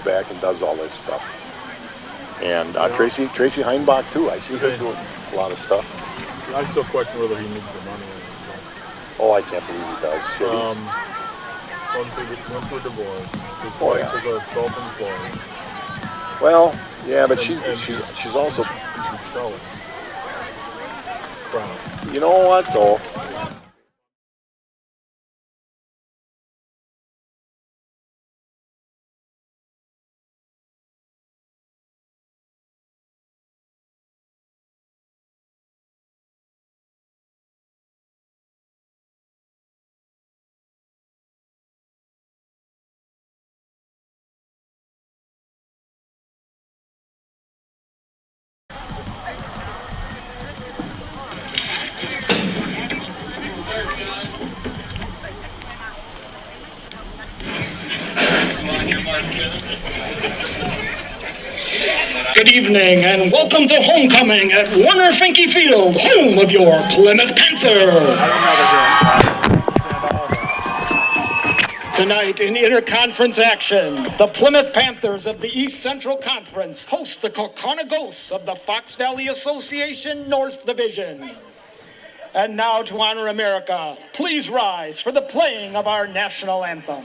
back and does all this stuff. And Tracy Heinbach too. I see her doing a lot of stuff. I still question whether he needs the money. Oh, I can't believe he does. Went through a divorce. His wife is a self-employed. Well, yeah, but she's also. She sells crap. You know what though? Good evening and welcome to homecoming at Werner Finke Field, home of your Plymouth Panther. Tonight in interconference action, the Plymouth Panthers of the East Central Conference host the Kaukauna Ghosts of the Fox Valley Association North Division. And now to honor America, please rise for the playing of our national anthem.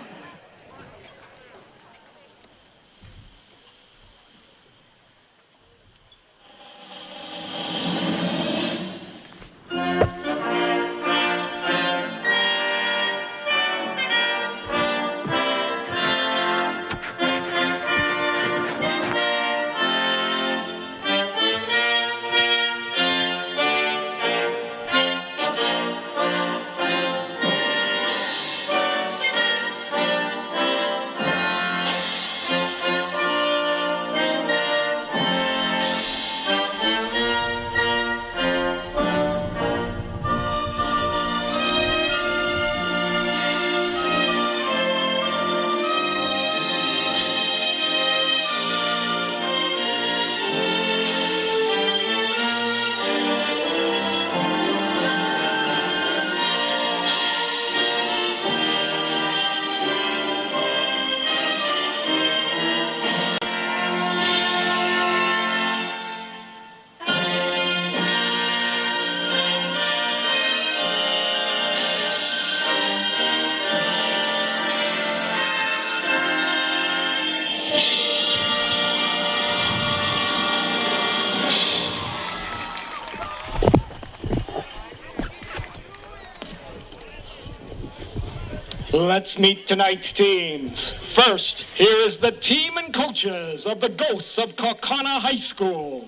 Let's meet tonight's teams. First, here is the team and coaches of the Ghosts of Kaukauna High School.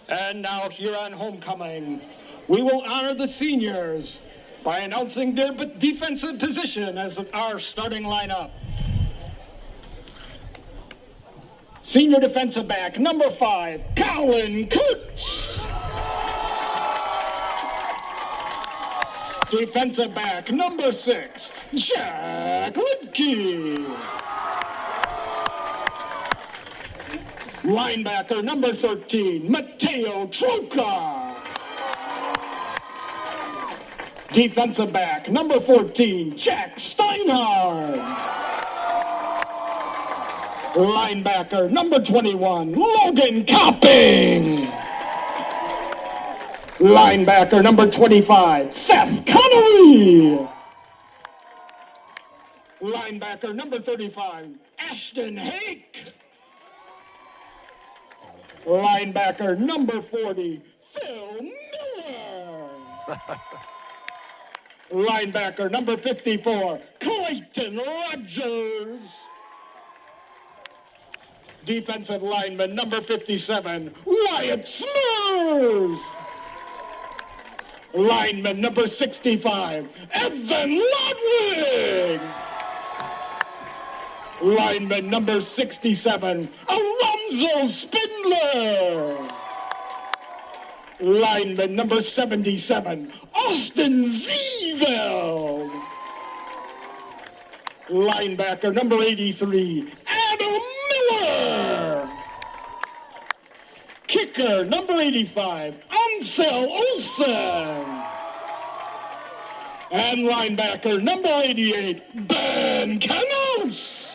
And now here on homecoming, we will honor the seniors by announcing their defensive position as our starting lineup. Senior defensive back, number 5, Colin Coots. Defensive back, number 6, Jack Lipke. Linebacker, number 13, Mateo Troca. Defensive back, number 14, Jack Steinhardt. Linebacker, number 21, Logan Copping. Linebacker, number 25, Seth Connery. Linebacker, number 35, Ashton Hake. Linebacker, number 40, Phil Miller. Linebacker, number 54, Clayton Rogers. Defensive lineman, number 57, Wyatt Smurf. Lineman, number 65, Evan Ludwig. Lineman, number 67, Alonzo Spindler. Lineman, number 77, Austin Zeveld. Linebacker, number 83, Adam Miller. Kicker, number 85, Ansel Olsen. And linebacker number 88, Ben Canals.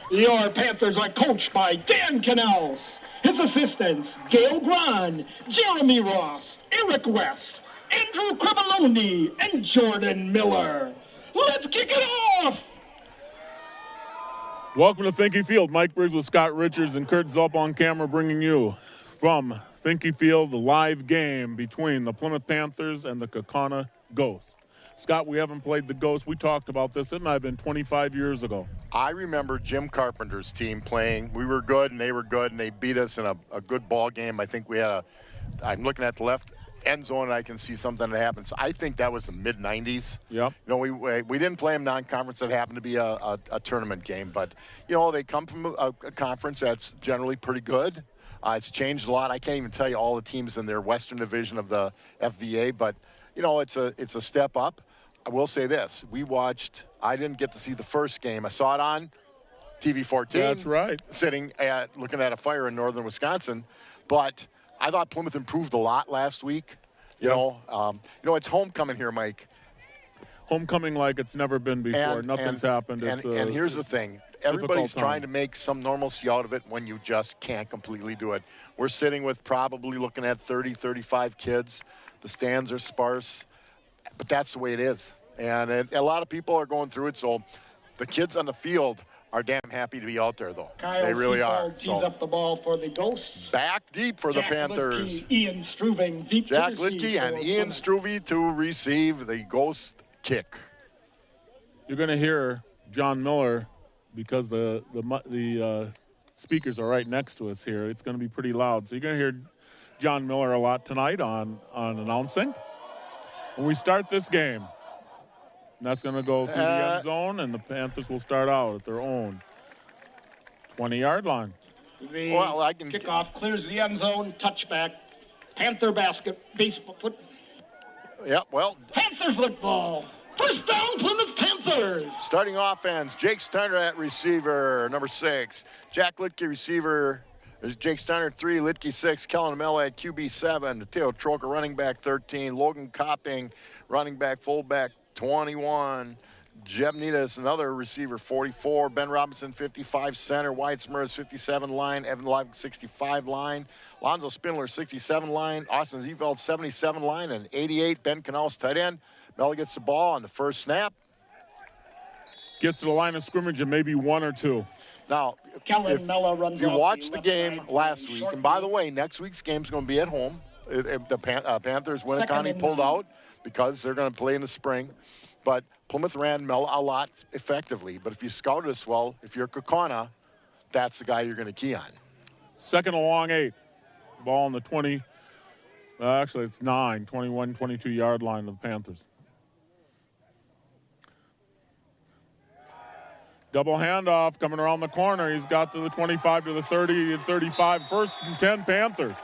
Your Panthers are coached by Dan Canals. His assistants, Gail Gran, Jeremy Ross, Eric West, Andrew Cribaloni, and Jordan Miller. Let's kick it off! Welcome to Finke Field. Mike Briggs with Scott Richards and Kurt Zulp on camera bringing you from Finke Field, the live game between the Plymouth Panthers and the Kaukauna Ghosts. Scott, we haven't played the Ghosts. We talked about this. It might have been 25 years ago. I remember Jim Carpenter's team playing. We were good, and they were good, and they beat us in a good ball game. I think we had I'm looking at the left end zone, and I can see something that happened. So I think that was the mid-'90s. Yep. You know, we didn't play them non-conference. That happened to be a tournament game. But, you know, they come from a conference that's generally pretty good. It's changed a lot. I can't even tell you all the teams in their Western Division of the FVA, but, you know, it's a step up. I will say this. I didn't get to see the first game. I saw it on TV 14. That's right. Looking at a fire in northern Wisconsin. But I thought Plymouth improved a lot last week. You know, it's homecoming here, Mike. Homecoming like it's never been before. Nothing's happened. And here's the thing. Everybody's trying to make some normalcy out of it when you just can't completely do it. We're sitting with probably looking at 30, 35 kids. The stands are sparse. But that's the way it is. And a lot of people are going through it. So the kids on the field are damn happy to be out there, though. Kyle they really are. Tees up the ball for the Ghosts. Back deep for Jack the Panthers. Litke, Ian Struving deep Jack to receive. Litke and Ian Struve to receive the Ghost kick. You're going to hear John Miller because the speakers are right next to us here. It's going to be pretty loud. So you're going to hear John Miller a lot tonight on announcing. When we start this game, that's going to go through the end zone, and the Panthers will start out at their own 20-yard line. The kickoff clears the end zone, touchback, Panther baseball. Yep, well. Panther football. First down, Plymouth Panthers. Starting offense, Jake Steiner at receiver, number 6. Jack Litke, receiver. There's Jake Steiner, 3, Litke, 6, Kellen Amella at QB, 7, Mateo Troca, running back, 13, Logan Copping, running back, fullback, 21, Jeb Nidas, another receiver, 44, Ben Robinson, 55, center, Wyatt Smurz, 57 line, Evan Live, 65 line, Lonzo Spindler, 67 line, Austin Zieveld, 77 line, and 88, Ben Canals, tight end. Mella gets the ball on the first snap. Gets to the line of scrimmage and maybe one or two. Now, if you watched the game last week, and by the way, next week's game's going to be at home. If the Panthers, Winneconne pulled out because they're going to play in the spring. But Plymouth ran Mella a lot effectively. But if you scouted us well, if you're Kaukauna, that's the guy you're going to key on. Second and long 8. Ball on the 20. Actually, it's 9, 21, 22-yard line of the Panthers. Double handoff coming around the corner. He's got to the 25 to the 30 and 35. First and 10 Panthers.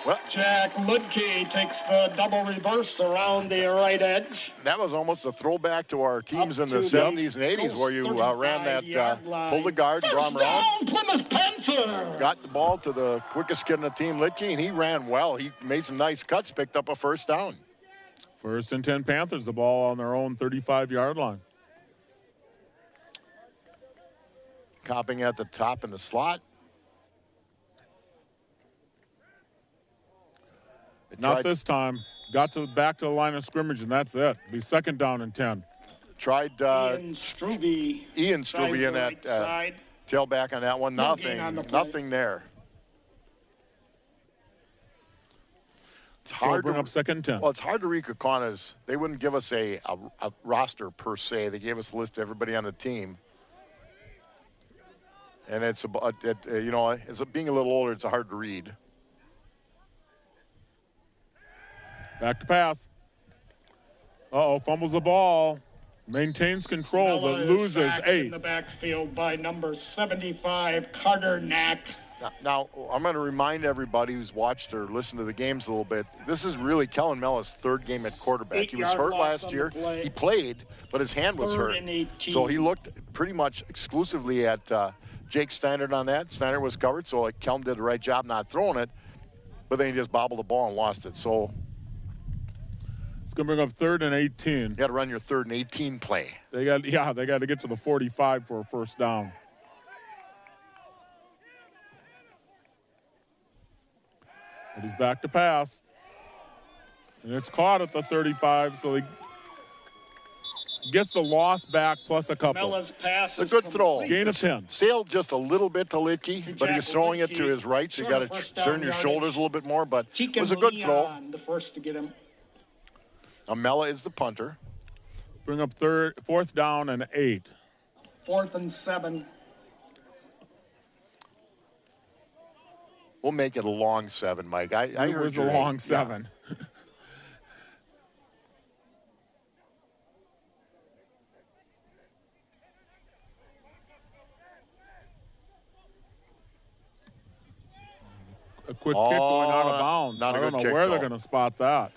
Well, Jack Litke takes the double reverse around the right edge. That was almost a throwback to our teams in the 70s and 80s where you ran that, pulled the guard, brought him around. Plymouth Panther. Got the ball to the quickest kid in the team, Litke, and he ran well. He made some nice cuts, picked up a first down. First and 10 Panthers, the ball on their own 35-yard line. Copping at the top in the slot. Not this time. Got back to the line of scrimmage, and that's it. Be second down and 10. Tried Ian Struve in that tailback on that one. Nothing there. It's hard to bring up second and 10. Well, it's hard to read Kaukauna's. They wouldn't give us a roster per se. They gave us a list of everybody on the team. And it's as being a little older, it's hard to read. Back to pass. Fumbles the ball. Maintains control, but loses 8. In the backfield by number 75, Carter Knack. Now, I'm going to remind everybody who's watched or listened to the games a little bit, this is really Kellen Mella's third game at quarterback. He was hurt last year. He played, but his hand was hurt. So he looked pretty much exclusively at Jake Steiner on that. Steiner was covered, so Kellen did the right job not throwing it, but then he just bobbled the ball and lost it. So it's going to bring up 3rd and 18. You got to run your 3rd and 18 play. They got to get to the 45 for a first down. And he's back to pass. And it's caught at the 35, so he gets the loss back plus a couple. Mella's pass A is good throw. complete. Gain of 10. Sailed just a little bit to Litke, but he was throwing it to his right, so you got to First down turn your yardage. shoulders a little bit more, but it Cheek was a and good throw. Leon, the first to get him. Mella is the punter. Bring up 4th down and 8. 4th and 7. We'll make it a long 7, Mike. I It heard was a you. long Yeah. 7. A quick kick going out of bounds. not a I don't good know kick, where they're though. going to spot that.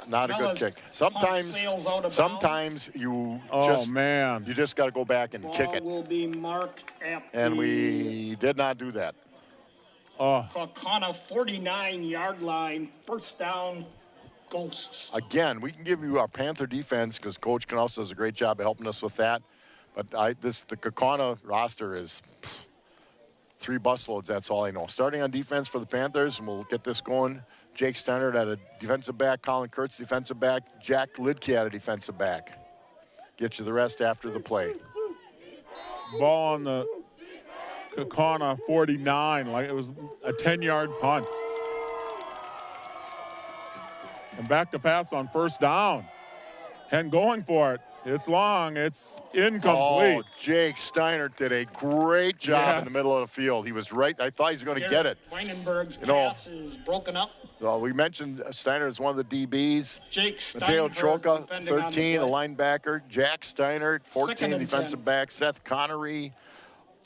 Not a good Mella's kick. punt sails out of Sometimes you Oh, just man. you just got to go back and kick Ball it, will be marked at and the we did not do that. Oh, Kaukauna 49-yard line. First down, Ghosts. Again, we can give you our Panther defense because Coach Knaus does a great job of helping us with that. But the Kaukauna roster is 3 busloads. That's all I know. Starting on defense for the Panthers, and we'll get this going. Jake Steinert at a defensive back, Colin Kurtz defensive back, Jack Lidke at a defensive back. Get you the rest after the play. ball on the Kaukauna 49, like it was a 10-yard punt. And back to pass on first down. And going for it. It's long. It's incomplete. Oh, Jake Steinert did a great job in the Yes. middle of the field. He was right. I thought he was going to get it. Weinenberg's You know- pass is broken up. Well, we mentioned Steinert is one of the DBs. Jake Mateo Steinberg Troca, defending on the 13, a play. linebacker. Jack Steinert, 14, Second and defensive 10. back. Seth Connery,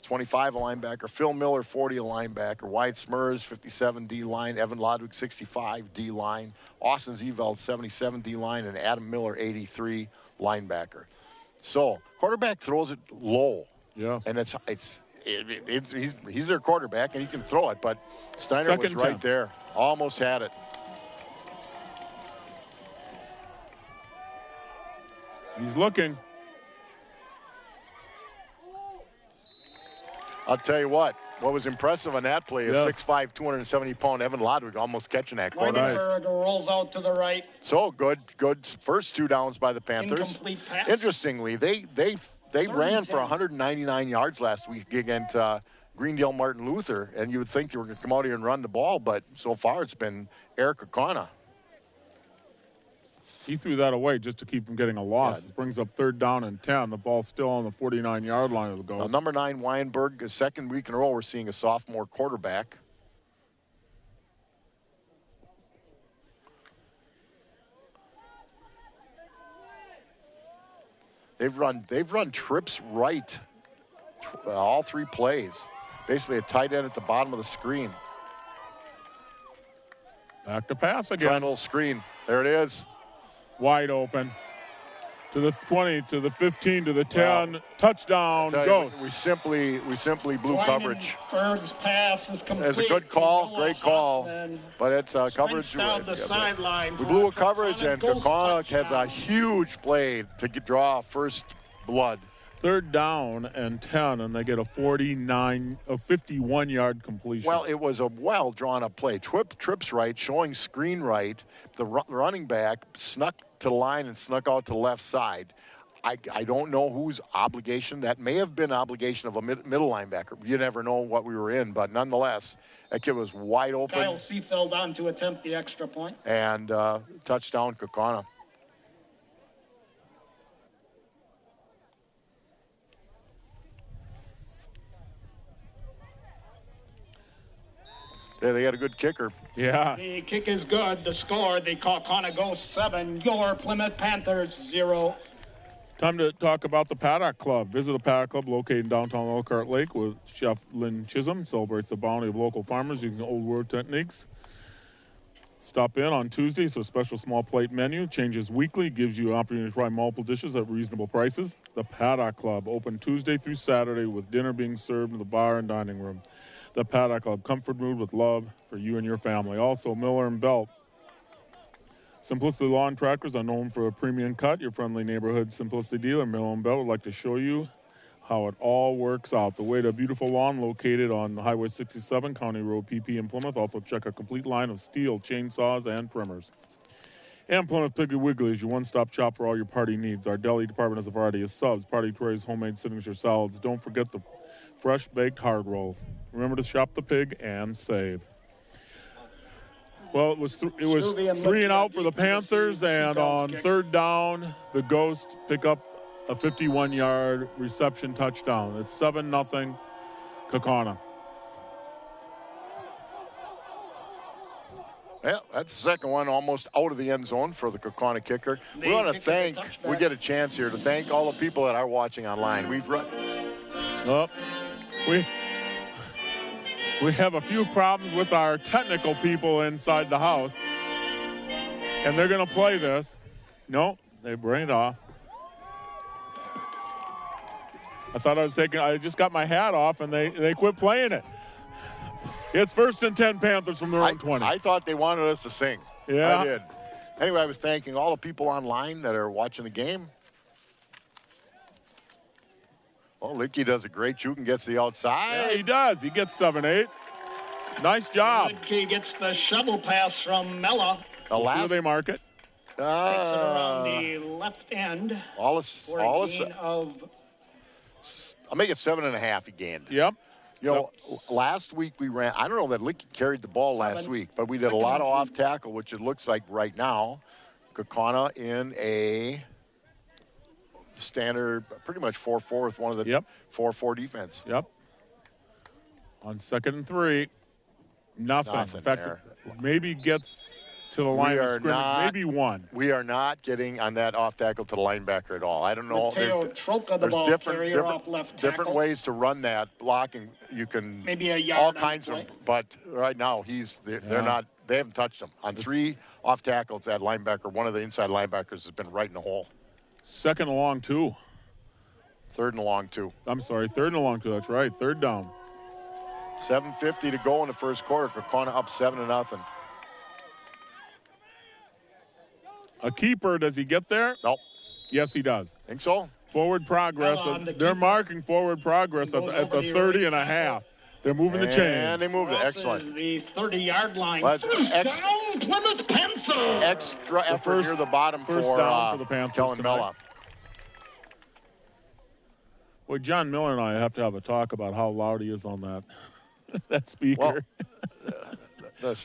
25, a linebacker. Phil Miller, 40, a linebacker. Wyatt Smurs, 57, D-line. Evan Lodwick, 65, D-line. Austin Zeveld, 77, D-line. And Adam Miller, 83, linebacker. So, quarterback throws it low. Yeah. And he's their quarterback, and he can throw it. But Steinert was Second right 10. there. Almost had it. He's looking. I'll tell you what was impressive on that play is Yes. 6'5", 270-pound Evan Lodwick almost catching that quarterback. Weinenberg rolls out to the right. So good first 2 downs by the Panthers. Incomplete pass. Interestingly, they ran for 10. 199 yards last week against Greendale Martin Luther, and you would think they were going to come out here and run the ball, but so far it's been Eric Kaukauna. He threw that away just to keep him getting a loss. Yeah. It brings up 3rd down and 10. The ball's still on the 49-yard line of the goal. Number 9, Weinberg, a second week in a row we're seeing a sophomore quarterback. They've run trips right all 3 plays. Basically a tight end at the bottom of the screen. Back to pass Trying again. a little screen. There it is. Wide open. To the 20, to the 15, to the 10. Well, Touchdown, Tell you, Ghost. we simply blew coverage. Weinenberg's pass is complete. It's a good call, Noah great call, Hoffman but it's coverage. sprints down the sideline We for blew a coverage, Kaukauna and Ghost Kaukauna has a touchdown. huge play to draw first blood. 3rd down and 10, and they get a 51-yard completion. Well, it was a well-drawn-up play. Trips right, showing screen right. The running back snuck to the line and snuck out to the left side. I don't know whose obligation. That may have been obligation of a middle linebacker. You never know what we were in, but nonetheless, that kid was wide open. Kyle Seefeld on to attempt the extra point. And touchdown, Kaukauna. Yeah, they got a good kicker. yeah. The kick is good. The score, the Kaukauna Ghosts 7, your Plymouth Panthers 0. Time to talk about the Paddock Club. Visit the Paddock Club located in downtown Elkhart Lake with Chef Lynn Chisholm. Celebrates the bounty of local farmers using old world techniques. Stop in on Tuesdays for a special small plate menu. Changes weekly. Gives you an opportunity to try multiple dishes at reasonable prices. The Paddock Club, open Tuesday through Saturday with dinner being served in the bar and dining room. The Paddock Club, comfort mood with love for you and your family. Also, Miller & Belt. Simplicity Lawn Tractors are known for a premium cut. Your friendly neighborhood Simplicity dealer, Mill and Bell, would like to show you how it all works out. The way to a beautiful lawn located on Highway 67, County Road PP in Plymouth. Also check a complete line of steel chainsaws and trimmers. And Plymouth Piggly Wiggly is your one-stop shop for all your party needs. Our deli department has a variety of subs, party trays, homemade signature salads. Don't forget the fresh baked hard rolls. Remember to shop the pig and save. Well, it was 3 and out for the Panthers, and on third down, the Ghosts pick up a 51-yard reception touchdown. It's 7-0 Kaukauna. Yeah, that's the second one almost out of the end zone for the Kaukauna kicker. We want to thank, we get a chance here to thank all the people that are watching online. We've run. Oh, we have a few problems with our technical people inside the house, and they're going to play this. No, they bring it off. I just got my hat off, and they quit playing it. It's 1st and 10 Panthers from their own 20. I thought they wanted us to sing. Yeah. I did. Anyway, I was thanking all the people online that are watching the game. Well, Licky does a great shoot and gets the outside. Yeah, he does. He gets 7-8. Nice job. He gets the shovel pass from Mella. See where they mark it. Takes it around the left end. I'll make it 7.5 he gained. Yep. You know, last week we ran, I don't know that Licky carried the ball last week, but we did a lot of off tackle, which it looks like right now, Kaukauna in a standard, pretty much 4-4 with one of the 4-4 defense. Yep. On 2nd and 3, nothing. In fact, there. Maybe gets to the line of scrimmage, maybe one. We are not getting on that off tackle to the linebacker at all. I don't know. There's different ways to run that blocking. You can maybe a yard all kinds of, but right now they're not. They haven't touched him on 3 off tackles at linebacker. One of the inside linebackers has been right in the hole. 2nd and long 2. 3rd and long 2. I'm sorry, 3rd and long 2. That's right. 3rd down. 7:50 to go in the first quarter. Kaukauna up 7-0. A keeper, does he get there? Nope. Yes, he does. Think so? Forward progress. They're marking forward progress at the 30 and a half. They're moving the chains. And they moved it. Excellent. The 30-yard line. Well, down, Plymouth Panther. Extra effort near the bottom for the Panthers Kellen Mella. Well, John Miller and I have to have a talk about how loud he is on that speaker. Well,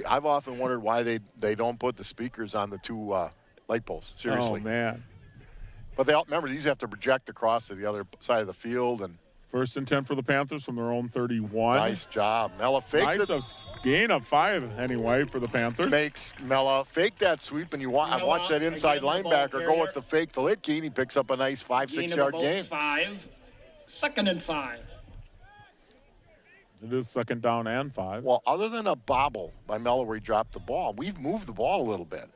I've often wondered why they don't put the speakers on the 2 light posts. Seriously. Oh, man. But remember, these have to project across to the other side of the field. And 1st and 10 for the Panthers from their own 31. Nice job. Mella fakes it. Nice gain of 5 anyway for the Panthers. Makes Mella fake that sweep, and I watch that inside linebacker go with the fake to Litke, and he picks up a nice 5-6 yard gain. 5. 2nd and 5. It is 2nd down and 5. Well, other than a bobble by Mella where he dropped the ball, we've moved the ball a little bit.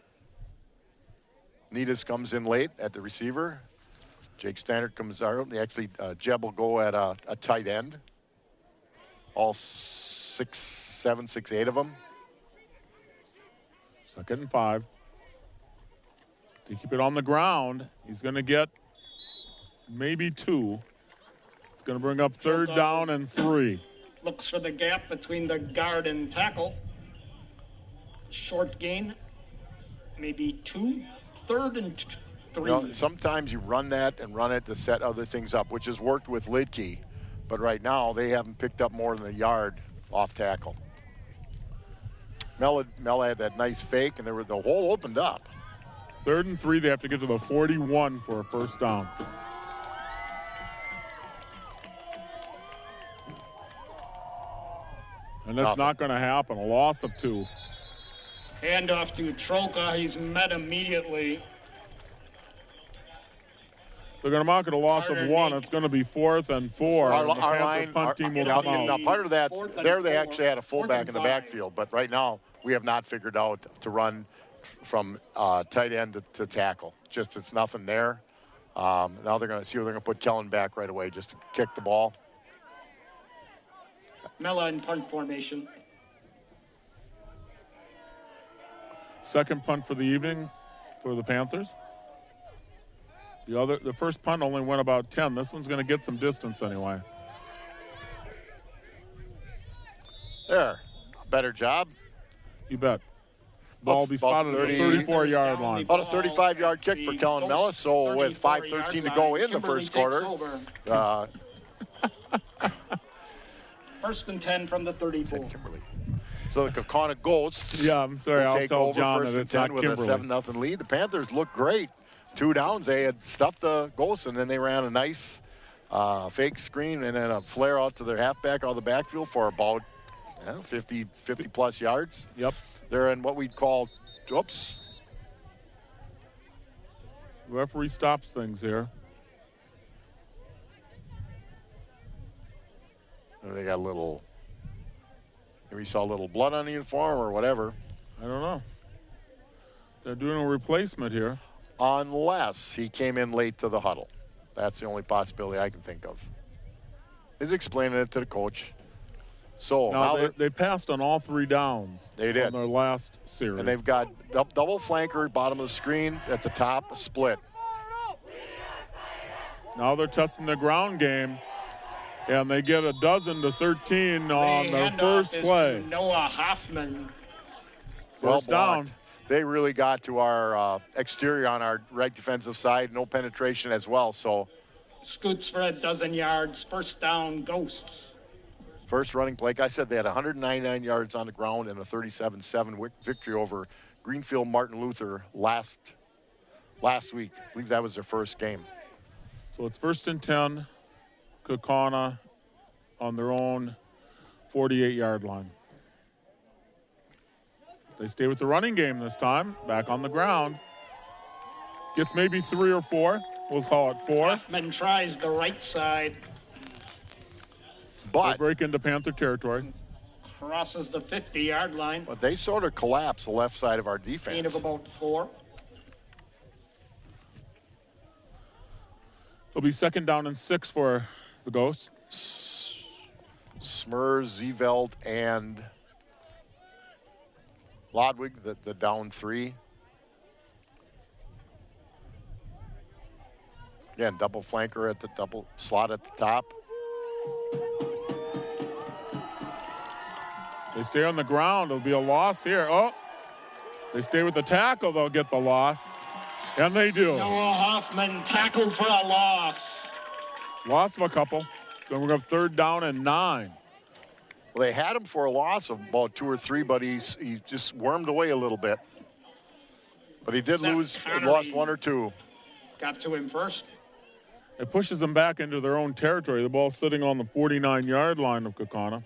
Needus comes in late at the receiver. Jake Stannard comes out. Jeb will go at a tight end. All 6'7", 6'8" of them. 2nd and 5. To keep it on the ground, he's going to get maybe 2. It's going to bring up 3rd down and 3. Looks for the gap between the guard and tackle. Short gain, maybe 2. 3rd and 3. Sometimes you run that and run it to set other things up, which has worked with Lidke. But right now, they haven't picked up more than a yard off tackle. Mella had that nice fake, and the hole opened up. 3rd and 3, they have to get to the 41 for a 1st down. And that's not going to happen. A loss of 2. Handoff to Troka. He's met immediately. They're going to mark it a loss of 1. It's going to be 4th and 4. Our line, punt team will come out. Now, part of that, they actually had a fullback in the backfield, but right now we have not figured out to run from tight end to tackle. Just it's nothing there. Now they're going to see where they're going to put Kellen back right away just to kick the ball. Mella in punt formation. Second punt for the evening for the Panthers. The first punt only went about 10. This one's going to get some distance anyway. There, better job. You bet. Ball will be spotted at the 34-yard line. About a 35-yard kick for Kellen Mellis. So with 5:13 to go in the first quarter. First and 10 from the 34. So the Kaukauna Ghosts. Yeah, I'm sorry. will I'll take tell over John first that and it's 10 not with Kimberly. a 7-0 lead. The Panthers looked great. 2 downs. They had stuffed the Ghosts, and then they ran a nice fake screen and then a flare out to their halfback out of the backfield for about 50-plus yards. Yep. They're in what we'd call, oops. The referee stops things here. And they got a little, maybe you saw a little blood on the uniform or whatever. I don't know. They're doing a replacement here. Unless he came in late to the huddle. That's the only possibility I can think of. He's explaining it to the coach. So now they passed on all 3 downs. They did. On their last series. And they've got double flanker, bottom of the screen, at the top, a split. Now they're testing the ground game, and they get a 12 to 13 on their first play. Noah Hoffman. First down. They really got to our exterior on our right defensive side. No penetration as well. So scoots for a dozen yards. First down, Ghosts. First running play. Like I said, they had 199 yards on the ground and a 37-7 victory over Greenfield Martin Luther last week. I believe that was their first game. So it's first and 10, Kaukauna on their own 48-yard line. They stay with the running game this time, back on the ground. Gets maybe 3 or 4. We'll call it 4. Hoffman tries the right side. They break into Panther territory. Crosses the 50-yard line. But they sort of collapse the left side of our defense. Gain of about 4. It'll be second down and 6 for the Ghosts. Smers, Zeveld, and Lodwig, the down 3. Again, double flanker at the double slot at the top. They stay on the ground. It'll be a loss here. Oh, they stay with the tackle. They'll get the loss. And they do. Noah Hoffman tackled for a loss. Loss of a couple. Then we're going to have third down and 9. Well, they had him for a loss of about 2 or 3, but he just wormed away a little bit. But he did lost 1 or 2. Got to him first. It pushes them back into their own territory. The ball's sitting on the 49-yard line of Kaukauna.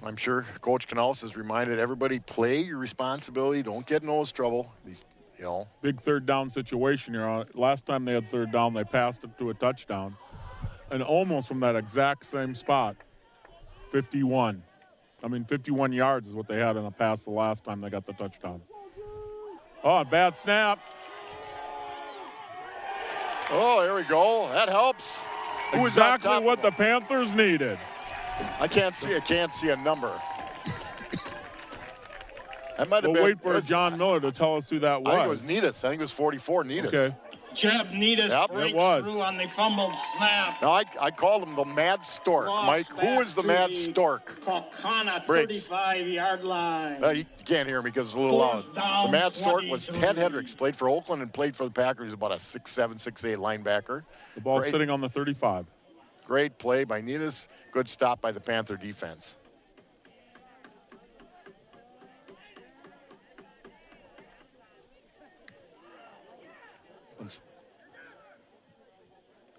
I'm sure Coach Canales has reminded everybody, play your responsibility. Don't get in nose trouble. Big third down situation here. Last time they had third down, they passed it to a touchdown. And almost from that exact same spot, 51. 51 yards is what they had in a pass the last time they got the touchdown. Oh, bad snap. Oh, here we go. That helps. Exactly what the Panthers needed. I can't see a number. That might have been. We'll wait for John Miller to tell us who that was. I think it was Needus. I think it was 44 Needus. Okay. Jeb Needus breaks through on the fumbled snap. No, I called him the Mad Stork. Mike, who is the Mad Stork? Kaukauna 35-yard line. You can't hear me because it's a little loud. The Mad Stork was Ted Hendricks, played for Oakland and played for the Packers. He's about a 6'7", 6'8" linebacker. The ball's sitting on the 35. Great play by Needus. Good stop by the Panther defense.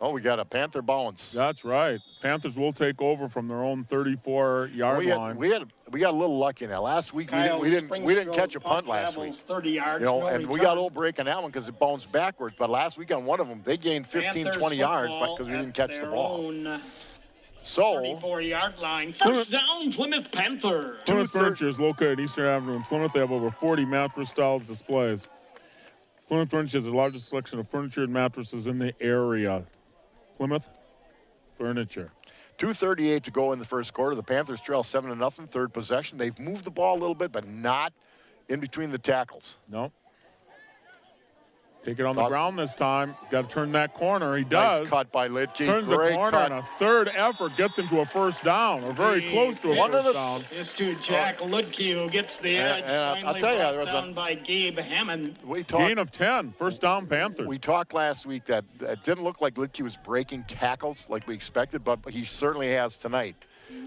Oh, we got a Panther bounce. That's right. Panthers will take over from their own 34-yard line. We got a little lucky now. Last week we didn't catch a punt last week. 30 yards, and we got a little break on that one because it bounced backwards. But last week on one of them, they gained 15, 20 yards because we didn't catch the ball. So 34-yard line. First down, Plymouth Panther. Plymouth Furniture is located at Eastern Avenue in Plymouth. They have over 40 mattress styles displays. Plymouth Furniture has the largest selection of furniture and mattresses in the area. Plymouth Furniture. 2:38 to go in the first quarter. The Panthers trail 7-0, third possession. They've moved the ball a little bit, but not in between the tackles. Nope. Take it on the ground this time. Got to turn that corner. He Nice does. cut by Lidke. Turns the Great corner, cut. and a third effort gets him to a first down, or very close to a first down. It's to Jack Ludke, who gets the edge. And I'll Finally tell you, brought there was down by Gabe Hammond. Gain of 10, first down Panthers. We talked last week that it didn't look like Lidke was breaking tackles like we expected, but he certainly has tonight.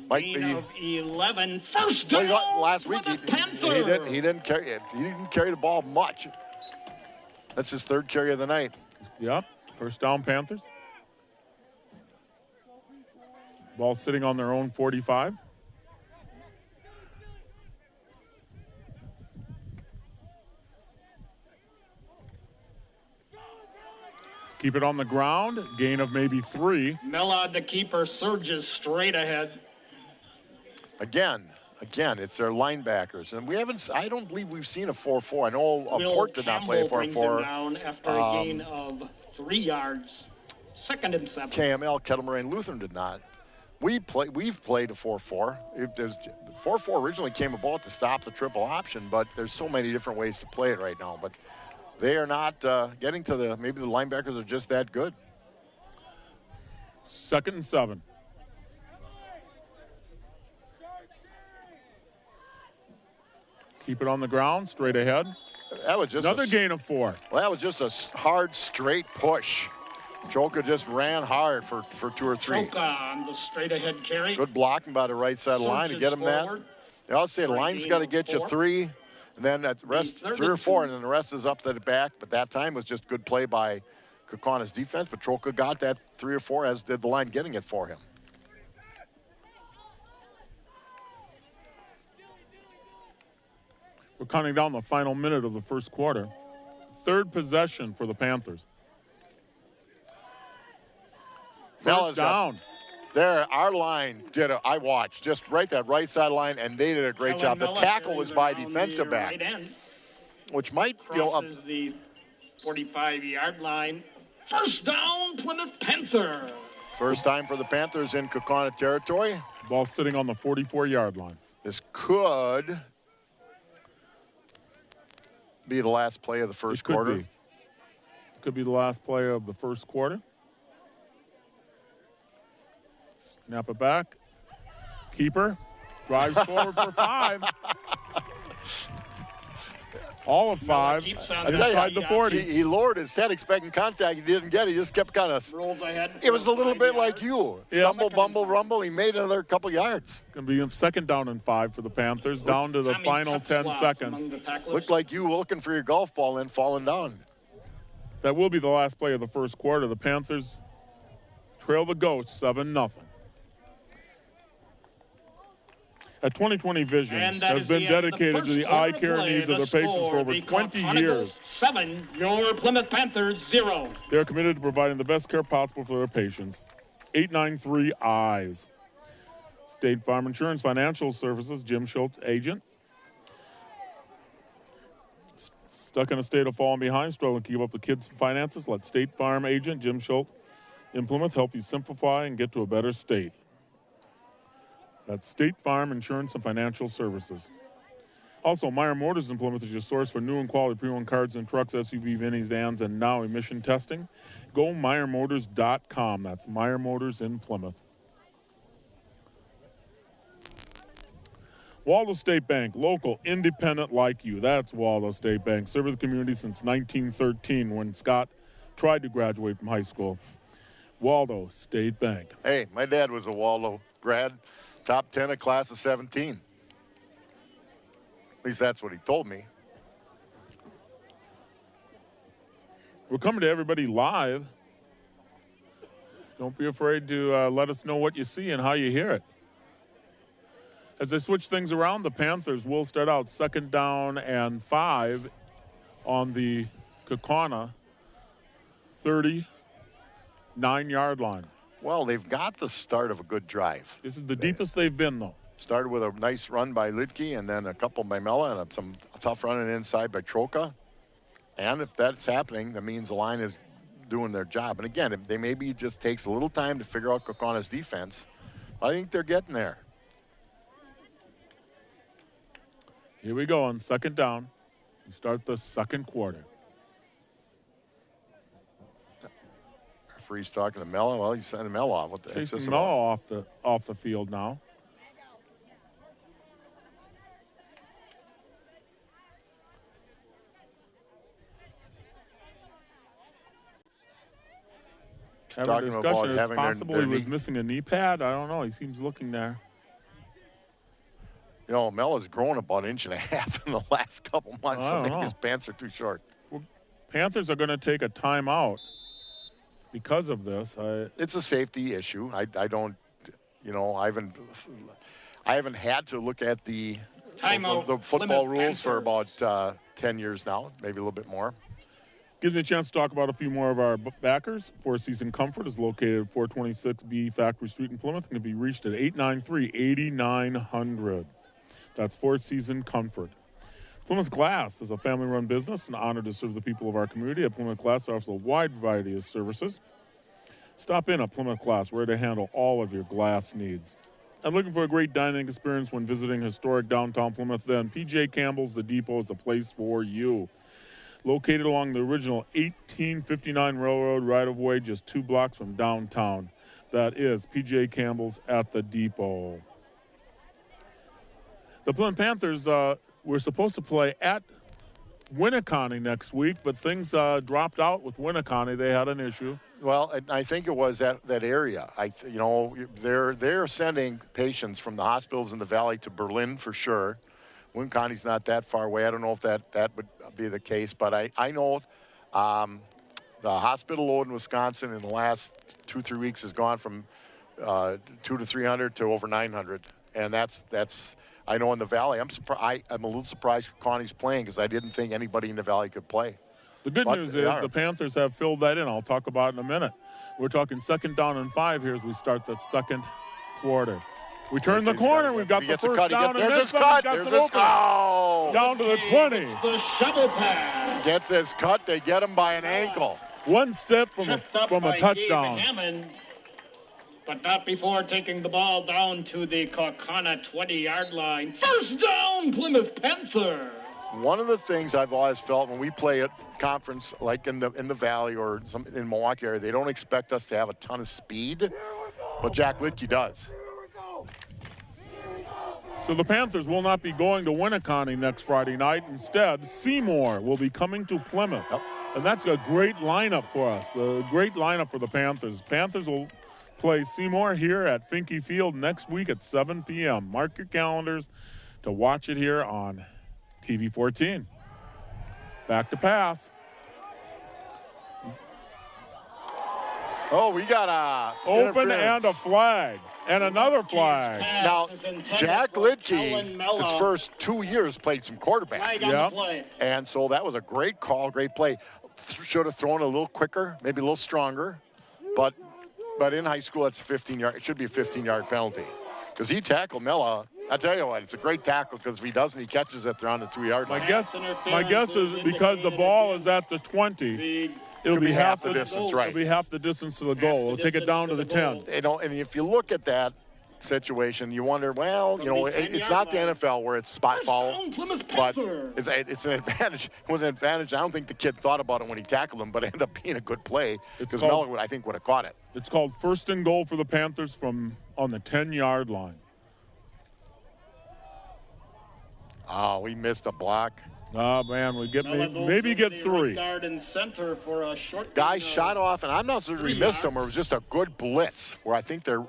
Might Gain be of 11, first down. Last week he didn't carry the ball much. That's his third carry of the night. Yep, first down Panthers. Ball sitting on their own 45. Keep it on the ground, gain of maybe 3. Mellad, the keeper, surges straight ahead. Again, it's their linebackers, and I don't believe we've seen a 4-4. I know Port did not play a 4-4. Down after a gain of 3 yards. 2nd and 7. KML, Kettle Moraine Lutheran did not. We've played a 4-4. 4-4 originally came about to stop the triple option, but there's so many different ways to play it right now. But they are not getting to maybe the linebackers are just that good. 2nd and 7. Keep it on the ground, straight ahead. That was just another gain of 4. Well, that was just a hard, straight push. Choka just ran hard for 2 or 3. Choka on the straight ahead carry. Good blocking by the right side of the line to get him forward. that. They always say the line's got to get you 3, and then that rest 3 or 4, and then the rest is up to the back. But that time was just good play by Kaukana's defense. But Choka got that 3 or 4, as did the line getting it for him. We're counting down the final minute of the first quarter. Third possession for the Panthers. First down. There, our line I watched, just that right side line, and they did a great job. The tackle was by defensive back, which might, crosses the 45-yard line. First down, Plymouth Panther. First time for the Panthers in Kaukauna territory. Ball sitting on the 44-yard line. This could be the last play of the first quarter. Could be the last play of the first quarter. Snap it back. Keeper drives forward for 5. All of 5 inside the 40. He lowered his head expecting contact. He didn't get it. He just kept kind of rolls ahead. It was a little bit like you. Stumble, bumble, rumble. He made another couple yards. Going to be 2nd down and 5 for the Panthers, down to the final 10 seconds. Looked like you looking for your golf ball and falling down. That will be the last play of the first quarter. The Panthers trail the Ghosts 7-0. A 20/20 Vision has been dedicated to the eye care needs of their patients for over 20 years. 7, your Plymouth Panthers 0. They are committed to providing the best care possible for their patients. 893 Eyes. State Farm Insurance Financial Services, Jim Schultz, agent. Stuck in a state of falling behind, struggling to keep up the kids' finances? Let State Farm agent Jim Schultz in Plymouth help you simplify and get to a better state. That's State Farm Insurance and Financial Services. Also, Meyer Motors in Plymouth is your source for new and quality pre-owned cars and trucks, SUV, minis, vans, and now emission testing. Go MeyerMotors.com. That's Meyer Motors in Plymouth. Waldo State Bank, local, independent like you. That's Waldo State Bank. Served the community since 1913 when Scott tried to graduate from high school. Waldo State Bank. Hey, my dad was a Waldo grad. Top 10 of class of 17. At least that's what he told me. We're coming to everybody live. Don't be afraid to let us know what you see and how you hear it. As they switch things around, the Panthers will start out 2nd down and 5 on the Kaukauna 39-yard line. Well, they've got the start of a good drive. This is the deepest they've been, though. Started with a nice run by Lidke and then a couple by Mella and some tough running inside by Troka. And if that's happening, that means the line is doing their job. And again, they maybe just takes a little time to figure out Kaukana's defense. I think they're getting there. Here we go on second down. We start the second quarter. Referee's talking to Mello. Well, he's sending Mello off. What the heck's Chasing this Mello about? off the field now. Having a Talking about discussion. It's having possible their he was knee. missing a knee pad. I don't know. He seems looking there. You know, Mello's grown about 1.5 inches in the last couple months, I so don't maybe know. his pants are too short. Panthers are going to take a timeout because of this. It's a safety issue. I don't, you know, I haven't had to look at the Timeout, the football Plymouth rules for Panthers. about 10 years now, maybe a little bit more. Gives me a chance to talk about a few more of our backers. Four Season Comfort is located at 426B Factory Street in Plymouth and can be reached at 893-8900. That's Four Season Comfort. Plymouth Glass is a family-run business and honored to serve the people of our community. At Plymouth Glass offers a wide variety of services. Stop in at Plymouth Glass, where to handle all of your glass needs. And looking for a great dining experience when visiting historic downtown Plymouth, then PJ Campbell's The Depot is the place for you. Located along the original 1859 Railroad right-of-way, just 2 blocks from downtown. That is PJ Campbell's at the Depot. The Plymouth Panthers were supposed to play at Winneconne next week, but things dropped out with Winneconne. They had an issue. Well, I think it was that area. You know, they're sending patients from the hospitals in the valley to Berlin for sure. Winneconne's not that far away. I don't know if that would be the case, but I know the hospital load in Wisconsin in the last 2-3 weeks has gone from 200 to 300 to over 900, and that's. I know in the valley. I'm a little surprised Connie's playing because I didn't think anybody in the valley could play. The good But news they is are. the Panthers have filled that in. I'll talk about it in a minute. We're talking second down and 5 here as we start the second quarter. We turn the corner. We've got He the gets a first cut. down. There's and his then cut. got There's some his open. cut. Down to the 20. The shovel pass. Gets his cut. They get him by an ankle. One step from Tripped up a by touchdown. Gabe Hammond, but not before taking the ball down to the Kaukauna 20-yard line. First down, Plymouth Panther. One of the things I've always felt when we play at conference, like in the valley or in Milwaukee area, they don't expect us to have a ton of speed, but Jack Litke does. So the Panthers will not be going to Winneconne next Friday night. Instead, Seymour will be coming to Plymouth. Yep. And that's a great lineup for us, a great lineup for the Panthers. Panthers will play Seymour here at Finke Field next week at 7 p.m. Mark your calendars to watch it here on TV 14. Back to pass. Oh, we got a Open interference. and a flag. And another flag. Now, Pass is intended Jack for Kellen Litke, Mello. his first 2 years, played some quarterback. Flag on Yep. the play. And so that was a great call, great play. Should have thrown a little quicker, maybe a little stronger. But in high school, that's a 15-yard. It should be a 15-yard penalty. Because he tackled Mella. I tell you what, it's a great tackle because if he doesn't, he catches it. They're on the 2-yard line. My guess is because the ball is at the 20, The it'll Could be half the distance, It'll right? be half the distance to the goal. It'll take it down to the 10. You know, and if you look at that situation, you wonder, well, you know, it's not the NFL where it's spot foul, down, Plymouth but Panther. it's an advantage. It was an advantage. I don't think the kid thought about it when he tackled him, but it ended up being a good play because called- Miller, I think, would have caught it. It's called first and goal for the Panthers from on the 10-yard line. Oh, we missed a block. Oh, man, we get Mello goes maybe to get the 3. right guard and center for a short Guy gain of shot off, and I'm not sure we 3 missed him, yards. or it was just a good blitz where I think their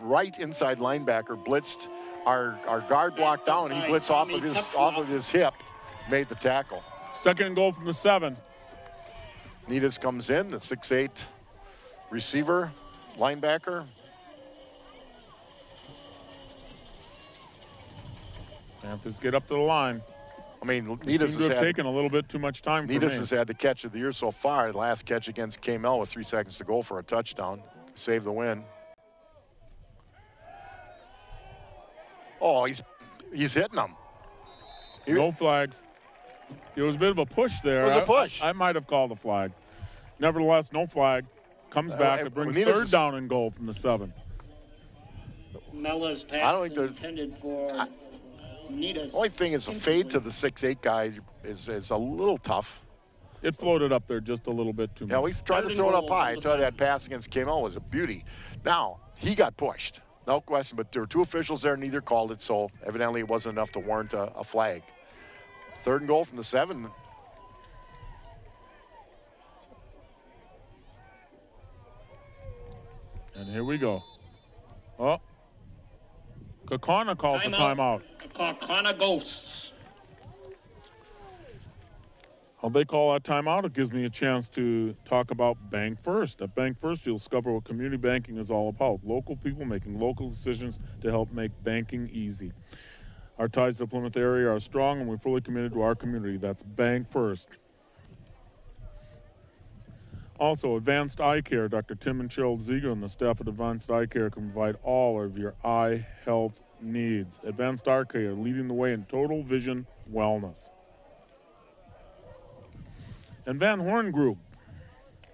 right inside linebacker blitzed our guard blocked down, and he blitzed off of his hip, made the tackle. Second and goal from the 7. Nidas comes in, the 6'8" receiver, linebacker. Panthers get up to the line. I mean, Seems Nidas to have taken a little bit too much time for me. has had the catch of the year so far. The last catch against KML with 3 seconds to go for a touchdown. Save the win. Oh, he's hitting them. No flags. There was a bit of a push there. It was a push. I might have called a flag. Nevertheless, no flag. Comes back. It brings Nidas third is- down and goal from the 7. Mella's pass I don't think there's- intended for Nita's. Only thing is a fade to the 6'8" guy is a little tough. It floated up there just a little bit too much. Yeah, we've tried to throw it up high. I thought that pass against KML was a beauty. Now, he got pushed, no question, but there were two officials there, neither called it, so evidently it wasn't enough to warrant a flag. 3rd and goal from the 7. And here we go. Oh. Kaukauna calls a timeout. Kaukauna Ghosts. How they call that timeout, it gives me a chance to talk about Bank First. At Bank First, you'll discover what community banking is all about. Local people making local decisions to help make banking easy. Our ties to the Plymouth area are strong, and we're fully committed to our community. That's Bank First. Also, Advanced Eye Care. Dr. Tim and Cheryl Ziegler and the staff at Advanced Eye Care can provide all of your eye health needs. Advanced Eye Care, leading the way in total vision wellness. And Van Horn Group.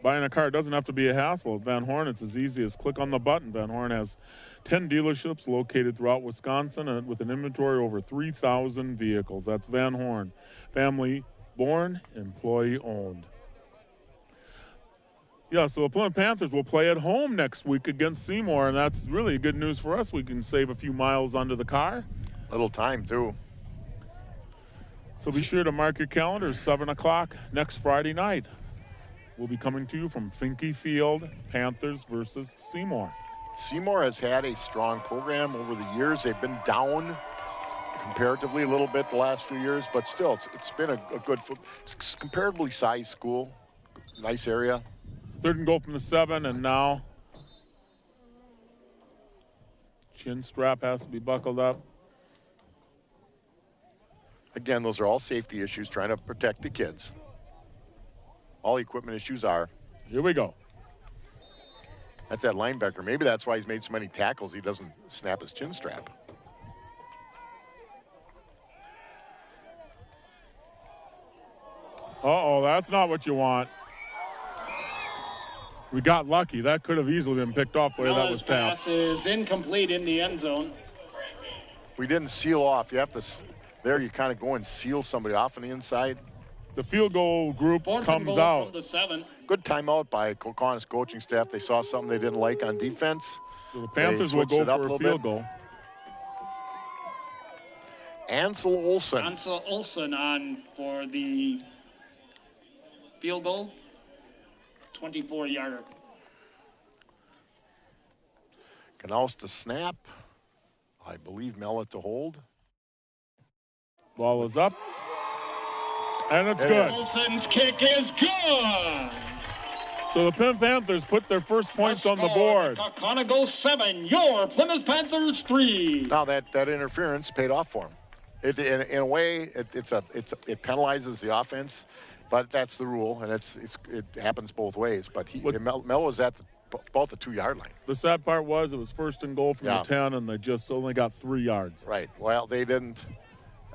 Buying a car doesn't have to be a hassle. At Van Horn, it's as easy as click on the button. Van Horn has 10 dealerships located throughout Wisconsin and with an inventory of over 3,000 vehicles. That's Van Horn. Family born, employee owned. Yeah, so the Plymouth Panthers will play at home next week against Seymour, and that's really good news for us. We can save a few miles under the car. Little time, too. So be sure to mark your calendars, 7 o'clock next Friday night. We'll be coming to you from Finke Field, Panthers versus Seymour. Seymour has had a strong program over the years. They've been down comparatively a little bit the last few years, but still, it's been a good, comparatively sized school, nice area. 3rd and goal from the 7, and now chin strap has to be buckled up. Again, those are all safety issues, trying to protect the kids. All equipment issues are. Here we go. That's that linebacker. Maybe that's why he's made so many tackles. He doesn't snap his chin strap. Uh-oh, that's not what you want. We got lucky. That could have easily been picked off the way that was tapped. Pass is incomplete in the end zone. We didn't seal off. You have to, there you kind of go and seal somebody off on the inside. The field goal group 4th and comes goal out. from the 7. Good timeout by Kaukana's coaching staff. They saw something they didn't like on defense. So the Panthers will go for a field goal. Ansel Olsen. Ansel Olsen on for the field goal. 24-yarder. Knaus to snap. I believe Mella to hold. Ball is up. And it's good. Olsen's kick is good. So the Plymouth Panthers put their first points on the board. Kaukauna goes 7. Your Plymouth Panthers 3. Now that interference paid off for him. In a way, it penalizes the offense, but that's the rule, and it happens both ways. But Melo was at about the 2-yard line. The sad part was it was 1st and goal from the 10, and they just only got 3 yards. Right. Well, they didn't.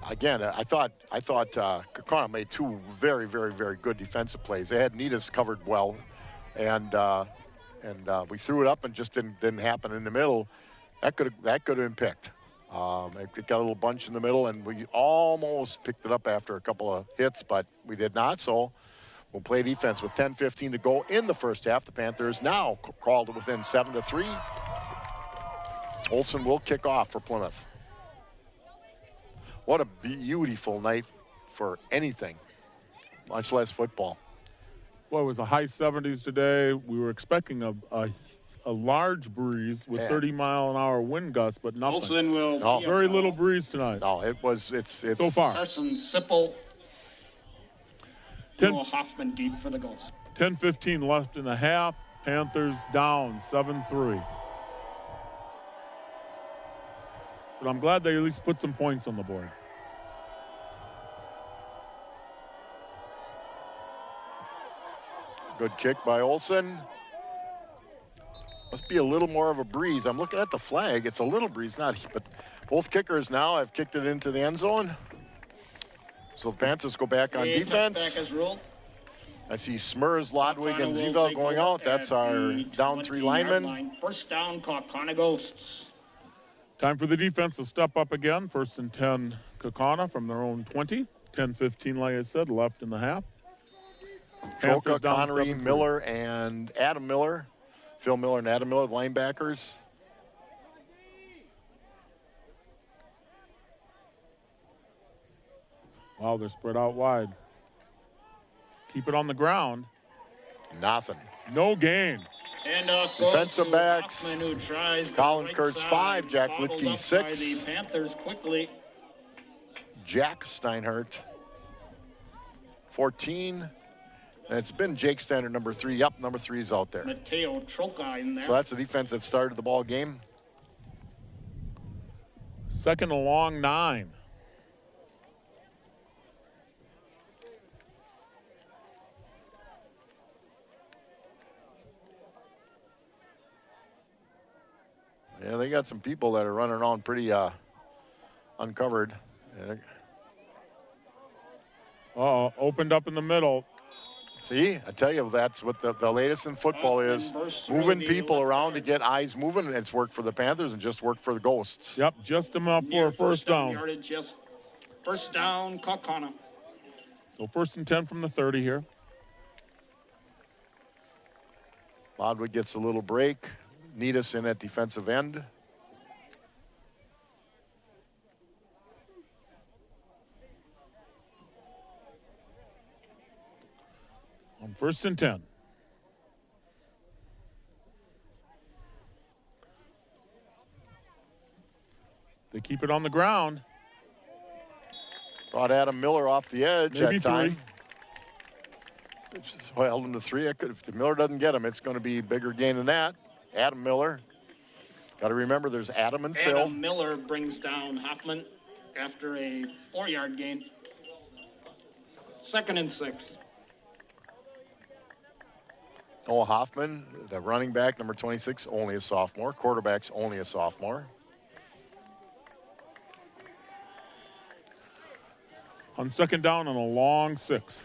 Again, I thought Kaukauna made 2 very, very, very good defensive plays. They had Nitas covered well, and we threw it up and just didn't happen in the middle. That could have been picked. It got a little bunch in the middle, and we almost picked it up after a couple of hits, but we did not. So we'll play defense with 10:15 to go in the first half. The Panthers now crawled to within 7-3. Olsen will kick off for Plymouth. What a beautiful night for anything, much less football. Well, it was a high 70s today. We were expecting a large breeze with 30-mile-an-hour wind gusts, but nothing. Olsen will very little breeze tonight. No, it's so far. Carson Sipple. Noah Hoffman deep for the goals. 10:15 left in the half. Panthers down 7-3. But I'm glad they at least put some points on the board. Good kick by Olsen. Must be a little more of a breeze. I'm looking at the flag. It's a little breeze, but both kickers now have kicked it into the end zone. So the Panthers go back on defense. I see Smurs, Lodwig, and Zeveld going out. That's our down 3 linemen. First down, Kaukauna Ghosts. Time for the defense to step up again. 1st and 10, Kaukauna from their own 20. 10-15, like I said, left in the half. Troca, Panthers down Connery, 7-3. Miller, and Adam Miller. Phil Miller and Adam Miller, the linebackers. Wow, they're spread out wide. Keep it on the ground. Nothing. No gain. And Defensive backs, Hoffman, who tries the Colin right Kurtz side, 5, Jack bottled Litkey up 6. by the Panthers quickly. Jack Steinhardt, 14. And it's been Jake Steinhardt, number 3. Yep, number 3 is out there. Mateo Troca in there. So that's the defense that started the ball game. 2nd and long 9. Yeah, they got some people that are running around pretty uncovered. Opened up in the middle. See, I tell you, that's what the latest in football is. Moving people around to get eyes moving. It's worked for the Panthers and just worked for the Ghosts. Yep, just enough for a first down. Yardage, just first down, Kaukauna. So 1st and 10 from the 30 here. Bodwood gets a little break. Need us in at defensive end. On 1st and 10. They keep it on the ground. Brought Adam Miller off the edge Maybe that time. 3. So I held him to 3. If the Miller doesn't get him, it's going to be a bigger gain than that. Adam Miller. Got to remember there's Adam and Phil. Adam Miller brings down Hoffman after a 4-yard gain. 2nd and 6. Noah Hoffman, the running back, number 26, only a sophomore. Quarterback's only a sophomore. On 2nd down and a long 6.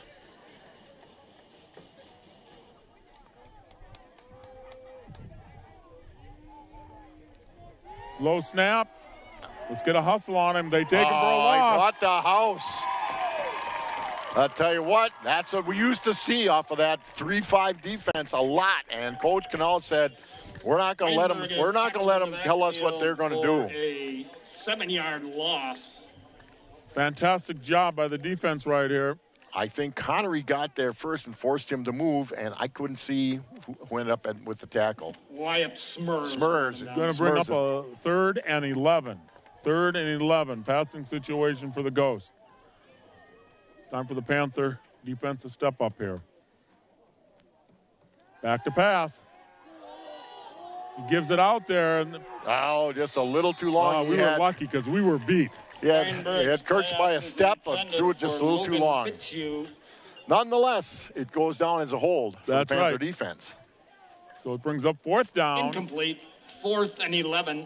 Low snap. Let's get a hustle on him. They take him for a He loss. brought the house. I'll tell you what, that's what we used to see off of that 3-5 defense a lot. And Coach Canal said, we're not going to let them. We're not going to let them tell us what they're going to do. A 7-yard loss. Fantastic job by the defense right here. I think Connery got there first and forced him to move, and I couldn't see who ended up with the tackle. Wyatt Smurs. Smurs. Going to bring up a 3rd and 11. 3rd and 11. Passing situation for the Ghost. Time for the Panther defense to step up here. Back to pass. He gives it out there. And Oh, just a little too long. we were lucky because we were beat. He had Kurtz by a step, but threw it just a little too long. Nonetheless, it goes down as a hold for That's the Panther right. defense. So it brings up 4th down. Incomplete. 4th and 11.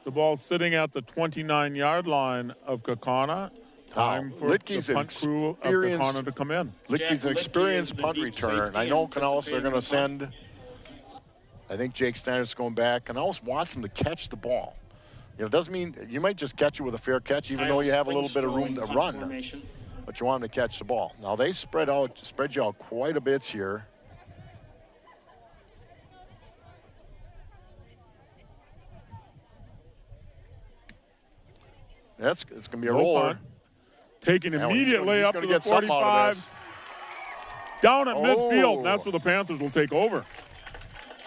The ball sitting at the 29-yard line of Kaukauna. Time for Litkey's the punt crew of Kaukauna to come in. Litkey's an experienced punt returner. I know Canales are going to send. I think Jake Steiner's going back. Canales wants him to catch the ball. You know, it doesn't mean you might just catch it with a fair catch, even though you have a little bit of room to run. But you want him to catch the ball. Now they spread you out quite a bit here. It's going to be a roller. Punt. Taken immediately he's up gonna to the get something out of 45. this. Down at midfield. And that's where the Panthers will take over.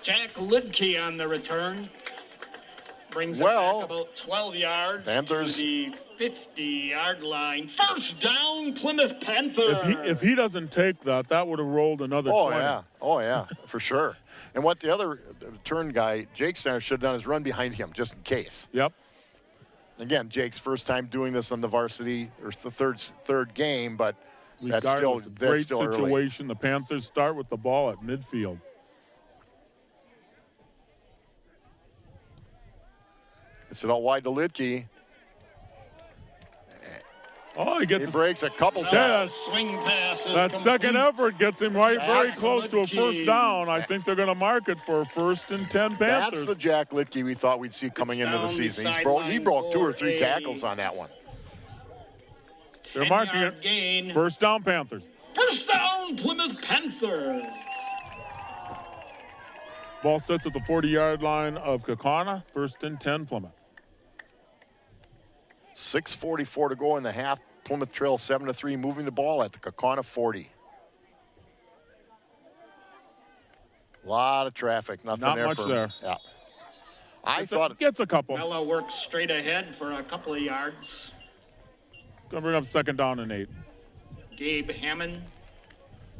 Jack Litkey on the return. Brings it back about 12 yards Panthers. to the 50-yard line. First down, Plymouth Panther. If he doesn't take that, that would have rolled another 20. Oh, yeah, for sure. And what the other turn guy, Jake Steiner, should have done is run behind him just in case. Yep. Again, Jake's first time doing this on the varsity, or the third game, but that's still great early. situation. The Panthers start with the ball at midfield. It's it out wide to Litkey. Oh, he gets He breaks a couple Yes. times. Swing pass is That second complete. effort gets him very That's close to a the first key. down. I think they're going to mark it for 1st and 10 That's Panthers. the Jack Litke we thought we'd see coming into the down the season. He sideline broke 2 or for 3 a tackles on that one. They're marking 10-yard it. gain. First down, Panthers. First down, Plymouth Panther. Ball sits at the 40-yard line of Kaukauna. 1st and 10, Plymouth. 6:44 to go in the half. Plymouth trails 7-3, moving the ball at the Kaukauna 40. A lot of traffic, nothing Not there much for there. Yeah. I thought Gets a couple. Mella works straight ahead for a couple of yards. Going to bring up 2nd down and 8. Gabe Hammond.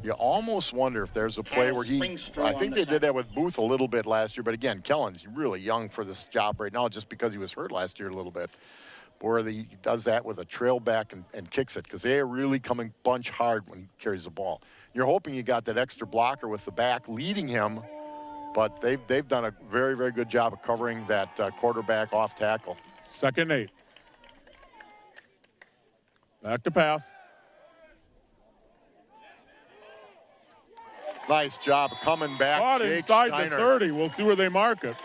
you almost wonder if there's a play where he. I think they did that with Booth a little bit last year, but again, Kellen's really young for this job right now, just because he was hurt last year a little bit. Where he does that with a trail back and kicks it, because they are really coming bunch hard when he carries the ball. You're hoping you got that extra blocker with the back leading him, but they've done a very, very good job of covering that quarterback off tackle. 2nd 8. Back to pass. Nice job of coming back. Caught Jake inside Steiner. the 30. We'll see where they mark it.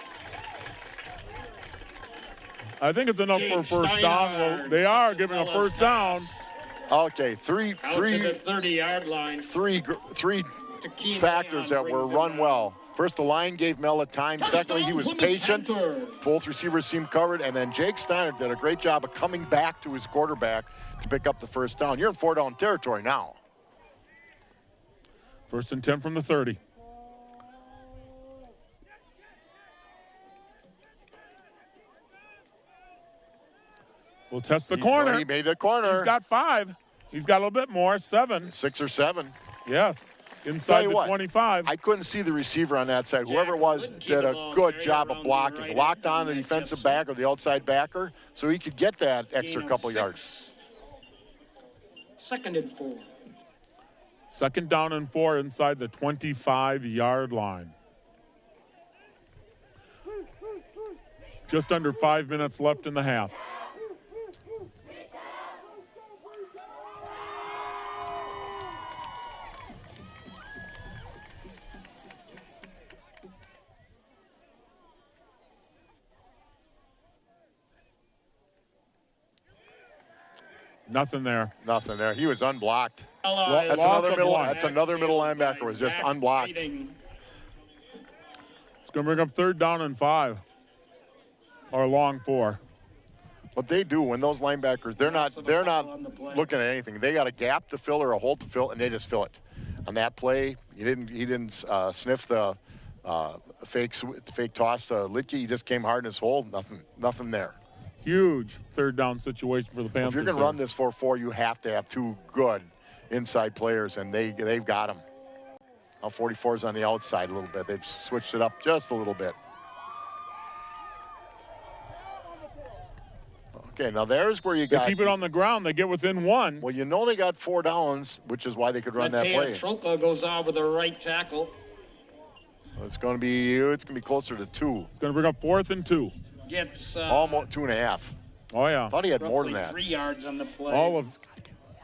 I think it's enough for a first down. Well, they are giving a first down. Okay, three Out to the 30-yard line. three To Keenan factors that were brings it run down. well. First, the line gave Mella time. Secondly, he was Plymouth patient. Panther. Both receivers seemed covered. And then Jake Steiner did a great job of coming back to his quarterback to pick up the first down. You're in 4-down territory now. 1st and 10 from the 30. We'll test the corner. He made the corner. He's got 5. He's got a little bit more. 7. 6 or 7. Yes. Inside the what, 25. I couldn't see the receiver on that side. Whoever it was Jack did a Litke good there job around of the blocking. right Locked edge, on the and that defensive gets back or the outside backer, so he could get that extra gain of couple 6. yards. 2nd and 4. 2nd down and 4 inside the 25-yard line. Just under 5 minutes left in the half. Nothing there. Nothing there. He was unblocked. That's That's another middle linebacker was just unblocked. It's going to bring up 3rd down and 5. Or long 4. What they do when those linebackers, they're not looking at anything. They got a gap to fill or a hole to fill, and they just fill it. On that play, he didn't sniff the fake toss to Litke. He just came hard in his hole. Nothing there. Huge 3rd down situation for the Panthers. If you're going to run this 4-4, you have to have 2 good inside players, and they've got them. Now 44 is on the outside a little bit. They've switched it up just a little bit. Okay, now there's where you They got. keep it on the ground. They get within 1. Well, you know they got 4 downs, which is why they could run that play. Troca goes out with the right tackle. So it's going to be closer to 2. It's going to bring up 4th and 2. Gets Almost 2.5. Oh, yeah. Thought he had more than roughly that. 3 yards on the play. All of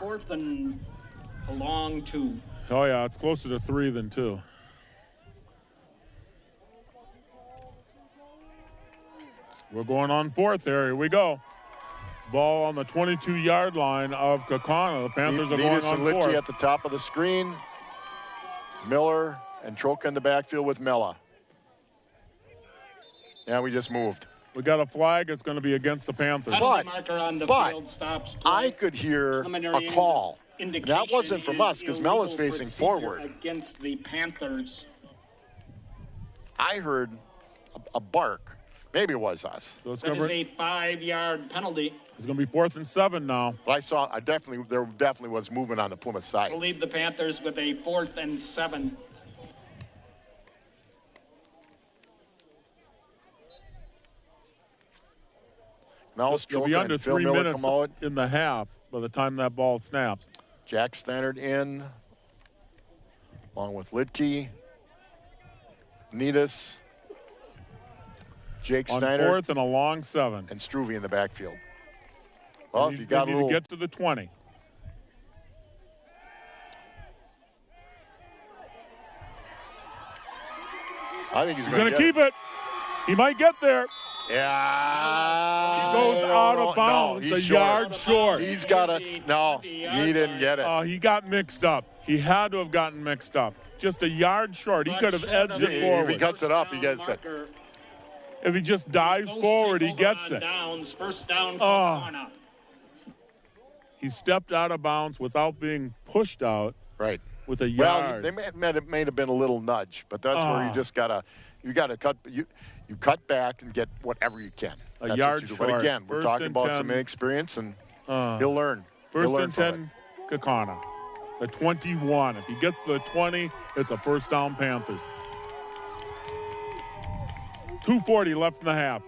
4th and a long 2. Oh, yeah, it's closer to 3 than 2. We're going on 4th here. Here we go. Ball on the 22-yard line of Kaukauna. The Panthers are going Needis on and Litke 4th. at the top of the screen. Miller and Troca in the backfield with Mella. Yeah, we just moved. We got a flag. It's going to be against the Panthers. But- marker on the but field stops play. I could hear Preliminary a call. indication That wasn't from us because is Mella's illegal facing procedure forward. against the Panthers. I heard a bark. Maybe it was us. So it's That going is to a 5-yard penalty. be 4th and 7 now. But there definitely was movement on the Plymouth I side. believe the Panthers with a 4th and 7. Now It'll be Troca under and Phil 3 Miller minutes come out. in the half by the time that ball snaps. Jack Stannard in, along with Litke, Needis, Jake On Steiner, 4th and a long 7. and Struve in the backfield. Well, if They you got a need little, to get to the 20. I think he's He's going going to keep it. He might get there. Yeah. He goes out of bounds, No, he's a yard short. He's got a no. He didn't get it. He got mixed up. He had to have gotten mixed up. Just a yard short. He could have edged it forward. If he cuts it up, he gets it. If he just dives forward, he gets it. First down, Kaukauna. He stepped out of bounds without being pushed out. Right. With a yard. Well, it may have been a little nudge, but that's where you just gotta cut. You cut back and get whatever you can. A yard short. But again, we're talking about 10. some inexperience, and he'll learn. First he'll learn and 10, Kaukauna. The 21. If he gets to the 20, it's a first down Panthers. 2:40 left in the half.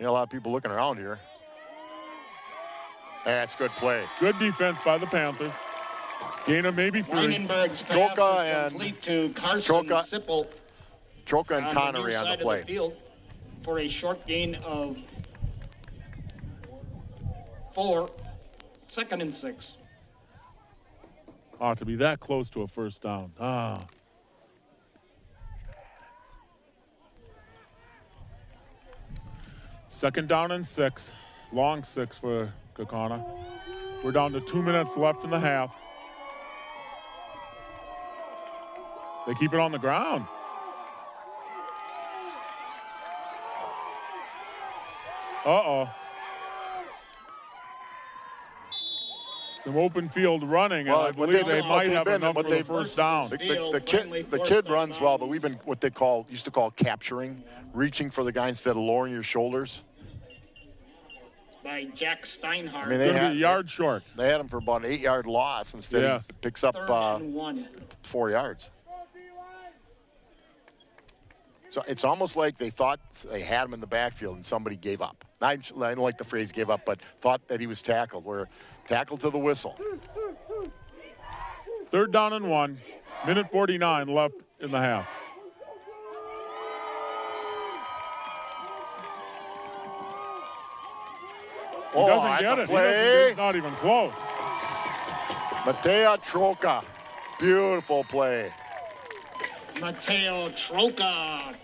A lot of people looking around here. That's good play. Good defense by the Panthers. Gain of maybe 3. Troka and Sipple. Troka and Connery on the play. Field for a short gain of 4. 2nd and 6. To be that close to a first down. Second down and 6. Long 6 for Kaukauna. We're down to 2 minutes left in the half. They keep it on the ground. Some open field running, and I believe they might have enough for the first down. The kid runs well, but we've been what they used to call capturing, reaching for the guy instead of lowering your shoulders. By Jack Steinhardt. I mean, they had a yard short. They had him for about an 8-yard loss. Instead, he picks up 4 yards. So it's almost like they thought they had him in the backfield and somebody gave up. I don't like the phrase "gave up," but thought that he was tackled. Where tackled to the whistle. Third down and 1. Minute 49 left in the half. He doesn't get it. He's not even close. Mateo Troka. Beautiful play. Mateo Troka.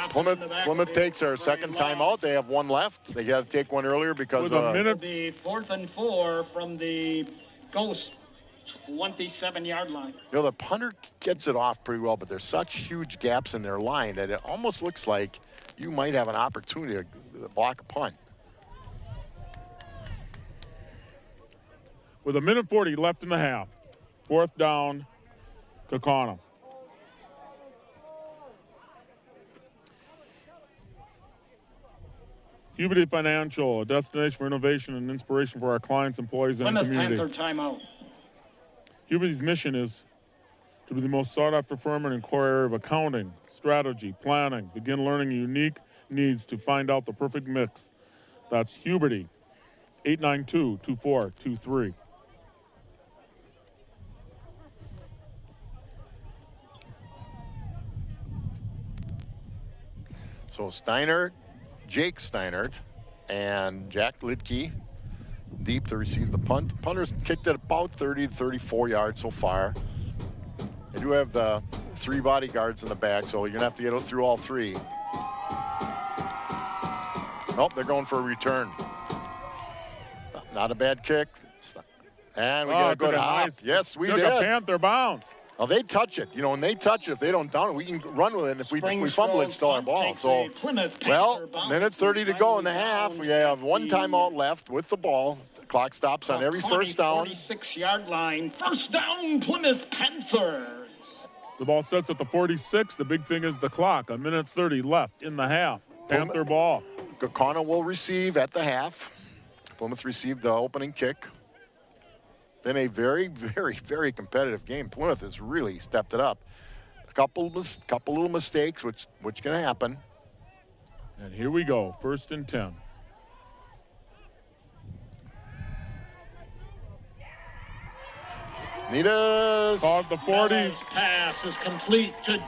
Plymouth takes their second timeout. They have one left. They got to take one earlier because with a minute. The 4th and 4 from the Ghost 27-yard line. You know, the punter gets it off pretty well, but there's such huge gaps in their line that it almost looks like you might have an opportunity to block a punt. With a minute 40 left in the half. 4th down, Kaukauna. Huberty Financial, a destination for innovation and inspiration for our clients, employees, and community. Plymouth Panther timeout. Huberty's mission is to be the most sought-after firm in the core area of accounting, strategy, planning. Begin learning unique needs to find out the perfect mix. That's Huberty, 892-2423. So Jake Steinert, and Jack Litke deep to receive the punt. Punters kicked it about 30 to 34 yards so far. They do have the 3 bodyguards in the back, so you're going to have to get through all 3. Nope, they're going for a return. Not a bad kick. And we got to go to hop. Yes, we did. A Panther bounce. Well, they touch it. You know, when they touch it, if they don't down it, we can run with it. And if we fumble it, it's still our ball. So, well, minute 30 to go in the half. We have 1 timeout left with the ball. The clock stops on every first down. 46-yard line. First down, Plymouth Panthers. The ball sets at the 46. The big thing is the clock. A minute 30 left in the half. Panther ball. Kaukauna will receive at the half. Plymouth received the opening kick. Been a very, very, very competitive game. Plymouth has really stepped it up. A couple little mistakes, which can happen. And here we go, 1st and 10. Nidus. Caught the 40. Pass is complete to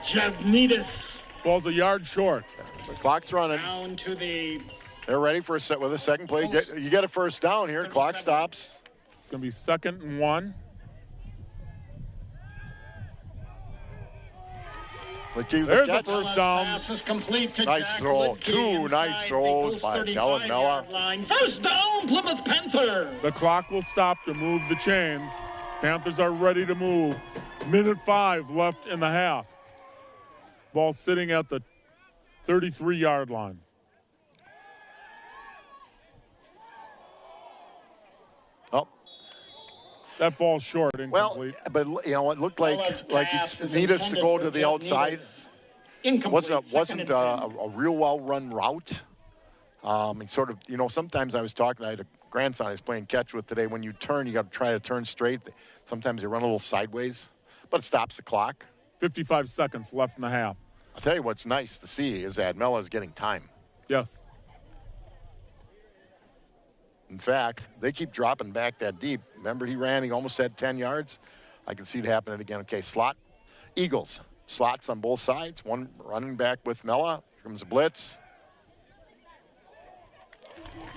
Nidus. Ball's a yard short. The clock's running. Down to the. They're ready for with a second play. You get a first down here. Clock stops. going to be 2nd and 1. There's a first down. Pass is complete to Nice Jack throw. Lidke 2 nice inside the throws Ghost by 35 Kellen yard Mella. line. First down, Plymouth Panther. The clock will stop to move the chains. Panthers are ready to move. Minute 5 left in the half. Ball sitting at the 33-yard line. Oh, That ball's short, well, incomplete. but it looked like pass he is needed us to intended go for to the Jeff outside. Needles. Incomplete. Wasn't a real well-run route. And sort of, sometimes I had a grandson I was playing catch with today. When you turn, you got to try to turn straight. Sometimes they run a little sideways, but it stops the clock. 55 seconds left in the half. I'll tell you what's nice to see is that Mella is getting time. Yes. In fact, they keep dropping back that deep. Remember he almost had 10 yards? I can see it happening again. Okay, slot. Eagles. Slots on both sides. One running back with Mella. Here comes a blitz.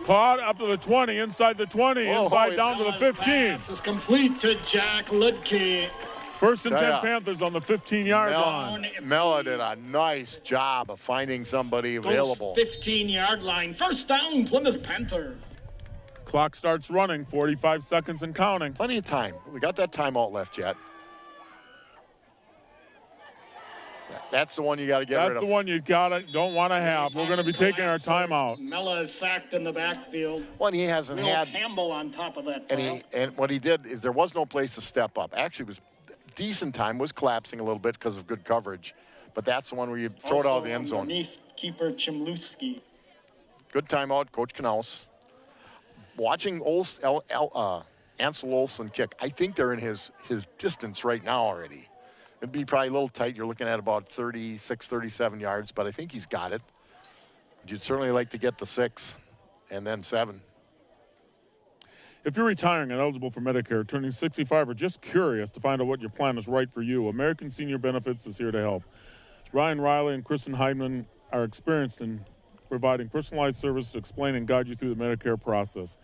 Caught up to the 20, inside the 20, inside down to the 15. Pass is complete to Jack Lidke. First and 10 Yeah. Panthers on the 15-yard line. Mella did a nice job of finding somebody available. 15-yard line. First down, Plymouth Panther. Clock starts running, 45 seconds and counting. Plenty of time. We got that timeout left yet. That's the one you got to get rid of. That's the one you don't want to have. We're going to be taking our timeout. Mella is sacked in the backfield. Well, he hasn't Will had. Campbell on top of that. And what he did is there was no place to step up. Actually, it was decent time. Was collapsing a little bit because of good coverage, but that's the one where you throw it out of the end zone. Underneath keeper Chmielewski. Good timeout, Coach Knaus. Watching Ansel Olsen kick, I think they're in his distance right now already. It'd be probably a little tight. You're looking at about 36, 37 yards, but I think he's got it. You'd certainly like to get the 6 and then 7. If you're retiring and eligible for Medicare, turning 65, or just curious to find out what your plan is right for you, American Senior Benefits is here to help. Ryan Riley and Kristen Heidman are experienced in providing personalized service to explain and guide you through the Medicare process.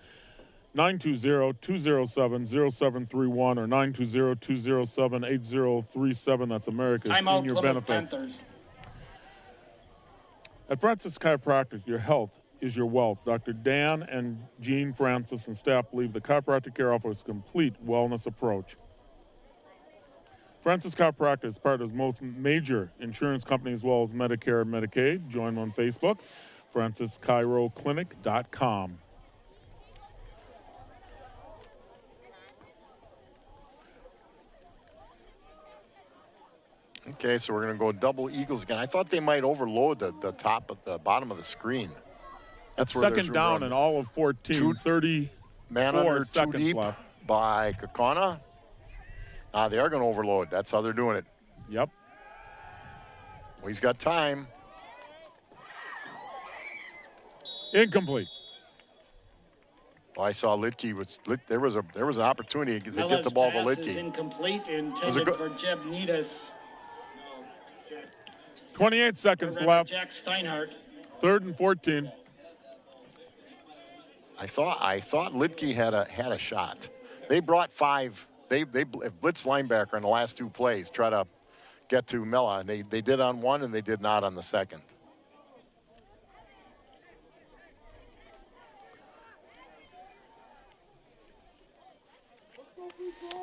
920-207-0731 or 920-207-8037. That's America's Timeout, Senior Plymouth Benefits. Panthers. At Francis Chiropractic, your health is your wealth. Dr. Dan and Jean Francis and staff believe the chiropractic care offers a complete wellness approach. Francis Chiropractic is part of most major insurance companies as well as Medicare and Medicaid. Join them on Facebook, francischiroclinic.com. Okay, so we're going to go double Eagles again. I thought they might overload the bottom of the screen. That's where Second down and all of 14, 34 man under 2 seconds deep left. by Kaukauna. They are going to overload. That's how they're doing it. Yep. Well, he's got time. Incomplete. Well, I saw Lidke there was an opportunity to get the ball to Mella's pass is Lidke. incomplete, intended for Jeb Needus. 28 seconds left. Jack Steinhardt. 3rd and 14. I thought Lidke had a shot. They brought 5. They blitzed linebacker on the last 2 plays, try to get to Mella, and they did on one and they did not on the second.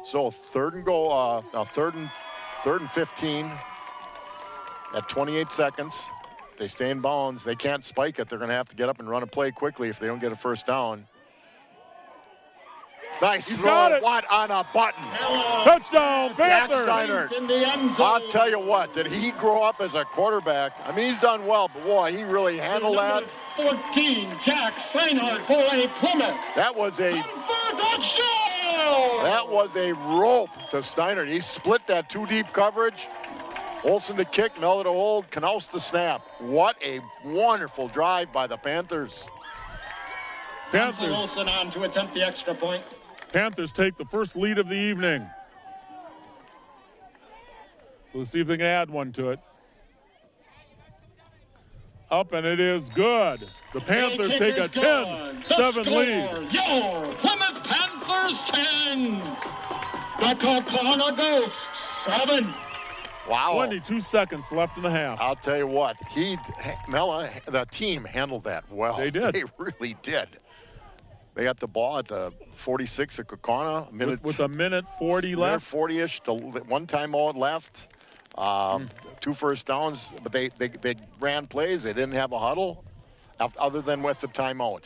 So third and 15 at 28 seconds. They stay in bounds. They can't spike it. They're going to have to get up and run a play quickly if they don't get a first down. Nice He's throw. got it. What on a button. Touchdown, Jack Panther. Steinhardt. In the end zone. I'll tell you what, did he grow up as a quarterback? I mean, he's done well, but boy, he really handled that. Number 14, Jack Steinhardt for a Plymouth. That was a Touchdown! rope to Steinhardt. He split that 2 deep coverage. Olsen to kick, Mella to hold, Knaus to snap. What a wonderful drive by the Panthers. Panthers. Olsen on to attempt the extra point. Panthers take the first lead of the evening. We'll see if they can add one to it. Up, and it is good. The Panthers take a 10-7 lead. Your Plymouth Panthers. Panthers 10. The Kaukauna Ghosts 7. Wow. 22 seconds left in the half. I'll tell you what, the team handled that well. They did. They really did. They got the ball at the 46 of Kaukauna. With a minute 40 left. 40-ish, one timeout left. 2 first downs, but they ran plays. They didn't have a huddle other than with the timeout.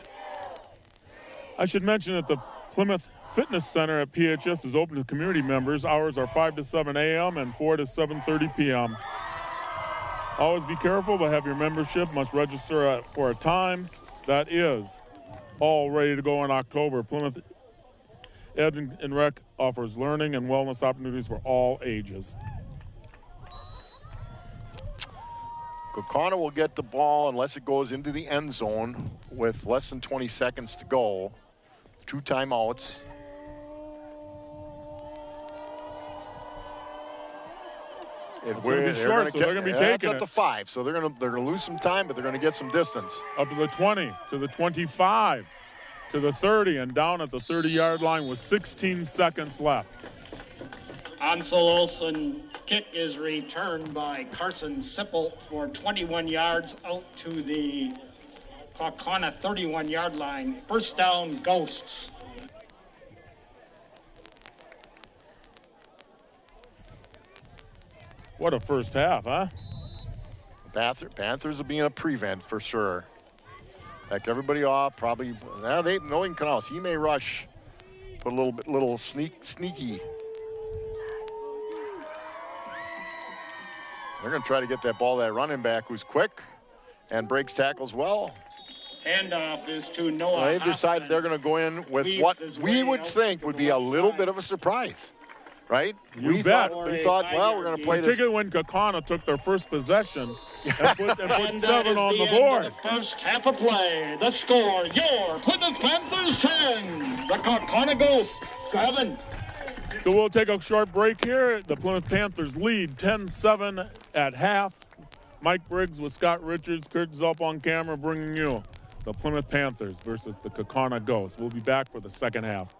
I should mention that the Plymouth Fitness Center at PHS is open to community members. Hours are 5 to 7 a.m. and 4 to 7:30 p.m. Always be careful, but have your membership. Must register for a time that is all ready to go in October. Plymouth Ed and Rec offers learning and wellness opportunities for all ages. Kaukauna will get the ball unless it goes into the end zone with less than 20 seconds to go. 2 timeouts. It's going to be short, so they're going to be taking it. It's up to 5, so they're going to lose some time, but they're going to get some distance. Up to the 20, to the 25, to the 30, and down at the 30-yard line with 16 seconds left. Ansel Olsen's kick is returned by Carson Sipple for 21 yards out to the Kaukauna 31-yard line. First down, Ghosts. What a first half, huh? Panthers will be in a prevent for sure. Back everybody off, probably. Knowing Canals, he may rush, put a little sneaky. They're going to try to get that ball to that running back who's quick and breaks tackles well. Handoff is to Noah. They've decided they're going to go in with what we would think would be a little bit of a surprise, right? We thought, well, we're going to play this. Particularly when Kaukauna took their first possession and put 7 on the board. First half of play. The score, your Plymouth Panthers 10. The Kaukauna Ghosts 7. So we'll take a short break here. The Plymouth Panthers lead 10-7 at half. Mike Briggs with Scott Richards, Kurt Zup on camera, bringing you the Plymouth Panthers versus the Kaukauna Ghosts. We'll be back for the second half.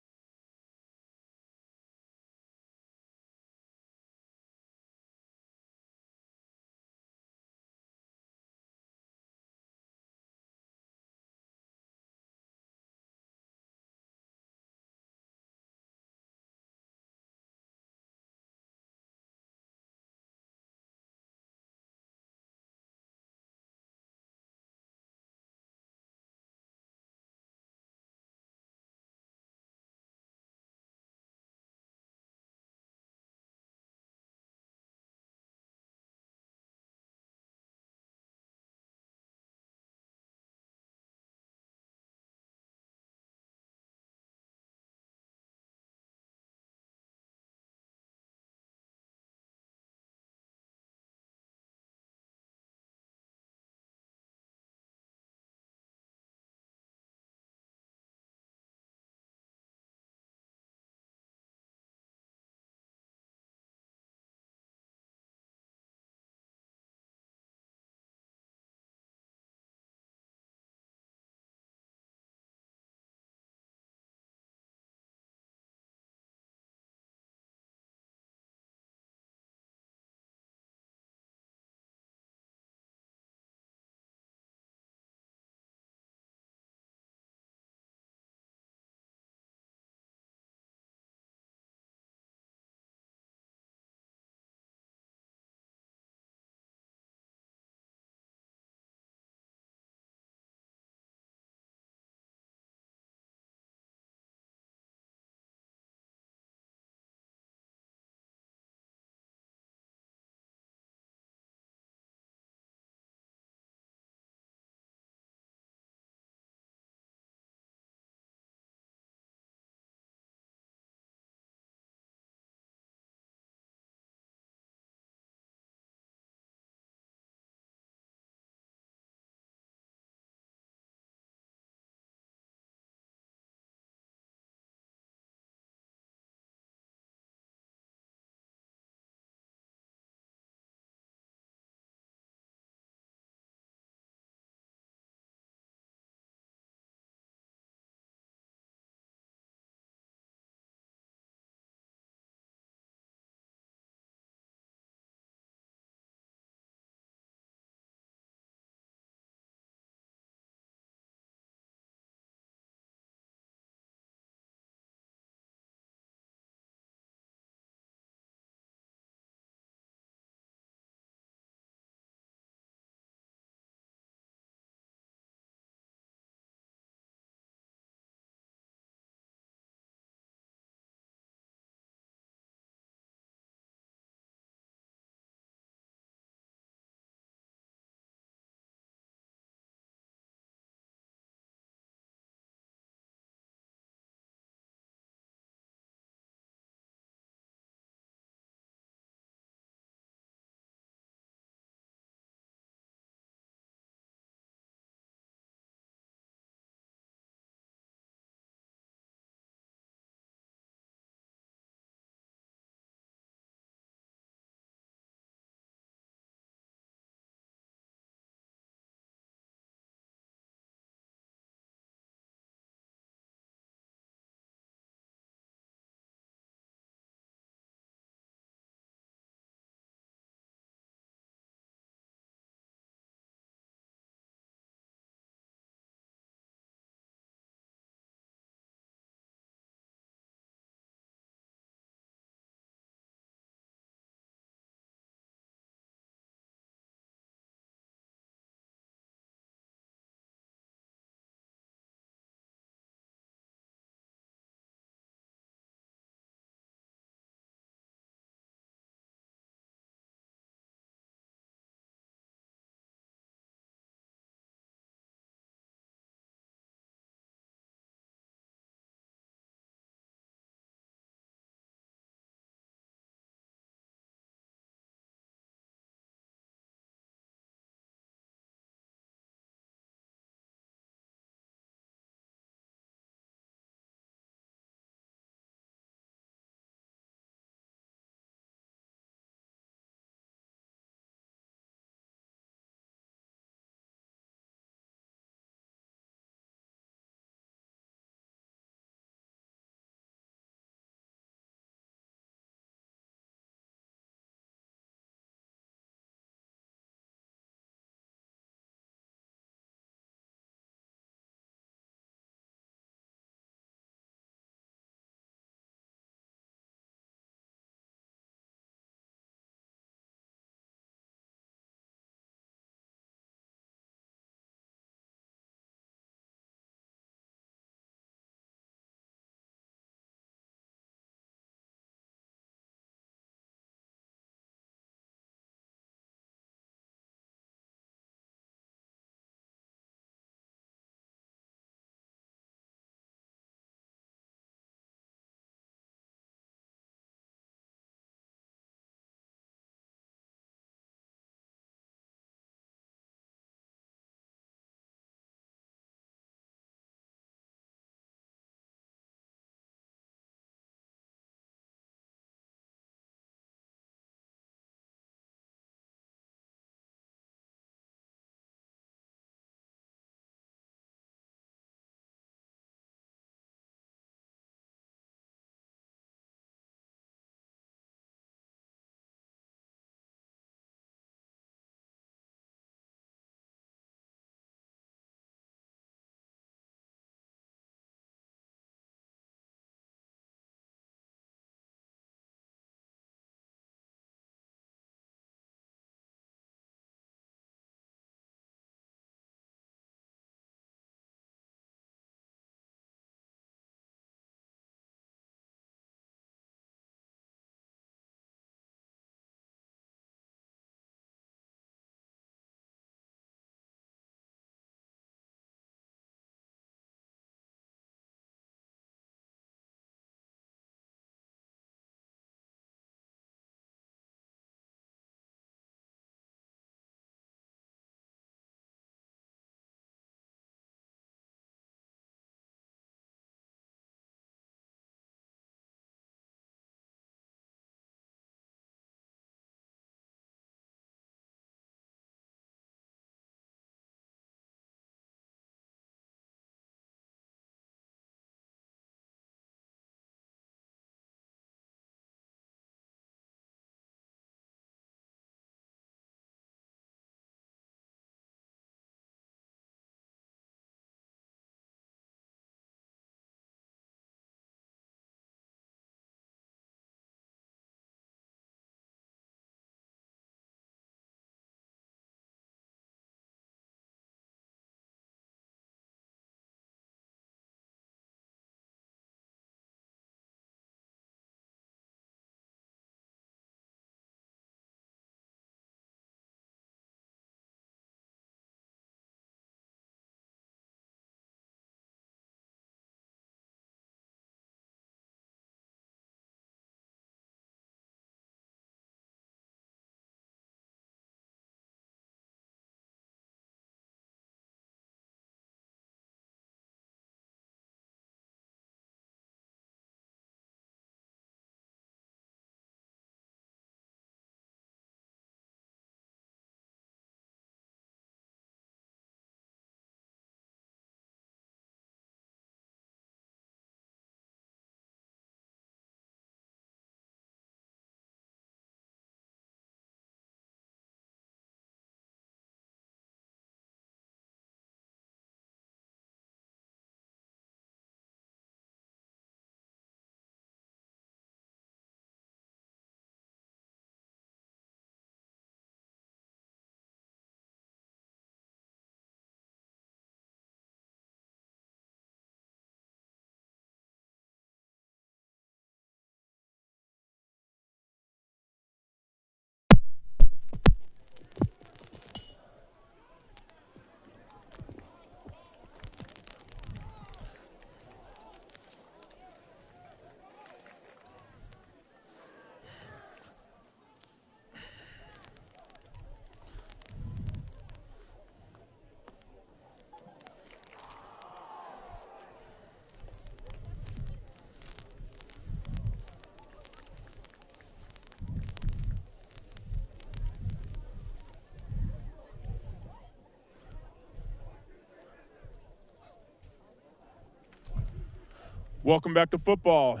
Welcome back to football.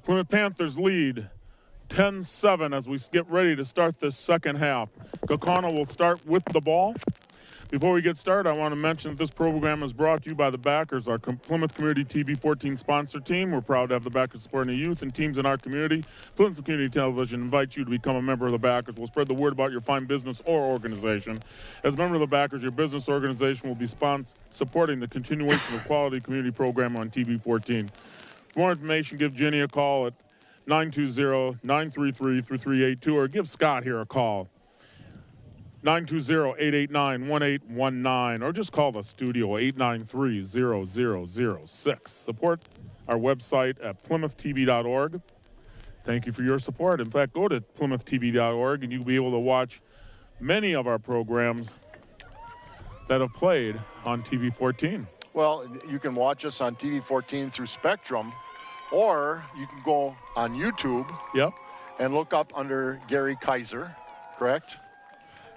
Plymouth Panthers lead 10-7 as we get ready to start this second half. Kaukauna will start with the ball. Before we get started, I want to mention that this program is brought to you by the Backers, our Plymouth Community TV 14 sponsor team. We're proud to have the Backers supporting the youth and teams in our community. Plymouth Community Television invites you to become a member of the Backers. We'll spread the word about your fine business or organization. As a member of the Backers, your business organization will be supporting the continuation of quality community program on TV 14. For more information, give Jenny a call at 920-933-3382 or give Scott here a call. 920-889-1819, or just call the studio, 893-0006. Support our website at PlymouthTV.org. Thank you for your support. In fact, go to PlymouthTV.org and you'll be able to watch many of our programs that have played on TV 14. Well, you can watch us on TV 14 through Spectrum, or you can go on YouTube Yep. and look up under Gary Kaiser, correct?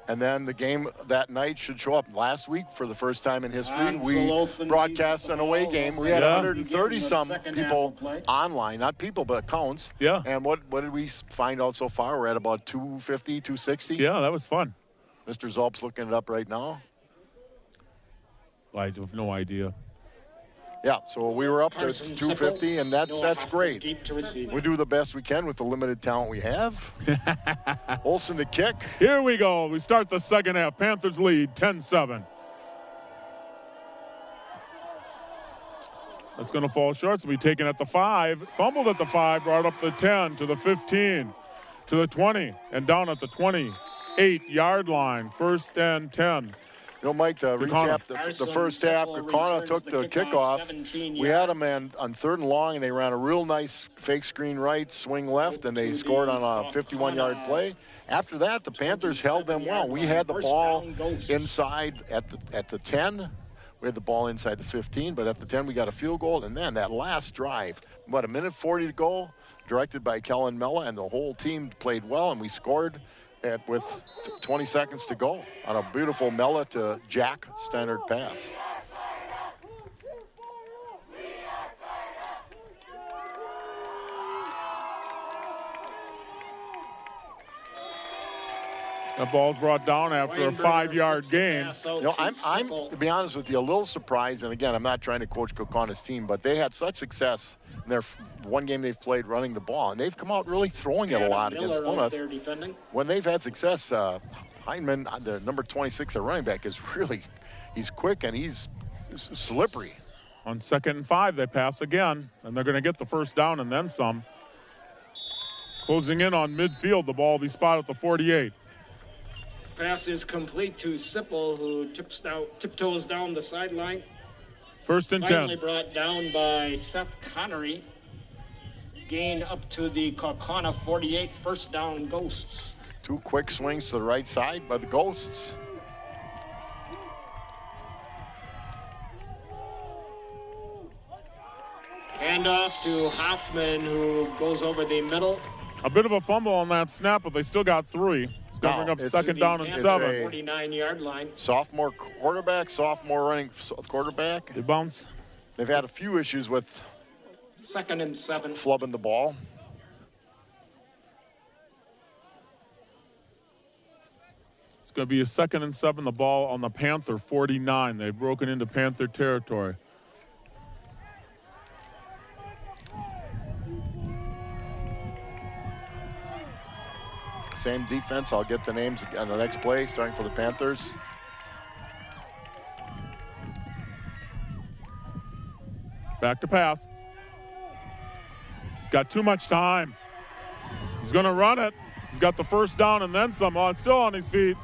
And then the game that night should show up. Last week, for the first time in history, we broadcast an away game. We had 130-some people online, not people, but accounts. Yeah. And what did we find out so far? We're at about 250, 260. Yeah, that was fun. Mr. Zolp's looking it up right now. I have no idea. Yeah, so we were up to 250, and that's great. We do the best we can with the limited talent we have. Olsen to kick. Here we go. We start the second half. Panthers lead 10-7. That's going to fall short. So we taken at the 5, fumbled at the 5, brought up the 10 to the 15, to the 20, and down at the 28-yard line. First and 10. You know, Mike, to recap the first half, Kaukauna took the kickoff. We had them on 3rd and long, and they ran a real nice fake screen right, swing left, and they scored on a 51-yard play. After that, the Panthers held them well. We had the ball inside at the 10. We had the ball inside the 15, but at the 10, we got a field goal. And then that last drive, about 1:40 to go, directed by Kellen Mella, and the whole team played well, and we scored with 20 seconds to go on a beautiful Mella to Jack standard pass. The ball's brought down after a 5-yard gain. You know, I'm to be honest with you, a little surprised. And again, I'm not trying to coach Kaukauna's team, but they had such success in their one game they've played running the ball, and they've come out really throwing it a lot against Plymouth. When they've had success, Heineman, the number 26, their running back, he's quick and he's slippery. On 2nd and 5, they pass again, and they're going to get the first down and then some. Closing in on midfield, the ball will be spotted at the 48. Pass is complete to Sipple, who tiptoes down the sideline. 1st and 10. Finally brought down by Seth Connery. Gain up to the Kaukauna 48, first down Ghosts. 2 quick swings to the right side by the Ghosts. Handoff to Hoffman, who goes over the middle. A bit of a fumble on that snap, but they still got 3. It's going to bring up 2nd down and 7. 49-yard line. Sophomore quarterback, sophomore running quarterback. They bounce. They've had a few issues with 2nd and 7. flubbing the ball. It's going to be a 2nd and 7, the ball on the Panther 49. They've broken into Panther territory. Same defense. I'll get the names on the next play, starting for the Panthers. Back to pass. He's got too much time. He's going to run it. He's got the first down and then some. Oh, it's still on his feet.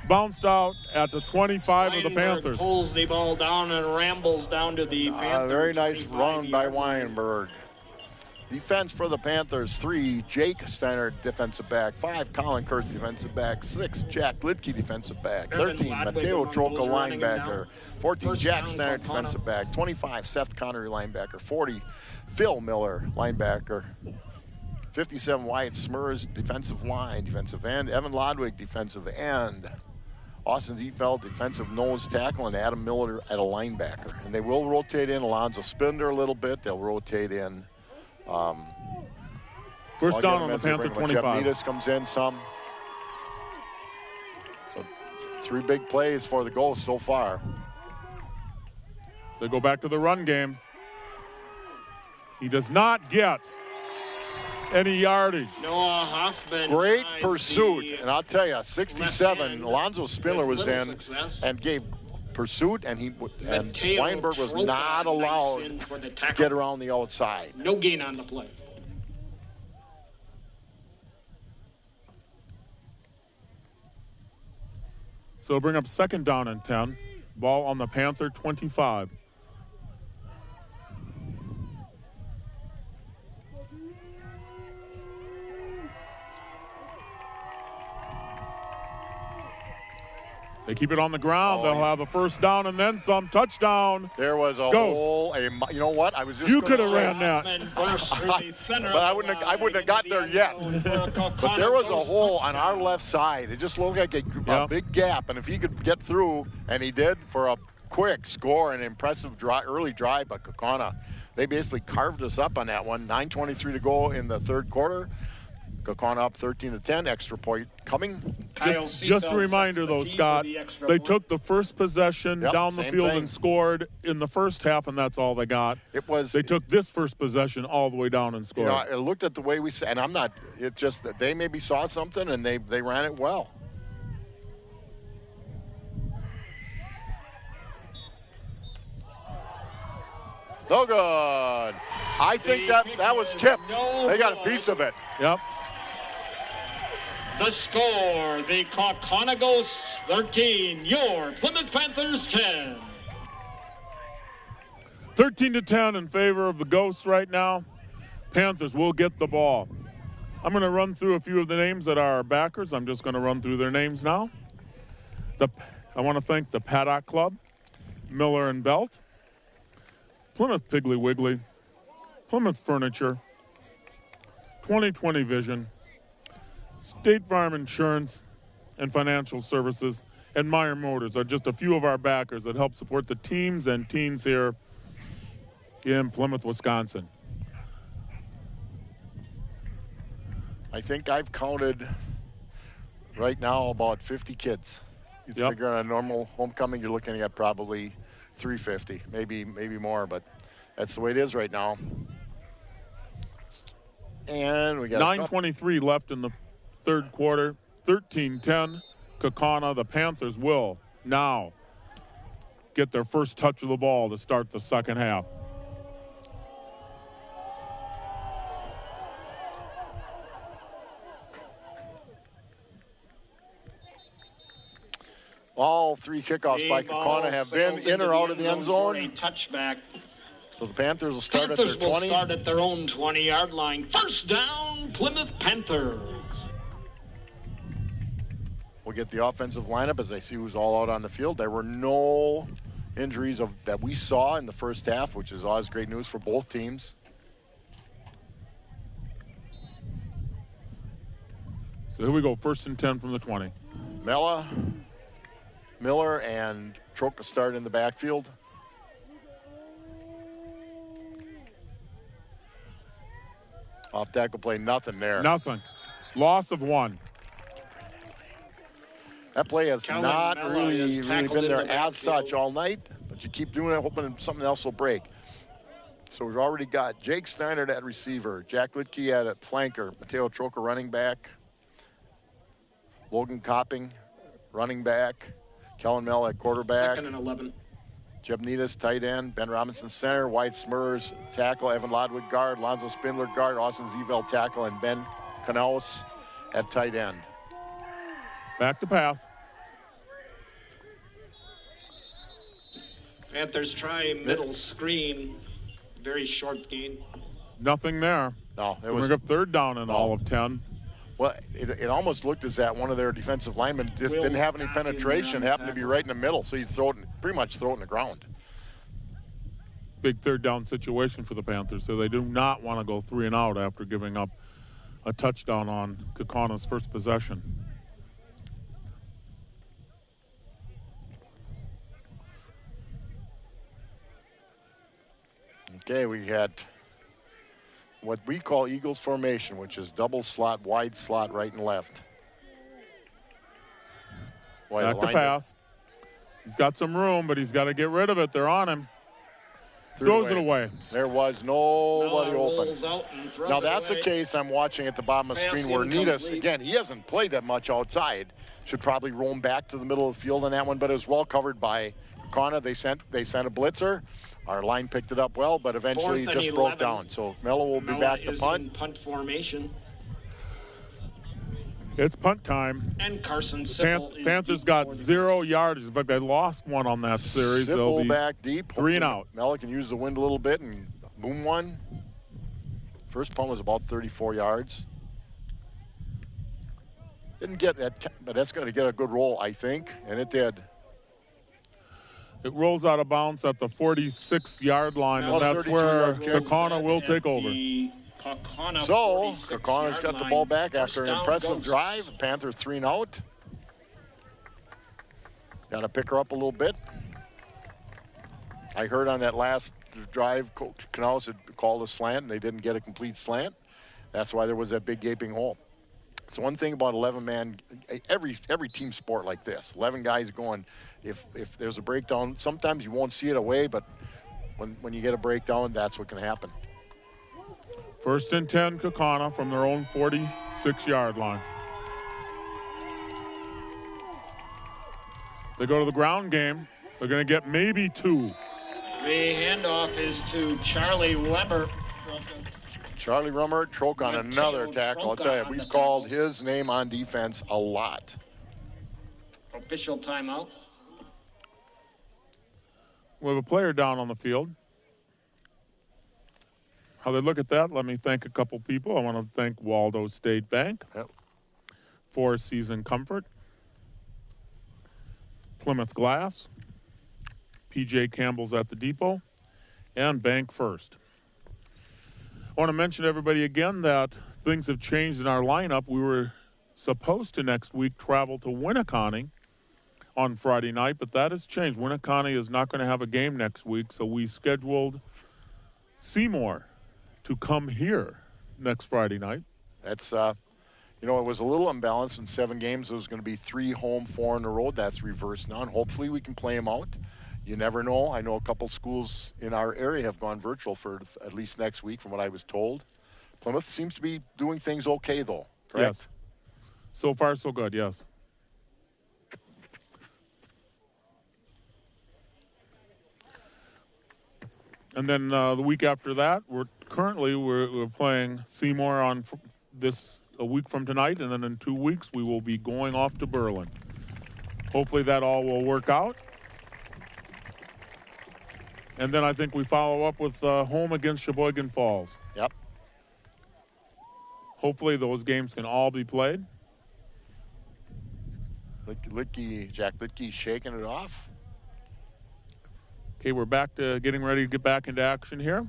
Bounced out at the 25 of the Panthers. Pulls the ball down and rambles down to the Panthers. Very nice run by Weinberg. Defense for the Panthers, 3, Jake Steiner, defensive back. 5, Colin Kurtz, defensive back. 6, Jack Lidke, defensive back. 13, Mateo Troca, linebacker. 14, Jack Steiner, defensive back. 25, Seth Connery, linebacker. 40, Phil Miller, linebacker. 57, Wyatt Smurs, defensive line, defensive end. Evan Lodwig, defensive end. Austin Ziefeld, defensive nose tackle, and Adam Miller at a linebacker. And they will rotate in Alonzo Spindler a little bit. They'll rotate in. First down on the Panther 25. Jeff comes in some. So 3 big plays for the Ghosts so far. They go back to the run game. He does not get any yardage. Noah Hoffman. Great pursuit. And I'll tell you, 67, Alonzo Spindler was in and gave pursuit, and Weinberg was not allowed to get around the outside. No gain on the play. So bring up second down and 10. Ball on the Panther 25. They keep it on the ground. They'll have a first down and then some. Touchdown. There was a hole. You know what? I was just. You could have ran that. But I wouldn't have got there yet. But there was a hole on our left side. It just looked like a big gap. And if he could get through, and he did, for a quick score, an impressive early drive by Kaukauna. They basically carved us up on that one. 9:23 to go in the third quarter. Kaukauna up 13-10. Extra point coming. Just a reminder, though, Scott, they took the first possession down the field and scored in the first half, and that's all they got. They took this first possession all the way down and scored. I looked at the way we said, and I'm not. It's just that they maybe saw something and they ran it well. No good. I think that was tipped. They got a piece of it. Yep. The score, the Kaukauna Ghosts 13, your Plymouth Panthers 10. 13-10 in favor of the Ghosts right now. Panthers will get the ball. I'm going to run through a few of the names that are our backers. I'm just going to run through their names now. I want to thank the Paddock Club, Miller and Belt, Plymouth Piggly Wiggly, Plymouth Furniture, 20/20 Vision, State Farm Insurance and Financial Services, and Meyer Motors are just a few of our backers that help support the teams and teens here in Plymouth, Wisconsin. I think I've counted right now about 50 kids. You'd figure on a normal homecoming, you're looking at probably 350, maybe more, but that's the way it is right now. And we got 9:23 left in the third quarter, 13-10. Kaukauna, the Panthers will now get their first touch of the ball to start the second half. All 3 kickoffs by Kaukauna have been in or out of the end zone. A touchback. So the Panthers will start at their 20. Will start at their own 20-yard line. First down, Plymouth Panthers. We'll get the offensive lineup as I see who's all out on the field. There were no injuries that we saw in the first half, which is always great news for both teams. So here we go, 1st and 10 from the 20. Miller and Troca start in the backfield. Off tackle play, nothing there. Nothing. Loss of 1. That play has not really been there as such all night, but you keep doing it, hoping something else will break. So we've already got Jake Steiner at receiver, Jack Litke at flanker, Mateo Troca running back, Logan Copping running back, Kellen Mell at quarterback. 2nd and 11. Jeb Nitas, tight end. Ben Robinson, center. White Smurs, tackle. Evan Lodwick, guard. Lonzo Spindler, guard. Austin Zieveld, tackle. And Ben Knaus at tight end. Back to pass. Panthers try middle screen. Very short gain. Nothing there. No, it was. Bring up 3rd down and all of 10. Well, it almost looked as that one of their defensive linemen just didn't have any penetration, happened to be right in the middle, so you pretty much throw it in the ground. Big 3rd down situation for the Panthers, so they do not want to go 3 and out after giving up a touchdown on Kaukauna's first possession. Okay, we had what we call Eagles formation, which is double slot, wide slot, right and left. Boy, Back to pass. He's got some room, but he's got to get rid of it. They're on him. Throws it away. There was nobody open. Now, that's away. a case I'm watching at the bottom of the screen where Nidas, again, he hasn't played that much outside. Should probably roam back to the middle of the field on that one, but it was well covered by Kaukauna. They sent a blitzer. Our line picked it up well, but eventually it just broke down. So Mello will be back to punt. In punt formation. It's punt time. And Carson Sippel Panthers got 0 yards. In fact, they lost one on that series. They'll be back deep. 3 and out. Mello can use the wind a little bit and boom one. First punt was about 34 yards. Didn't get that, but that's going to get a good roll, I think, and it did. It rolls out of bounds at the 46-yard line, and that's where Kaukauna will take over. So, Kaukauna's got the ball back after an impressive drive. Panthers 3 and out. Got to pick her up a little bit. I heard on that last drive, Coach Knaus had called a slant, and they didn't get a complete slant. That's why there was that big gaping hole. It's one thing about 11-man, every team sport like this, 11 guys going, if there's a breakdown, sometimes you won't see it away, but when you get a breakdown, that's what can happen. 1st and 10, Kaukauna from their own 46-yard line. They go to the ground game. They're going to get maybe 2. The handoff is to Charlie Weber. Charlie Rummer, choke on another tackle. I'll tell you, we've called his name on defense a lot. Official timeout. We have a player down on the field. How they look at that, let me thank a couple people. I want to thank Waldo State Bank for Season Comfort, Plymouth Glass, PJ Campbell's at the Depot, and Bank First. I want to mention to everybody again that things have changed in our lineup. We were supposed to next week travel to Winneconne on Friday night, but that has changed. Winneconne is not going to have a game next week, so we scheduled Seymour to come here next Friday night. That's, it was a little unbalanced in 7 games. There was going to be 3 home, 4 on the road. That's reversed now, and hopefully we can play them out. You never know. I know a couple schools in our area have gone virtual for at least next week, from what I was told. Plymouth seems to be doing things okay, though, correct? Yes. So far, so good, yes. And then the week after that, we're playing Seymour on a week from tonight, and then in 2 weeks we will be going off to Berlin. Hopefully that all will work out. And then I think we follow up with home against Sheboygan Falls. Yep. Hopefully those games can all be played. Jack Litke's shaking it off. Okay, we're back to getting ready to get back into action here.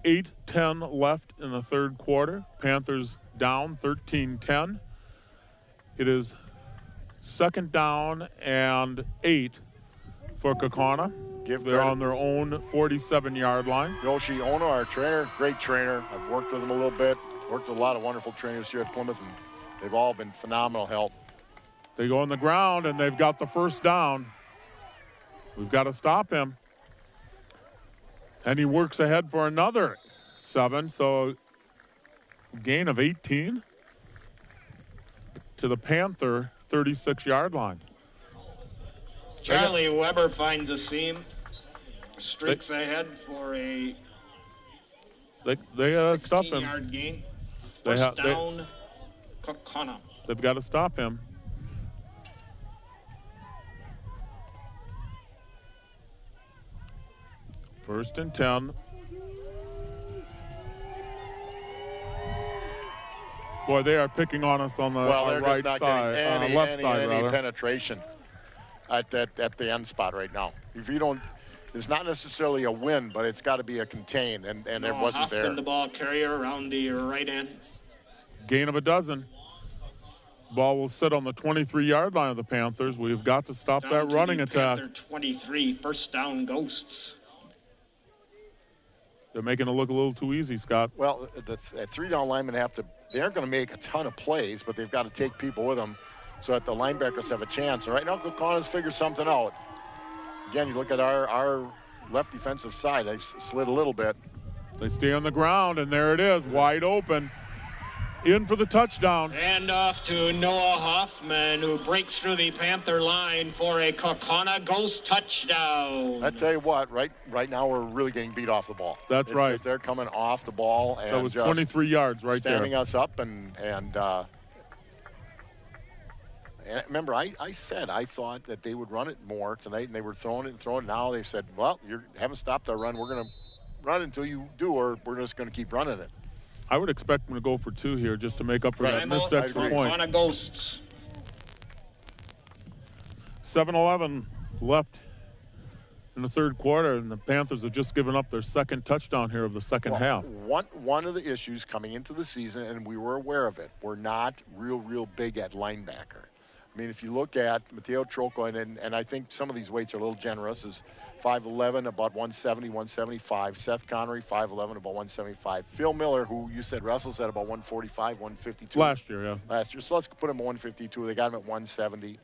8:10 left in the third quarter. Panthers down 13-10. It is 2nd down and 8 for Kaukauna. They're on their own 47-yard line. Yoshi Ono, our trainer, great trainer. I've worked with him a little bit. Worked with a lot of wonderful trainers here at Plymouth, and they've all been phenomenal help. They go on the ground, and they've got the first down. We've got to stop him. And he works ahead for another 7, so gain of 18 to the Panther 36-yard line. Charlie Weber finds a seam, streaks ahead for a they stuff him. 16-yard gain. First down, Kaukauna. They've got to stop him. First and 10. Boy, they are picking on us on the right side, on the left side, any penetration at the end spot right now. If you don't, it's not necessarily a win, but it's got to be a contain, and it wasn't there. The ball carrier around the right end. Gain of a dozen. Ball will sit on the 23-yard line of the Panthers. We've got to stop that running attack. Panther 23, first down Ghosts. They're making it look a little too easy, Scott. Well, the three-down linemen they aren't going to make a ton of plays, but they've got to take people with them so that the linebackers have a chance. And right now, Kaukauna's figured something out. Again, you look at our left defensive side, they've slid a little bit. They stay on the ground, and there it is, wide open. In for the touchdown. And off to Noah Hoffman, who breaks through the Panther line for a Kaukauna Ghost touchdown. I tell you what, right now we're really getting beat off the ball. That's right. Just they're coming off the ball and that was 23 yards right standing there. us up and remember, I said I thought that they would run it more tonight, and they were throwing it. Now they said, well, you haven't stopped our run. We're going to run until you do, or we're just going to keep running it. I would expect them to go for 2 here just to make up for that missed Time out extra for point. Kaukauna Ghosts. 7-11 left in the third quarter, and the Panthers have just given up their second touchdown here of the second half. One of the issues coming into the season, and we were aware of it, we're not real big at linebacker. I mean, if you look at Mateo Trocco, and I think some of these weights are a little generous, is 5'11", about 170, 175. Seth Connery, 5'11", about 175. Phil Miller, who you said wrestles at about 145, 152. Last year, yeah. Last year. So let's put him at 152. They got him at 170.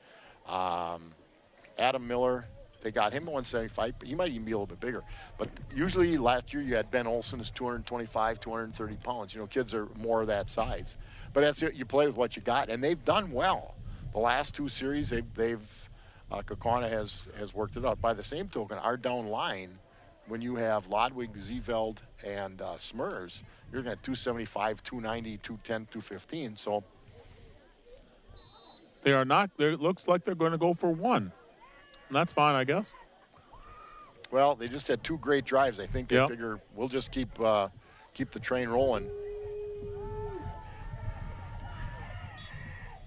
Adam Miller, they got him at 175. But he might even be a little bit bigger. But usually last year you had Ben Olsen is 225, 230 pounds. You know, kids are more that size. But that's it. You play with what you got. And they've done well. The last 2 series, Kaukauna has worked it out. By the same token, our down line, when you have Lodwig, Zeveld, and Smers, you're going to have 275, 290, 210, 215. So they are not. It looks like they're going to go for 1. And that's fine, I guess. Well, they just had 2 great drives. I think they figure we'll just keep the train rolling.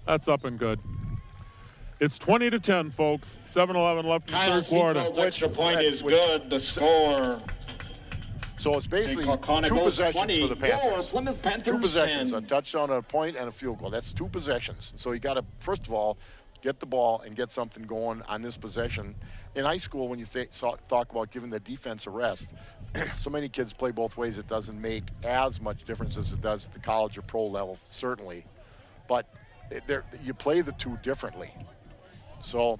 That's up and good. It's 20-10, folks. 7-11 left in the third quarter. Extra point is good. The score. So it's basically 2 possessions for the Panthers. Plymouth Panthers 2 possessions, 10. a touchdown, a point, and a field goal. That's 2 possessions. So you got to, first of all, get the ball and get something going on this possession. In high school, when you talk about giving the defense a rest, so many kids play both ways, it doesn't make as much difference as it does at the college or pro level, certainly. But you play the 2 differently. So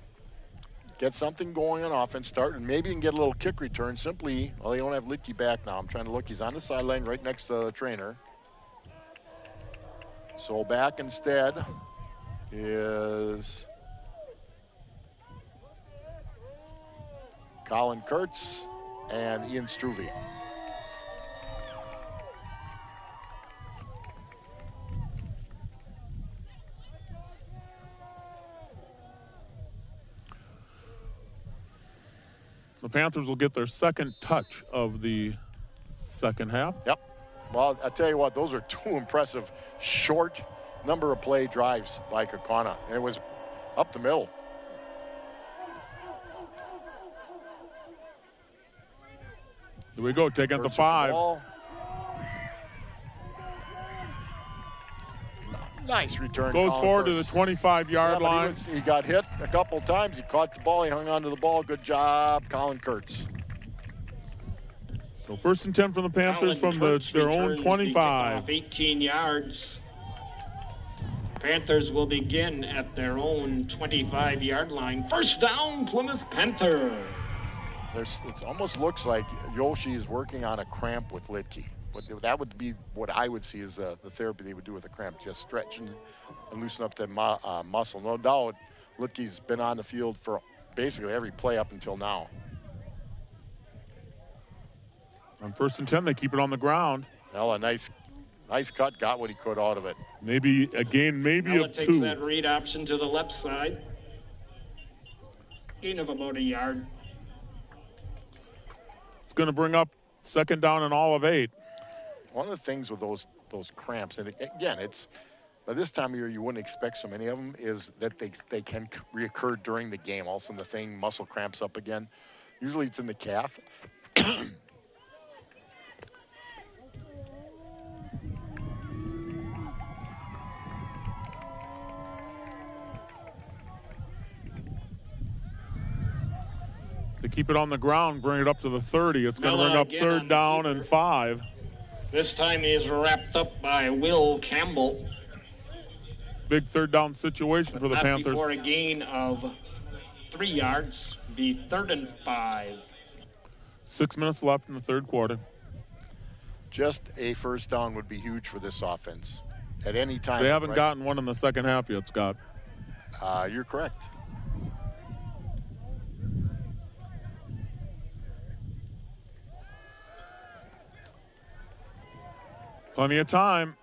get something going on offense, start, and maybe you can get a little kick return simply. Well, they don't have Litke back now. I'm trying to look. He's on the sideline right next to the trainer. So back instead is Colin Kurtz and Ian Struve. The Panthers will get their second touch of the second half. Yep. Well, I tell you what, those are 2 impressive short number of play drives by Kaukauna. And it was up the middle. Here we go, taking the 5. Nice return. Goes Colin forward Kurtz. to the 25-yard line. He got hit a couple times. He caught the ball. He hung on to the ball. Good job, Colin Kurtz. So 1st and 10 from the Panthers Colin from Kurtz their own returns the 25. kickoff, 18 yards. Panthers will begin at their own 25-yard line. First down, Plymouth Panther. It almost looks like Yoshi is working on a cramp with Litke. That would be what I would see as the therapy they would do with a cramp, just stretch and loosen up that muscle. No doubt, Litke's been on the field for basically every play up until now. On 1st and 10, they keep it on the ground. Well, a nice cut, got what he could out of it. Maybe a gain, maybe Mella of takes 2. that read option to the left side. Gain of about a yard. It's going to bring up 2nd down and all of 8. One of the things with those cramps, and again, it's by this time of year you wouldn't expect so many of them, is that they can reoccur during the game. All of a sudden the muscle cramps up again. Usually it's in the calf. They keep it on the ground, bring it up to the 30. It's going to bring up third down and 5. This time he is wrapped up by Will Campbell. Big third down situation for the Panthers. Before a gain of 3 yards, be 3rd and 5. 6 minutes left in the third quarter. Just a first down would be huge for this offense at any time. They haven't gotten one in the second half yet, Scott. You're correct. Plenty of time.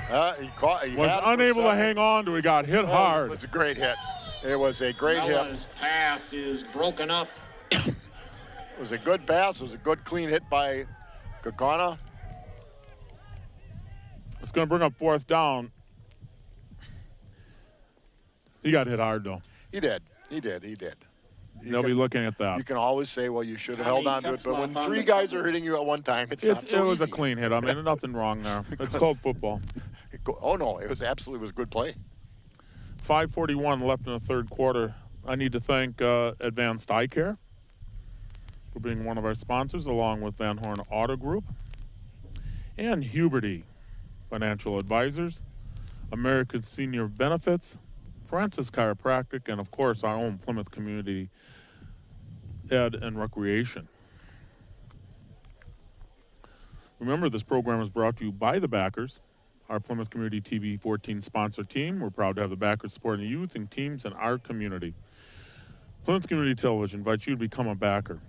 He was unable to hang on to it. He got hit hard. It was a great hit. It was a great hit. His pass is broken up. It was a good pass. It was a good, clean hit by Kaukauna. It's going to bring up fourth down. He got hit hard, though. He did. They'll be looking at that. You can always say, well, you should have held on to it, but when 3 guys are hitting you at one time, it's not so It was easy. a clean hit. I mean, nothing wrong there. It's called football. Oh, no, it was a good play. 5:41 left in the third quarter. I need to thank Advanced Eye Care for being one of our sponsors, along with Van Horn Auto Group and Huberty Financial Advisors, American Senior Benefits, Francis Chiropractic, and, of course, our own Plymouth Community Ed and Recreation. Remember, this program is brought to you by the backers, our Plymouth Community TV 14 sponsor team. We're proud to have the backers supporting the youth and teams in our community. Plymouth Community Television invites you to become a backer.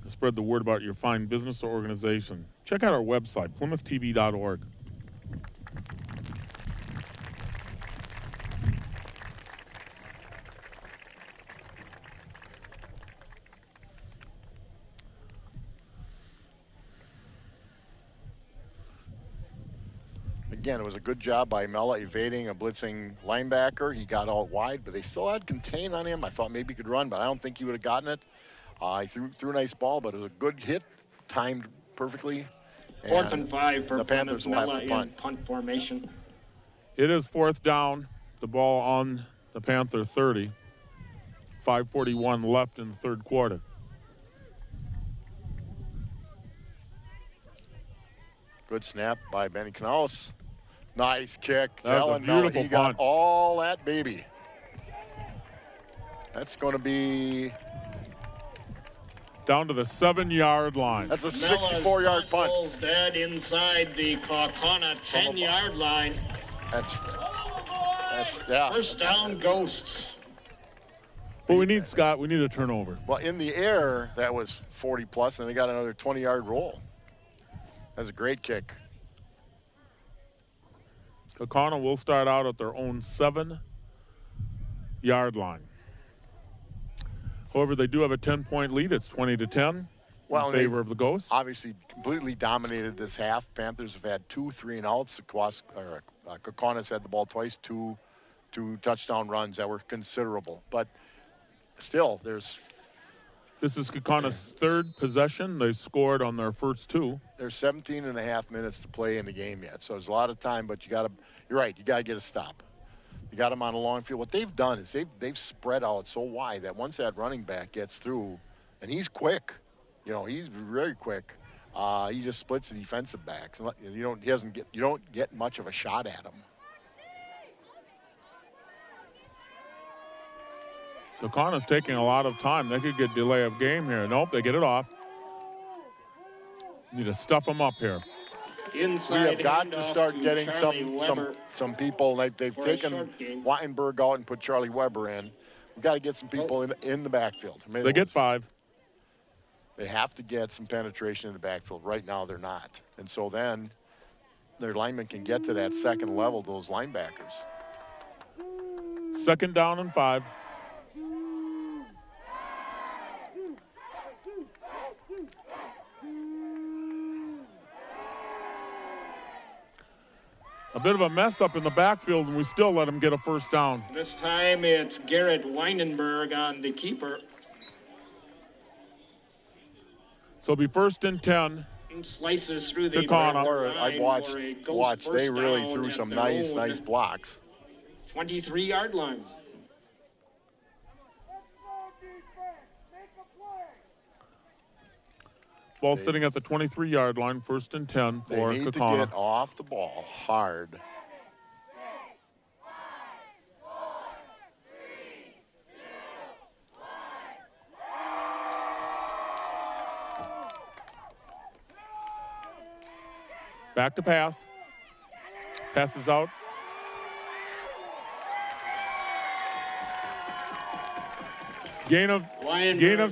To spread the word about your fine business or organization, check out our website, PlymouthTV.org. Again, it was a good job by Mella evading a blitzing linebacker. He got out wide, but they still had contain on him. I thought maybe he could run, but I don't think he would have gotten it. He threw a nice ball, but it was a good hit, timed perfectly. 4th and 5 for the Panthers will have to punt. Punt formation. It is fourth down. The ball on the Panther 30. 5:41 left in the third quarter. Good snap by Benny Canales. Nice kick. That was a beautiful he punt. got all that baby. That's going to be down to the 7-yard line. That's a 64-yard punt. Pulls dead inside the Kaukauna 10-yard line. That's yeah. First down, Ghosts. But we need, Scott, we need a turnover. Well, in the air, that was 40 plus, and they got another 20-yard roll. That's a great kick. Kaukauna will start out at their own 7-yard line. However, they do have a 10-point lead. It's 20-10 in favor of the Ghosts. Obviously, completely dominated this half. Panthers have had 2 3-and-outs. Kaukana's had the ball twice, two touchdown runs that were considerable. But still, This is Kaukana's third possession. They've scored on their first 2. There's 17 and a half minutes to play in the game yet, so there's a lot of time, but you're right, you got to get a stop. You got them on a long field. What they've done is they've spread out so wide that once that running back gets through, and he's quick, he's very quick. He just splits the defensive backs. You don't get much of a shot at him. Kaukana's taking a lot of time. They could get delay of game here. Nope, they get it off. Need to stuff them up here. Inside we have got to start getting Weber. some people. They've taken Wattenberg out and put Charlie Weber in. We've got to get some people in the backfield. They get 5. They have to get some penetration in the backfield. Right now, they're not. And so then their linemen can get to that second level, those linebackers. 2nd down and 5. A bit of a mess up in the backfield, and we still let him get a first down. This time it's Garrett Weinenberg on the keeper. So it'll be 1st and 10. Slices through the Kaukauna. I watched. They really threw some nice blocks. 23-yard line. Ball sitting at the 23-yard line, 1st and 10 They for need to Kaukauna. get off the ball hard. Back to pass. Passes out. Gain of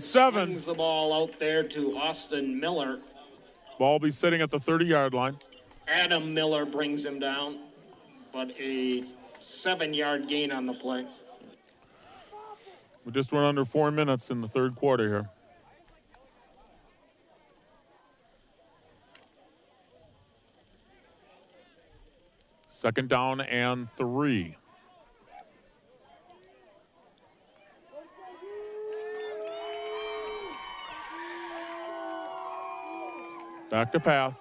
7. Brings the ball out there to Austin Miller. Ball will be sitting at the 30-yard line. Adam Miller brings him down, but a 7-yard gain on the play. We just went under 4 minutes in the third quarter here. Second down and 3. Back to pass.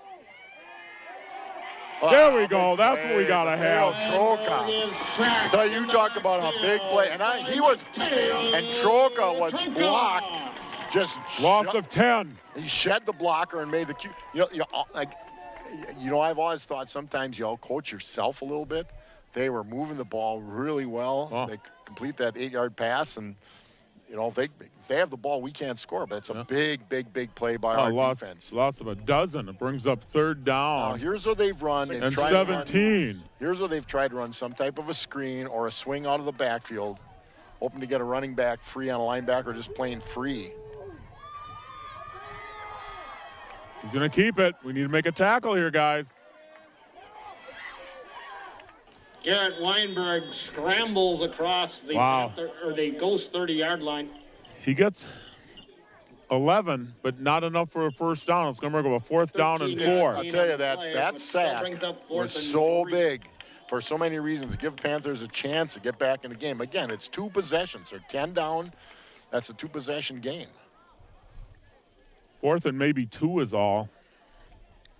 There we go. That's what we got to have. I tell you, talk about a big play. And Troca was blocked. Just Loss of 10. He shed the blocker and made the cue. I've always thought sometimes you coach yourself a little bit. They were moving the ball really well. Oh. They complete that 8-yard pass, and if they have the ball, we can't score. But it's a big play by our defense. Loss of a dozen. It brings up third down. Now, here's where they've run. And 17. Here's where they've tried to run some type of a screen or a swing out of the backfield, hoping to get a running back free on a linebacker, just playing free. He's going to keep it. We need to make a tackle here, guys. Garrett Weinberg scrambles across the the Ghost 30-yard line. He gets 11, but not enough for a first down. It's going to bring up a 4th down and 4. I'll tell you that sack was so big for so many reasons. Give Panthers a chance to get back in the game. Again, it's 2 possessions. They're 10 down. That's a 2-possession game. 4th and maybe 2 is all.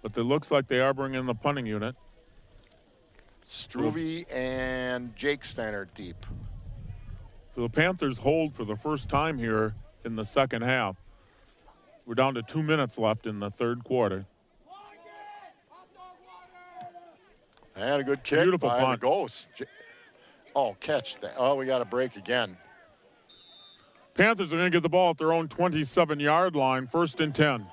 But it looks like they are bringing in the punting unit. Struve and Jake Steiner deep. So the Panthers hold for the first time here in the second half. We're down to 2 minutes left in the third quarter. And a good kick Beautiful by punt. the Ghost. Catch that. Oh, we got a break again. Panthers are going to get the ball at their own 27-yard line, 1st and 10.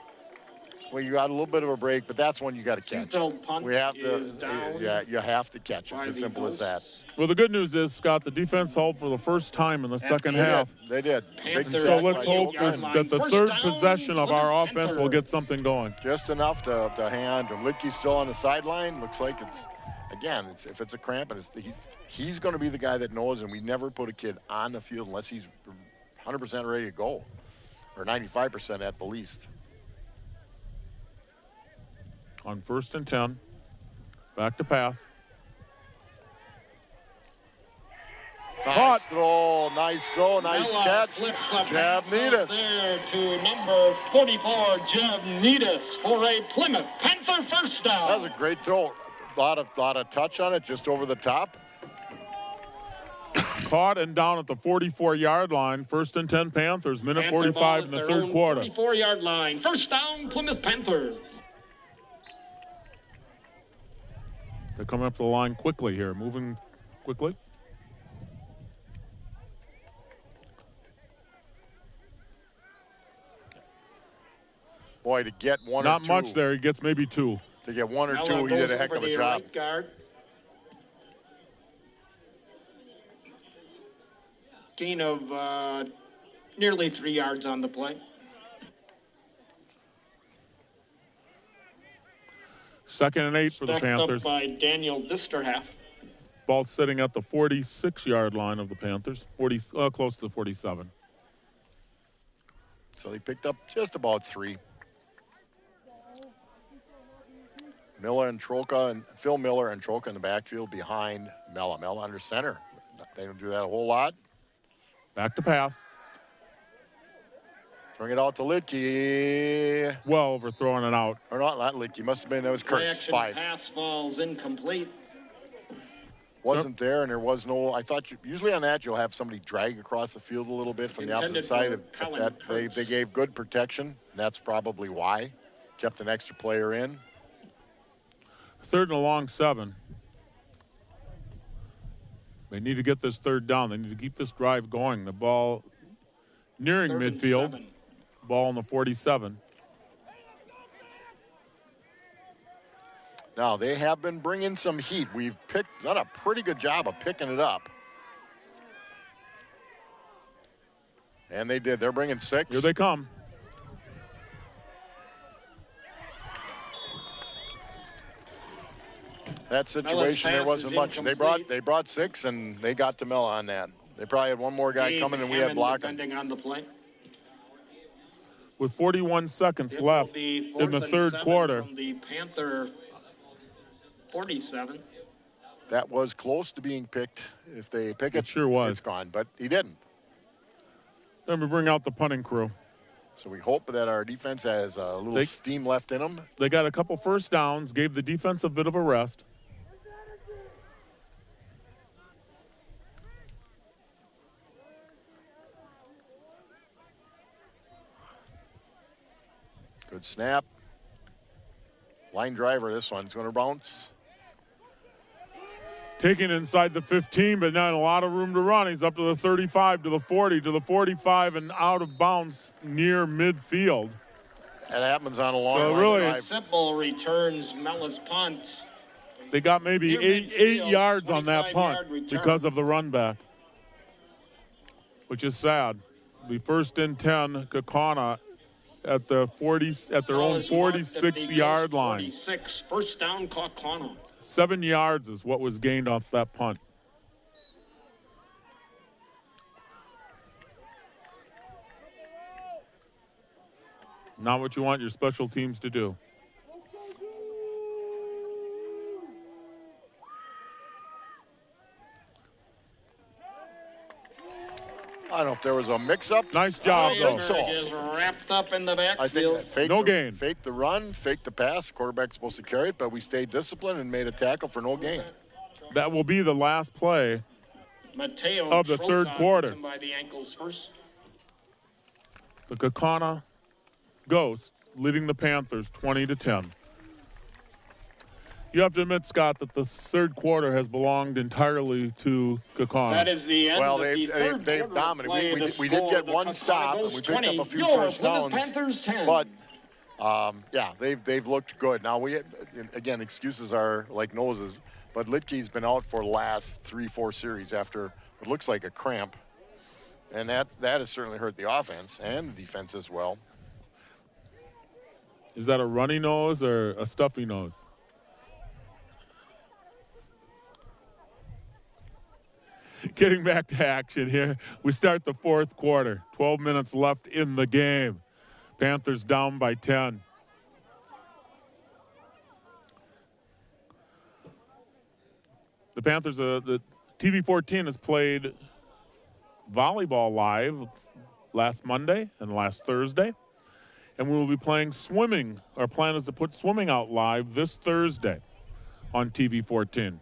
Well, you got a little bit of a break, but that's one you got to catch. We have to, you have to catch it. It's as simple as that. Well, the good news is, Scott, the defense held for the first time in the second half. They did. Big So sack let's by hope Kaukauna. that the third First down possession of for the our offense will Panther. get something going. Just enough to hand him. Lidke's still on the sideline. Looks like if it's a cramp, and he's going to be the guy that knows, and we never put a kid on the field unless he's 100% ready to go, or 95% at the least. On 1st and 10, back to pass. Caught. Nice throw, nice catch. Jab Needus. There to number 44, Jeb Needus for a Plymouth Panther first down. That was a great throw. Lot of touch on it, just over the top. Caught and down at the 44-yard line. 1st and 10 Panthers, minute Panther 45 ball in at the their third own quarter. 44-yard line. First down, Plymouth Panthers. They're coming up the line quickly here, moving quickly. Boy, to get one Not or two. much there. He gets maybe 2. To get one or Mella two, he goes did a heck over of a the job. right guard. Gain of nearly 3 yards on the play. 2nd and 8 for the Stacked up Panthers. by Daniel Disterhalf. Ball sitting at the 46-yard line of the Panthers, close to the 47. So they picked up just about 3. Miller and Troca, and Phil Miller and Troca in the backfield behind Mella. Mella under center. They don't do that a whole lot. Back to pass. Bring it out to Lidke. Well overthrowing it out. Or not Lidke. Must have been, that was Kurtz. Reaction 5. pass falls incomplete. Wasn't there, and there was no, I thought usually on that you'll have somebody drag across the field a little bit from the opposite Intended side. for But Colin they Kurtz. gave good protection, and that's probably why. kept an extra player in. 3rd and a long 7. They need to get this 3rd down. They need to keep this drive going. The ball nearing 3rd and midfield. 7. Ball on the 47. Now, they have been bringing some heat. We've done a pretty good job of picking it up. And they did. They're bringing 6. Here they come. That situation, there pass wasn't is much. incomplete. They brought 6, and they got to Mel on that. They probably had one more guy Dave coming, and we had Hammond blocking. defending on the play. With 41 seconds It will left be in the 4th and 3rd 7 quarter. From the Panther 47. That was close to being picked. If they pick it, It sure was. it's gone, but he didn't. Then we bring out the punting crew. So we hope that our defense has a little steam left in them. They got a couple first downs, gave the defense a bit of a rest. Good snap. Line driver, this one's going to bounce. Taking inside the 15, but not a lot of room to run. He's up to the 35, to the 40, to the 45, and out of bounds near midfield. That happens on a long So line really, drive. Simple returns Mellis punt. They got maybe Near eight midfield, yards on that 25-yard punt return. because of the run back, which is sad. The 1st and 10, Kaukauna at the 40, at their own Ball is marked at the 46-yard line. 46, first down, Kaukauna. 7 yards is what was gained off that punt. Not what you want your special teams to do. I don't know if there was a mix-up. Nice job, I though. think so. Is wrapped up in the I think backfield. that fake No gain. Fake the run, fake the pass. Quarterback's supposed to carry it, but we stayed disciplined and made a tackle for no gain. That will be the last play. Mateo of the third Troca quarter. gets him by the ankles first. The Kaukauna Ghost leading the Panthers 20-10. You have to admit, Scott, that the 3rd quarter has belonged entirely to Kaukauna. That is the end Well, of the third they've quarter dominated. play. We The did get score, the one Kaukauna stop, and Ghosts we picked 20, up a few your first Plymouth downs. Panthers 10. But yeah, they've looked good. Now again, excuses are like noses, but Litke's been out for the last 3-4 series after what looks like a cramp, and that has certainly hurt the offense and the defense as well. Is that a runny nose or a stuffy nose? Getting back to action here. We start the 4th quarter. 12 minutes left in the game. Panthers down by 10. The Panthers, the TV14 has played volleyball live last Monday and last Thursday. And we will be playing swimming. Our plan is to put swimming out live this Thursday on TV14.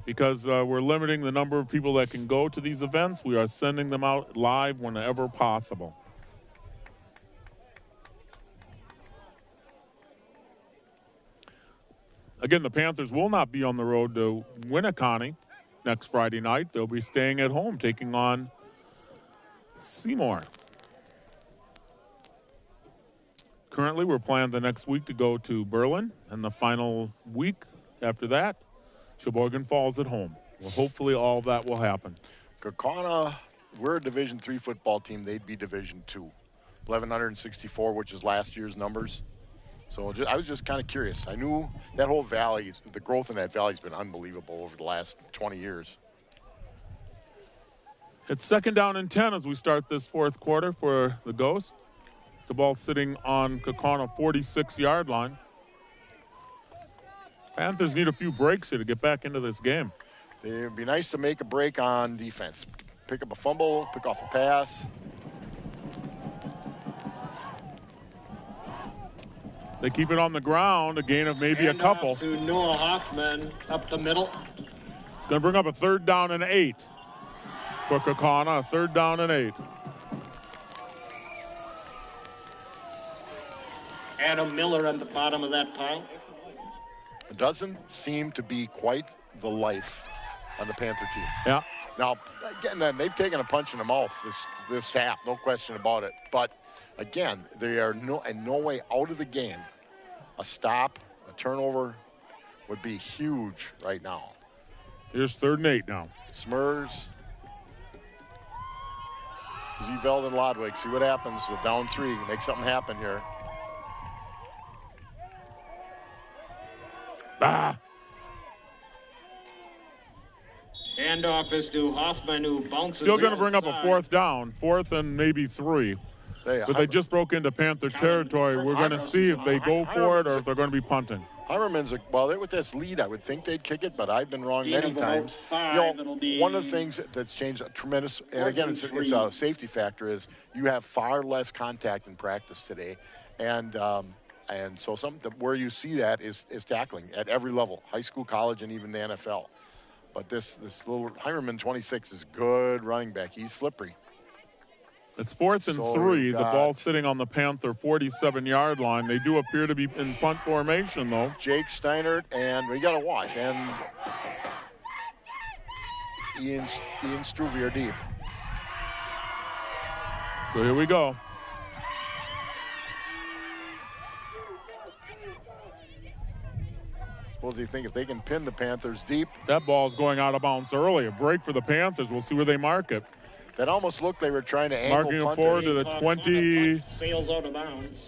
Because we're limiting the number of people that can go to these events, we are sending them out live whenever possible. Again, the Panthers will not be on the road to Winneconne next Friday night. They'll be staying at home, taking on Seymour. Currently, we're planned the next week to go to Berlin, and the final week after that, Sheboygan Falls at home. Well, hopefully all of that will happen. Kaukauna, we're a Division III football team. They'd be Division II. 1,164, which is last year's numbers. So I was just kind of curious. I knew that whole valley, the growth in that valley has been unbelievable over the last 20 years. It's 2nd down and 10 as we start this 4th quarter for the Ghosts. The ball sitting on Kaukauna 46-yard line. Panthers need a few breaks here to get back into this game. It would be nice to make a break on defense. Pick up a fumble, pick off a pass. They keep it on the ground, a gain of maybe a Handoff couple. to Noah Hoffman up the middle. Going to bring up a 3rd down and 8 for Kaukauna, a 3rd down and 8. Adam Miller at the bottom of that pile. It doesn't seem to be quite the life on the Panther team. Yeah. Now, again, they've taken a punch in the mouth this half, no question about it. But, again, they are in no way out of the game. A stop, a turnover would be huge right now. Here's 3rd and 8 now. Smurs. Zeveld and Lodwig. See what happens. The down 3. Make something happen here. Ah! Handoff is to Hoffman, who bounces. Still going to bring up a outside. 4th down. 4th and maybe 3. But they just broke into Panther territory. We're going to see if they go for it or if they're going to be punting. Hammerman's, with this lead, I would think they'd kick it, but I've been wrong many times. One of the things that's changed a tremendous, and again, it's a safety factor, is you have far less contact in practice today. And so something where you see that is tackling at every level, high school, college, and even the NFL. But this little Heimerman 26 is good running back. He's slippery. It's 4th and 3. The ball sitting on the Panther 47-yard line. They do appear to be in punt formation, though. Jake Steinert, and we got to watch. And Ian Struve are deep. So here we go. Suppose you think if they can pin the Panthers deep. That ball's going out of bounds early. A break for the Panthers. We'll see where they mark it. That almost looked they were trying to angle Marking it punt forward it. to the 20. Sails out of bounds.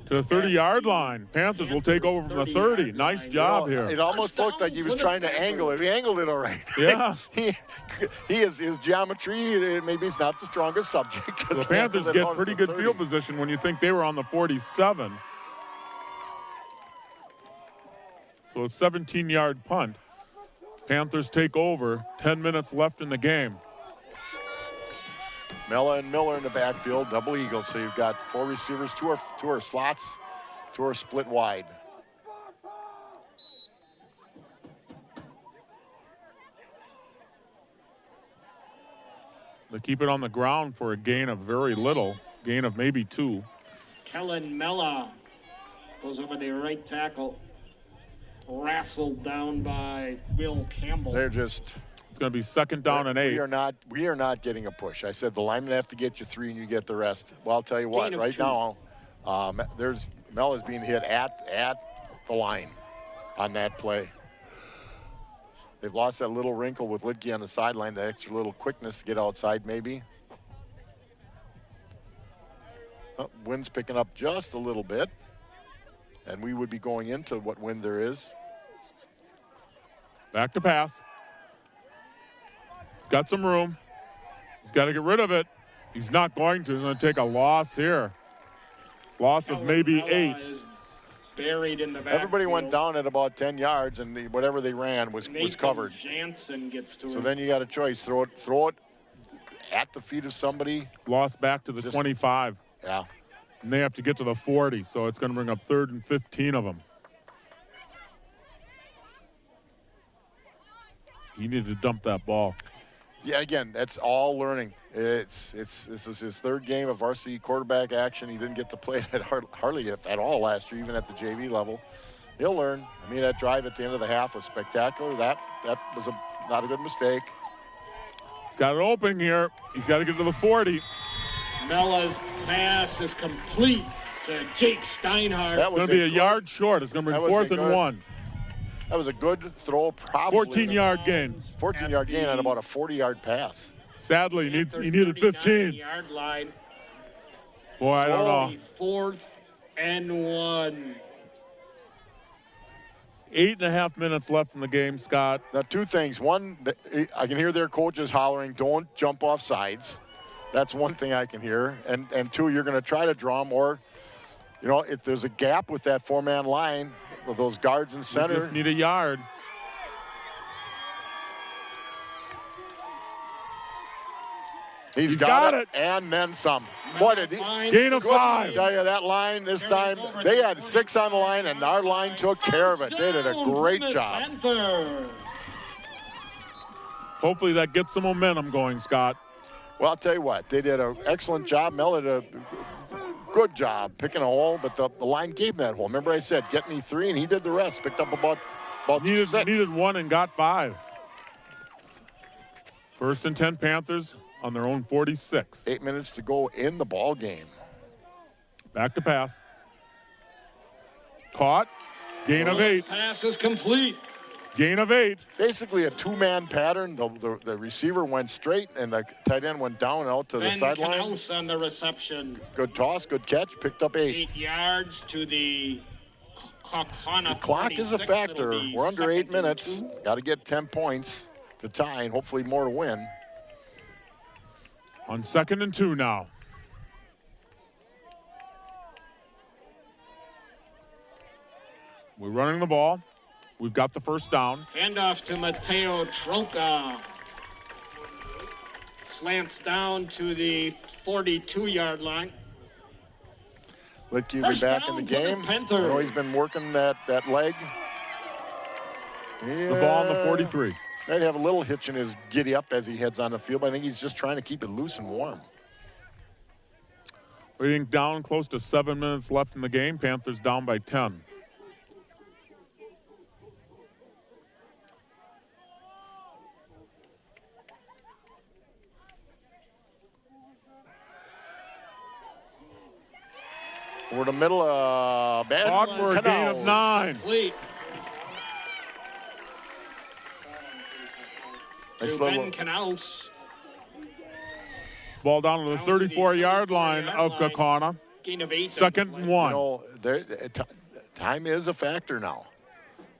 To the 30-yard line. Panthers will take over from the 30. Nice job here. It almost looked like he was trying to angle it. He angled it all right. Yeah. his geometry, maybe it's not the strongest subject. The Panthers get pretty good field position when you think they were on the 47. So a 17-yard punt. Panthers take over. 10 minutes left in the game. Mella and Miller in the backfield, double eagle. So you've got 4 receivers, two are slots, 2 are split wide. They keep it on the ground for a gain of very little, gain of maybe 2. Kellen Mella goes over the right tackle. Wrestled down by Will Campbell. They're just. It's going to be 2nd down and 8. We are not getting a push. I said the linemen have to get you 3 and you get the rest. Well, I'll tell you what. Right 2. now, Mella's being hit at the line on that play. They've lost that little wrinkle with Lidke on the sideline, the extra little quickness to get outside maybe. Oh, wind's picking up just a little bit. And we would be going into what wind there is. Back to pass. He's got some room. He's got to get rid of it. He's not going to. He's going to take a loss here. Loss of maybe 8. Buried in the backfield. Everybody went down at about 10 yards, and whatever they ran was covered. Jansen gets to so then you got a choice: throw it at the feet of somebody. Lost back to the 25. Yeah. And they have to get to the 40, so it's going to bring up 3rd and 15 of them. He needed to dump that ball. Yeah, again, that's all learning. This is his 3rd game of varsity quarterback action. He didn't get to play it hardly at all last year, even at the JV level. He'll learn. I mean, that drive at the end of the half was spectacular. That was not a good mistake. He's got it open here. He's got to get to the 40. Mella's pass is complete to Jake Steinhardt. It's going to be a yard short. It's going to bring 4th and 1. That was a good throw, probably. 14-yard gain. 14-yard gain on about a 40-yard pass. Sadly, he needed 15. Yard line. Boy, I don't know. 4th and 1. 8.5 minutes left in the game, Scott. Now, 2 things. One, I can hear their coaches hollering, don't jump off sides. That's one thing I can hear. And 2, you're going to try to draw them, or, if there's a gap with that 4-man line, with those guards in center. You just need a yard. He's got it. And then some. Boy, did he. Gain of 5. I tell you, that line this time, they had 6 on the line, and our line took care of it. They did a great job. Hopefully that gets some momentum going, Scott. Well, I'll tell you what, they did an excellent job. Mel did a good job picking a hole, but the line gave him that hole. Remember I said, get me 3, and he did the rest. Picked up about Needed 6. 1 and got 5. First and 10 Panthers on their own 46. 8 minutes to go in the ball game. Back to pass. Caught. Gain of 8. Pass is complete. Gain of 8. Basically a 2-man pattern. The receiver went straight, and the tight end went down and out to the sideline. House on the reception. Good toss, good catch. Picked up 8. 8 yards to the Kaukauna. The clock is a 46. factor. It'll be We're under 8 second and minutes. 2. Got to get 10 points to tie, and hopefully more to win. On 2nd and 2 now. We're running the ball. We've got the first down. Handoff to Mateo Tronca. Slants down to the 42-yard line. Litke will be First back in down the for the game. I Panthers. know he's been working that leg. The ball on the 43. Might have a little hitch in his giddy up as he heads on the field, but I think he's just trying to keep it loose and warm. We're getting down close to 7 minutes left in the game. Panthers down by 10. We're in the middle of bad Caught for a gain of canals. 9. Complete Nice to little- Ben Knaus. Ball down to the 34-yard line of Kaukauna. Gain of 8. 2nd and 1. You know, time is a factor now.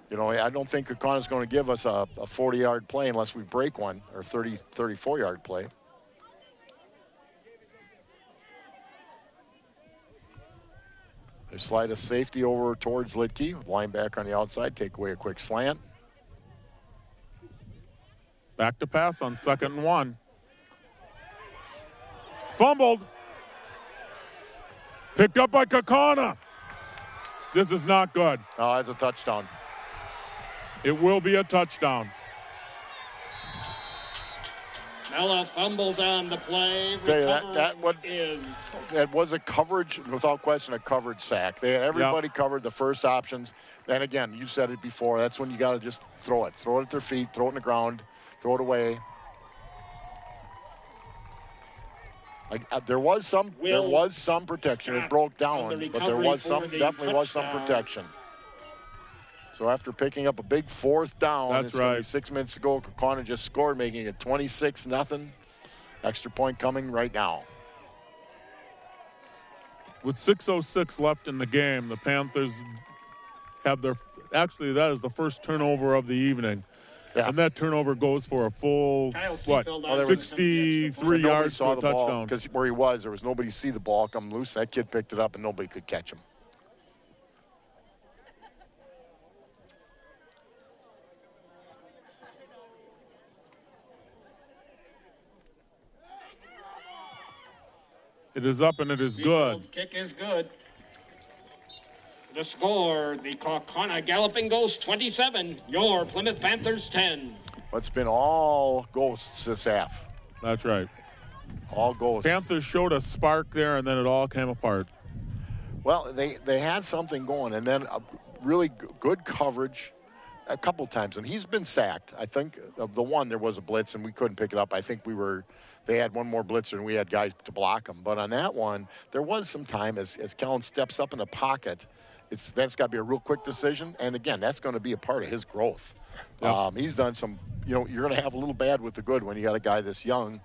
You know, I don't think Kaukana's going to give us a 40-yard play unless we break one, or 34-yard play. They slide a safety over towards Litke. Linebacker on the outside, take away a quick slant. Back to pass on 2nd and 1. Fumbled. Picked up by Kaukauna. This is not good. Oh, that's a touchdown. It will be a touchdown. Mella fumbles on the play. Tell you Recovery that was a coverage, without question, a coverage sack. They had everybody covered, the first options. And again, you said it before, that's when you got to just throw it. Throw it at their feet, throw it in the ground, throw it away. There was some protection. It broke down, but there was definitely was some protection. So after picking up a big 4th down, That's it's going to right. be 6 minutes to go. Kaukauna just scored, making it 26-0. Extra point coming right now. With 6:06 left in the game, the Panthers have actually that is the first turnover of the evening. Yeah. And that turnover goes for a full, Kyle what, Seafield on the 63 Nobody yards to saw a the ball touchdown. because where he was, there was nobody see the ball come loose. That kid picked it up and nobody could catch him. It is up and it is good. Seafield's kick is good. The score, the Kaukauna Galloping Ghost 27, your Plymouth Panthers 10. It's been all ghosts this half. That's right. All ghosts. Panthers showed a spark there, and then it all came apart. Well, they had something going, and then a really good coverage a couple times. And he's been sacked. I think of the one, there was a blitz, and we couldn't pick it up. I think they had one more blitzer, and we had guys to block him. But on that one, there was some time as Kellen steps up in the pocket. That's got to be a real quick decision. And, again, that's going to be a part of his growth. Yep. He's done some, you're going to have a little bad with the good when you got a guy this young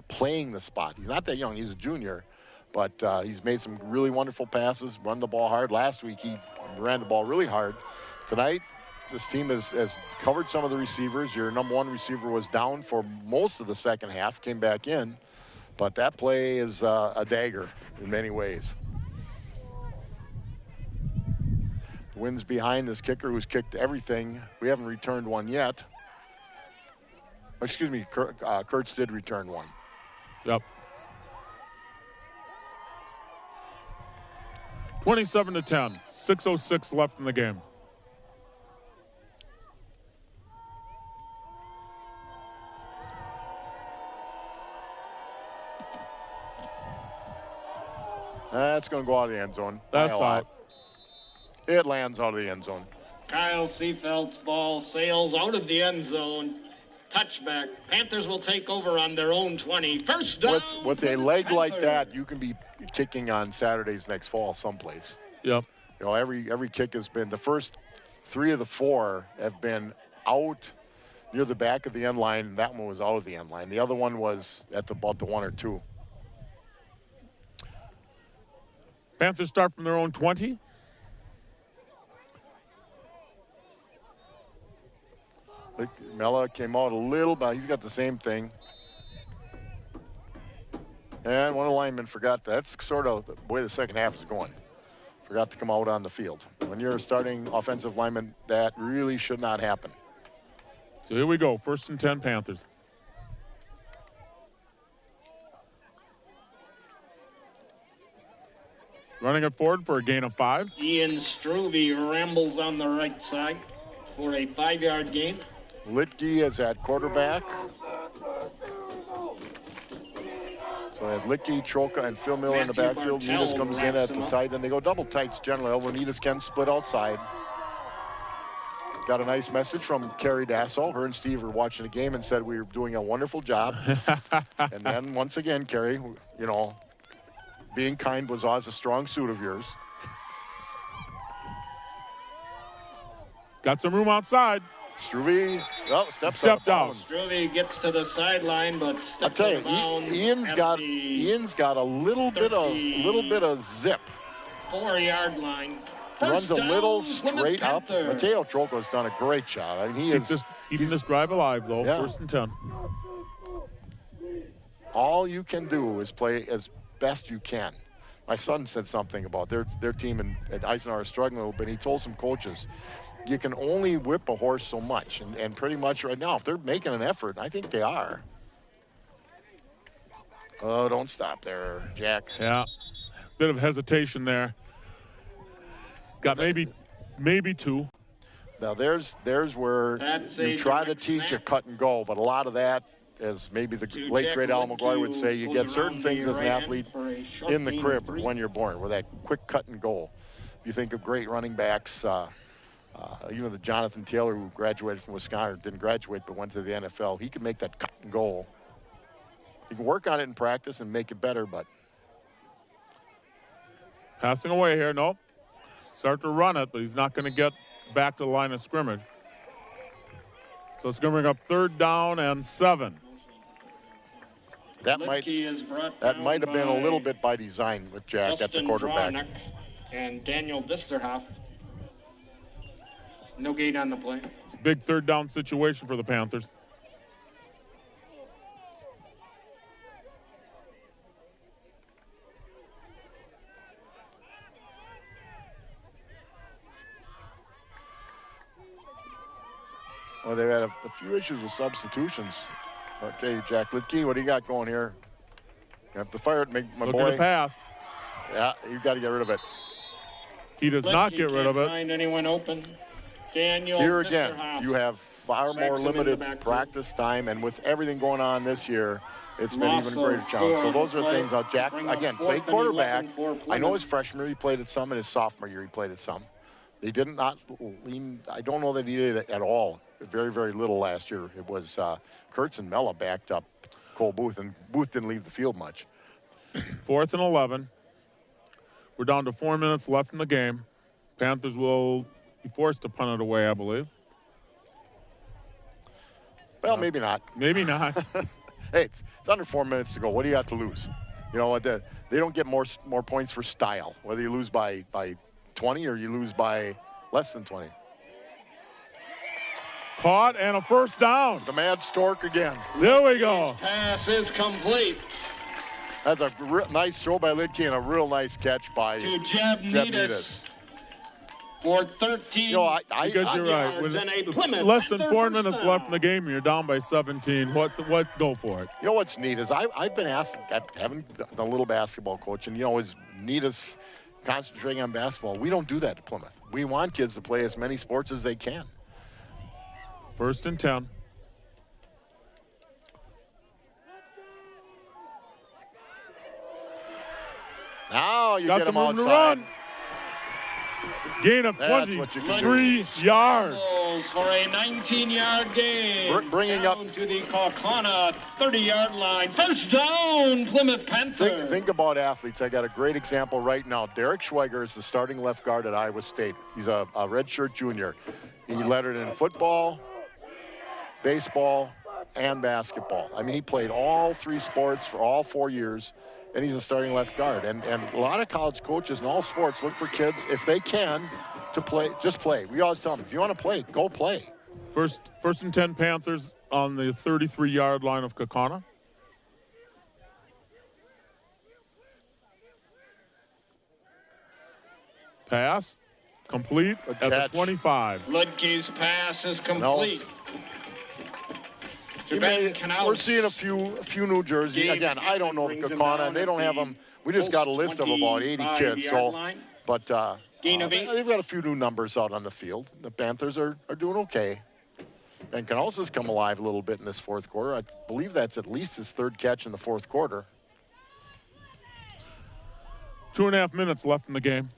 playing the spot. He's not that young. He's a junior. But he's made some really wonderful passes, run the ball hard. Last week, he ran the ball really hard. Tonight, this team has covered some of the receivers. Your number one receiver was down for most of the second half, came back in. But that play is a dagger in many ways. Wins behind this kicker who's kicked everything. We haven't returned one yet. Excuse me, Kurtz did return one. Yep. 27-10, 6:06 left in the game. That's going to go out of the end zone. by That's a lot. out. It lands out of the end zone. Kyle Seefeld's ball sails out of the end zone. Touchback. Panthers will take over on their own 20. First down. With a for the leg like Panthers. that, you can be kicking on Saturdays next fall someplace. Yep. You know, every kick has been, the first 3 of the 4 have been out near the back of the end line, and that one was out of the end line. The other one was at about the 1 or 2. Panthers start from their own 20. Mella came out a little, but he's got the same thing. And one of the linemen forgot. That's sort of the way the second half is going. Forgot to come out on the field. When you're a starting offensive lineman, that really should not happen. So here we go. 1st and 10 Panthers. Running it forward for a gain of 5. Ian Struve rambles on the right side for a 5-yard gain. Litke is at quarterback. So I have Litke, Troka, and Phil Miller in the Matthew backfield. Bartell Nitas comes in wraps at him the up. tight end. They go double tights generally, although Nitas can split outside. Got a nice message from Carrie Dassel. Her and Steve were watching the game and said we were doing a wonderful job. And then once again, Carrie, you know, being kind was always a strong suit of yours. Got some room outside. Struve, well, steps Stepped out. out. Struve gets to the sideline, but I'll steps tell you, out of bounds Ian's at got the Ian's got a little bit of zip. 4-yard line. He runs a First little down, Plymouth straight up. Panther. Mateo Troco's done a great job. I mean, he is. Keeping this drive alive, though. Yeah. 1st and 10. All you can do is play as best you can. My son said something about their team at Eisenhower is struggling a little bit. He told some coaches, you can only whip a horse so much. And pretty much right now, if they're making an effort, I think they are. Oh, don't stop there, Jack. Yeah. Bit of hesitation there. Got maybe 2. Now there's where That's you a try to direct teach snap. a cut and go, but a lot of that, as maybe the To late Jack great Al Wood McGuire would to say, you goes get certain around things the as an right end athlete for a short in the gain of crib or 3. when you're born, with that quick cut and go. If you think of great running backs, even the Jonathan Taylor who graduated from Wisconsin, didn't graduate but went to the NFL, he could make that cut and go. You can work on it in practice and make it better, but Passing away here. Nope. Start to run it, but he's not going to get back to the line of scrimmage. So it's going to bring up 3rd down and 7. that might Lipke is brought have down been a by little bit by design with Jack at the Justin quarterback. Drawnick and Daniel Disterhoff. No gain on the play. Big 3rd down situation for the Panthers. Well, they've had a few issues with substitutions. Okay, Jack Litke, what do you got going here? You have to fire it, my Looking boy. to pass. Yeah, you've got to get rid of it. He does not Lipke get rid of can't it. Find anyone open. Daniel Here again, Disterhoff. you have far Sacks more him in the limited backfield. practice time, and with everything going on this year, it's been Loss even of greater challenge. So 4 those are play. things. Now, Jack, Bring up again, 4th played and quarterback. 11 for I know Plymouth. his freshman year he played it some, and his sophomore year he played it some. They did not lean. I don't know that he did it at all. Very, very little last year. It was Kurtz and Mella backed up Cole Booth, and Booth didn't leave the field much. 4th and 11. We're down to 4 minutes left in the game. Panthers will be forced to punt it away, I believe. Well, maybe not. Maybe not. Hey, it's under 4 minutes to go. What do you have to lose? You know what? They don't get more points for style, whether you lose by 20 or you lose by less than 20. Caught and a 1st down. The Mad Stork again. There we go. Pass is complete That's a nice throw by Lidke and a real nice catch by to Jeb Nitas for 13. You know, Because you're right. yards With and a Plymouth less than Panther 4 first minutes down. left in the game, and you're down by 17. What? Go for it. You know what's neat is I've been asked, having done a little basketball coaching, you know, is neat as concentrating on basketball. We don't do that at Plymouth. We want kids to play as many sports as they can. 1st and 10. Now you got get some him room to outside. run. Gain of That's what you can do. 23 yards. For a 19-yard gain. Bringing down up to the Kaukauna 30-yard line. First down, Plymouth Panther. Think about athletes. I got a great example right now. Derek Schweiger is the starting left guard at Iowa State. He's a redshirt junior. He lettered in football, baseball, and basketball. I mean, he played all 3 sports for all 4 years, and he's a starting left guard. And a lot of college coaches in all sports look for kids, if they can, to play, just play. We always tell them, if you want to play, go play. First and 10 Panthers on the 33-yard line of Kaukauna. Pass complete Good at catch. the 25. Ludke's pass is complete. To Ben Canals. We're seeing a few New Jersey. Gabe Again, I don't know brings him Kaukauna, down and they at don't have the them. We just got a list of about 80 kids. So, line. but Gain of 8. they've got a few new numbers out on the field. The Panthers are doing okay. And Canals has come alive a little bit in this fourth quarter. I believe that's at least his 3rd catch in the fourth quarter. 2.5 minutes left in the game.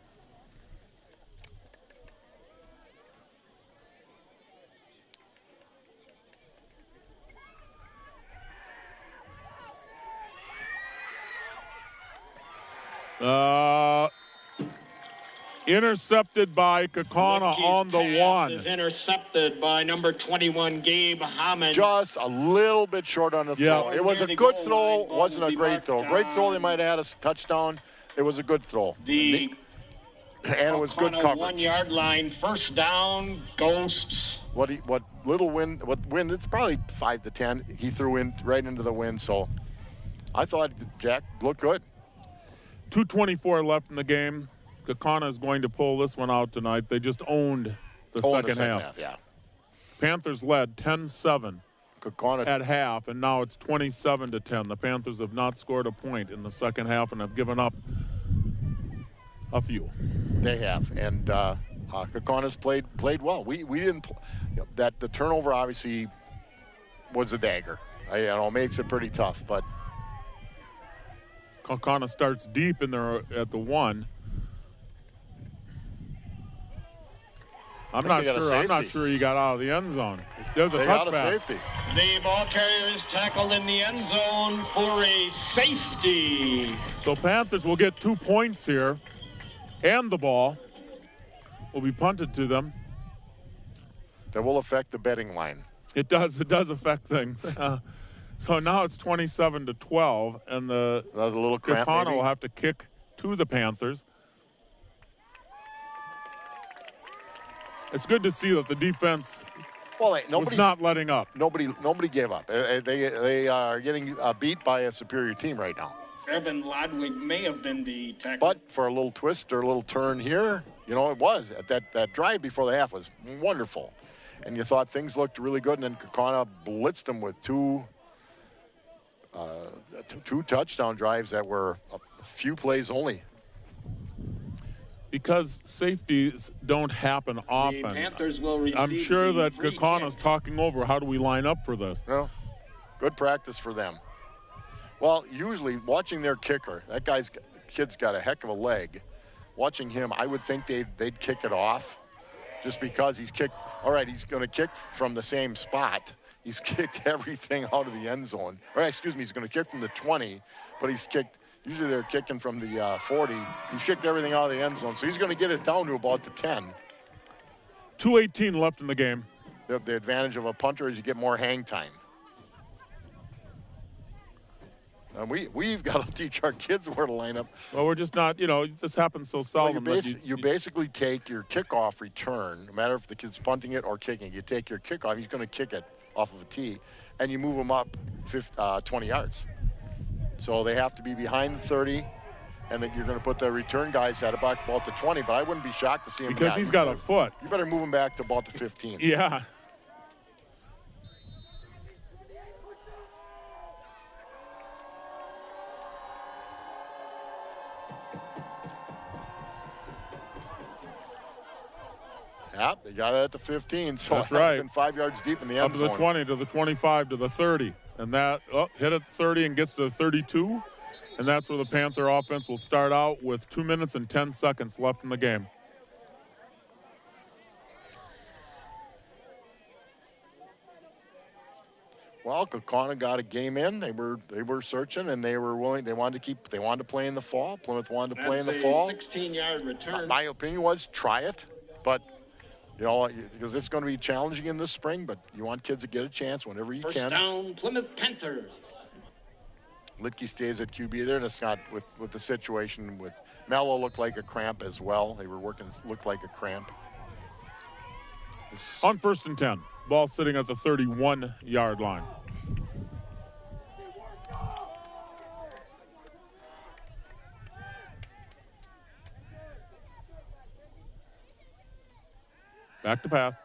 Intercepted by Kaukauna on the Pass 1. is intercepted by number 21, Gabe Hammond. Just a little bit short on the Yeah. throw. It was a Near the good goal throw. line, ball Wasn't will a be great marked throw. Great throw. They down. might have had a touchdown. It was a good throw. The And it was good Kaukauna coverage. 1-yard line. First down, Ghosts. What wind, it's probably 5 to 10. He threw in right into the wind, so I thought Jack looked good. 2:24 left in the game. Kaukauna is going to pull this one out tonight. They just owned the Oh, in second half. Yeah. Panthers led 10-7 Kaukauna, at half, and now it's 27 to 10. The Panthers have not scored a point in the second half and have given up a few. they have, and Kaukana's played well. We didn't that the turnover obviously was a dagger. Makes it pretty tough, but Kaukauna starts deep in there at the 1. I'm not they got a safety. sure he got out of the end zone. There's a they got a touchback. safety. The ball carrier is tackled in the end zone for a safety. So Panthers will get 2 points here, and the ball will be punted to them. That will affect the betting line. It does affect things. So now it's 27 to 12, and the Another little cramp, Kaukauna maybe? will have to kick to the Panthers. It's good to see that the defense Well, was nobody's not letting up. Nobody gave up. They are getting beat by a superior team right now. Evan Lodwig may have been the tackle. But for a little twist or a little turn here, it was. That drive before the half was wonderful. And you thought things looked really good, and then Kaukauna blitzed them with two touchdown drives that were a few plays only. Because safeties don't happen the often. Panthers will receive I'm sure the that free Kaukana's kick. talking over how do we line up for this. Well, good practice for them. Well, usually watching their kicker, kid's got a heck of a leg. Watching him, I would think they'd kick it off, just because he's kicked. All right, he's going to kick from the same spot. He's kicked everything out of the end zone. Or excuse me, he's going to kick from the 20, but he's kicked. Usually they're kicking from the 40. He's kicked everything out of the end zone, so he's going to get it down to about the 10. 2:18 left in the game. The advantage of a punter is you get more hang time. And we've got to teach our kids where to line up. Well, we're just not, this happens so seldom. Well, that you basically take your kickoff return, no matter if the kid's punting it or kicking it. You take your kickoff, he's going to kick it off of a tee, and you move him up 20 yards. So they have to be behind the 30, and then you're going to put the return guys at about the 20, but I wouldn't be shocked to see him. because he's got a foot. You better move him back to about the 15. Yeah. Yeah, they got it at the 15, so That's right. been 5 yards deep in the Up end to the zone. 20, to the 25, to the 30. And that hit at 30 and gets to 32. And that's where the Panther offense will start out with 2 minutes and 10 seconds left in the game. Well, Kaukauna got a game in. They were searching, and they were willing. They wanted to play in the fall. Plymouth wanted to play in the fall. 16-yard return. My opinion was try it, but because it's going to be challenging in the spring. But you want kids to get a chance whenever you First can. down, Plymouth Panther. Litke stays at QB there, and it's not with the situation with Mello looked like a cramp as well. They were looked like a cramp. On 1st and 10, ball sitting at the 31-yard line. Back to pass.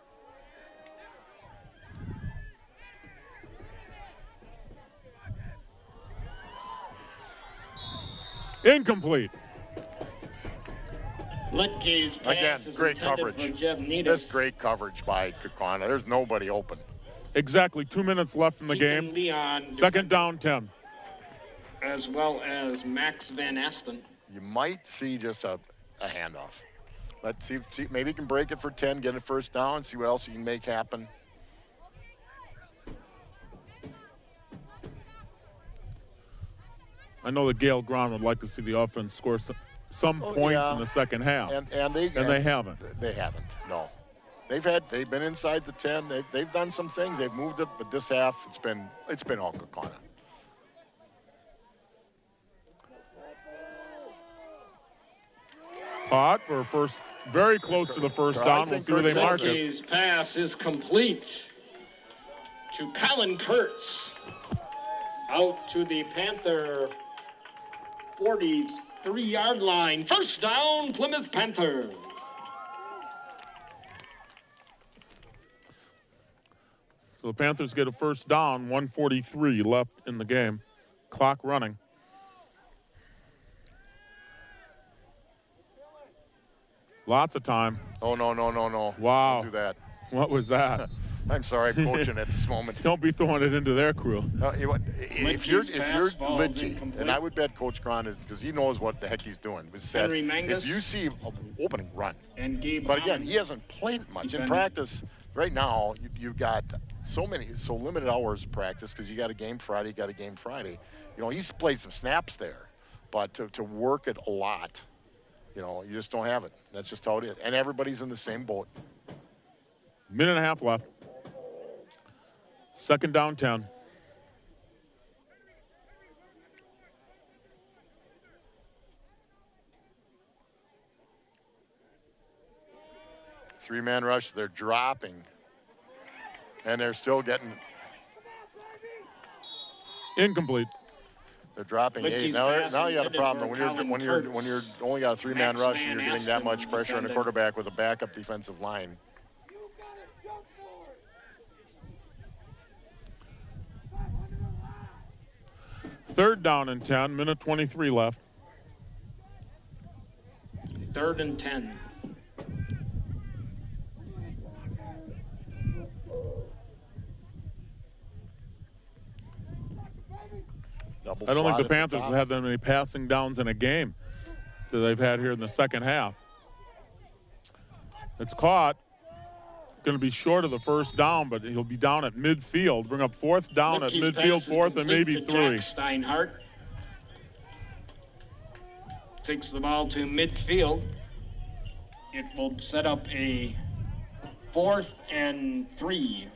Incomplete. Litke's pass Again, is great intended coverage. for Jeb Needus. Just great coverage by Kaukauna. There's nobody open. Exactly 2 minutes left in the Ethan game. Leon, Second down, 10. as well as Max Van Asten. You might see just a handoff. Let's see, maybe you can break it for 10, get a first down, see what else you can make happen. I know that Gail Graham would like to see the offense score some points in the second half. And they haven't. They haven't, no. They've been inside the 10. They've done some things. They've moved it, but this half it's been all Kaukauna. Pot for first, very close to the first down. We'll see where they mark it. Litke's pass is complete to Colin Kurtz. Out to the Panther 43-yard line. First down, Plymouth Panther. So the Panthers get a first down, 1:43 left in the game. Clock running. Lots of time. Oh, no. Wow. Don't do that. What was that? I'm sorry, I'm coaching at this moment. Don't be throwing it into their crew. If you're pass falls Litke, incomplete. and I would bet Coach Grahn is because he knows what the heck he's doing. Was said Henry Mangus. if you see an opening, run. And Gabe But again, Hahn. he hasn't played much in Defender. practice. Right now, you've got so limited hours of practice because you got a game Friday, he's played some snaps there, but to work it a lot, you just don't have it. That's just how it is. And everybody's in the same boat. Minute and a half left. Second down, 10. Three-man rush, they're dropping. And they're still getting, Incomplete. they're dropping Litke's eight. pass Now you got a intended problem. for When you're Colin only got a three-man Max rush Van and you're getting that Asten much pressure on the defended. quarterback with a backup defensive line. Third down and 10. Minute 23 left. 3rd and 10. Double I don't think slot the at Panthers top. have had that many passing downs in a game that they've had here in the second half. It's caught. Going to be short of the first down, but he'll be down at midfield. Bring up fourth down at Litke's midfield, pass is fourth and complete maybe to 3. Jack Steinhardt. Takes the ball to midfield. It will set up a 4th and 3.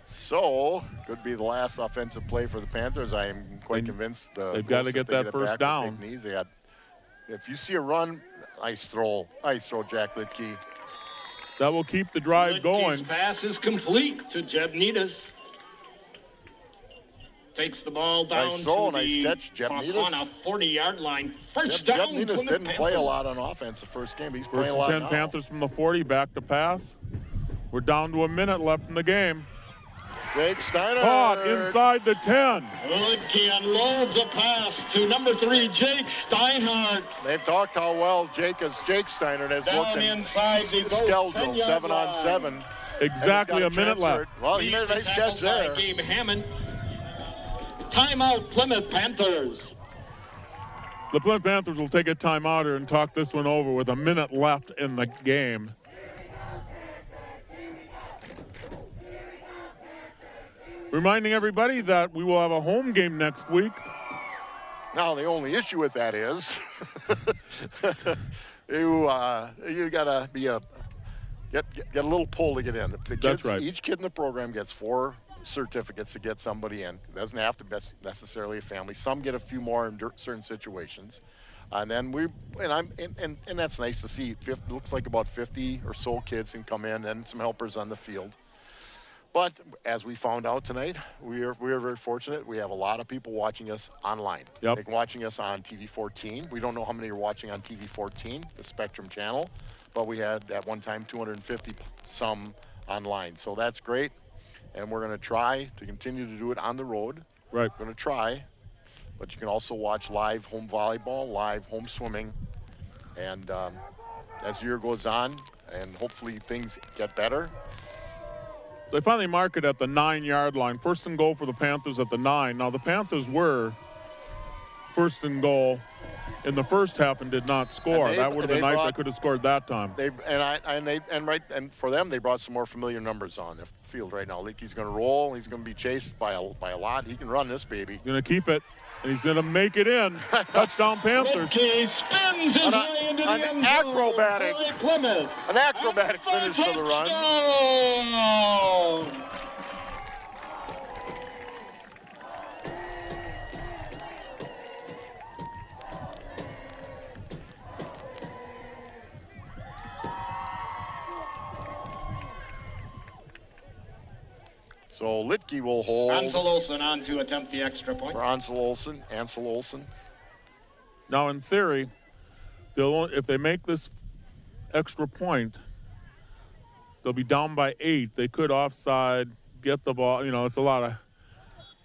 So, could be the last offensive play for the Panthers. I am quite convinced. They've got to get that first down. If you see a run, nice throw Jack Litke. That will keep the drive Litke's going. pass is complete to Jeb Needus. Takes the ball down Nice throw, to nice the catch, Jeb Needus. Kaukauna 40-yard line. First Jeb down. Needus Plymouth didn't play a Panthers. lot on offense the first game. He's First playing a and lot 10 now. Panthers from the 40, back to pass. We're down to a minute left in the game. Jake Steiner. Caught inside the 10. Ludke unloads a pass to number 3, Jake Steinhardt. They've talked how well Jake Steiner has Down looked in inside the goal, schedule, 10-yard 7-on-7. line. Exactly a minute left. Well, he made a nice catch there. Gabe Hammond. Timeout, Plymouth Panthers. The Plymouth Panthers will take a timeout here and talk this one over with a minute left in the game. Reminding everybody that we will have a home game next week. Now, the only issue with that is you gotta be get a little pull to get in. The kids, That's right. Each kid in the program gets 4 certificates to get somebody in. It doesn't have to be necessarily a family. Some get a few more in certain situations. And then and that's nice to see. Looks like about 50 or so kids can come in and some helpers on the field. But as we found out tonight, we are very fortunate. We have a lot of people watching us online. Yep. They're watching us on TV 14. We don't know how many are watching on TV 14, the Spectrum channel, but we had at one time 250 some online. So that's great, and we're going to try to continue to do it on the road. Right. We're going to try, but you can also watch live home volleyball, live home swimming, and as the year goes on, and hopefully things get better. They finally mark it at the 9-yard line. First and goal for the Panthers at the 9. Now, the Panthers were first and goal in the first half and did not score. That would have been nice. They could have scored that time. And for them, they brought some more familiar numbers on the field right now. Leakey's going to roll. He's going to be chased by a lot. He can run this baby. He's going to keep it, and he's going to make it in. Touchdown, Panthers. Ludke spins his way into the end zone. An acrobatic finish to the run. So Litke will hold. Ansel Olsen on to attempt the extra point. For Ansel Olsen. Now, in theory, if they make this extra point, they'll be down by 8. They could offside, get the ball. You know, it's a lot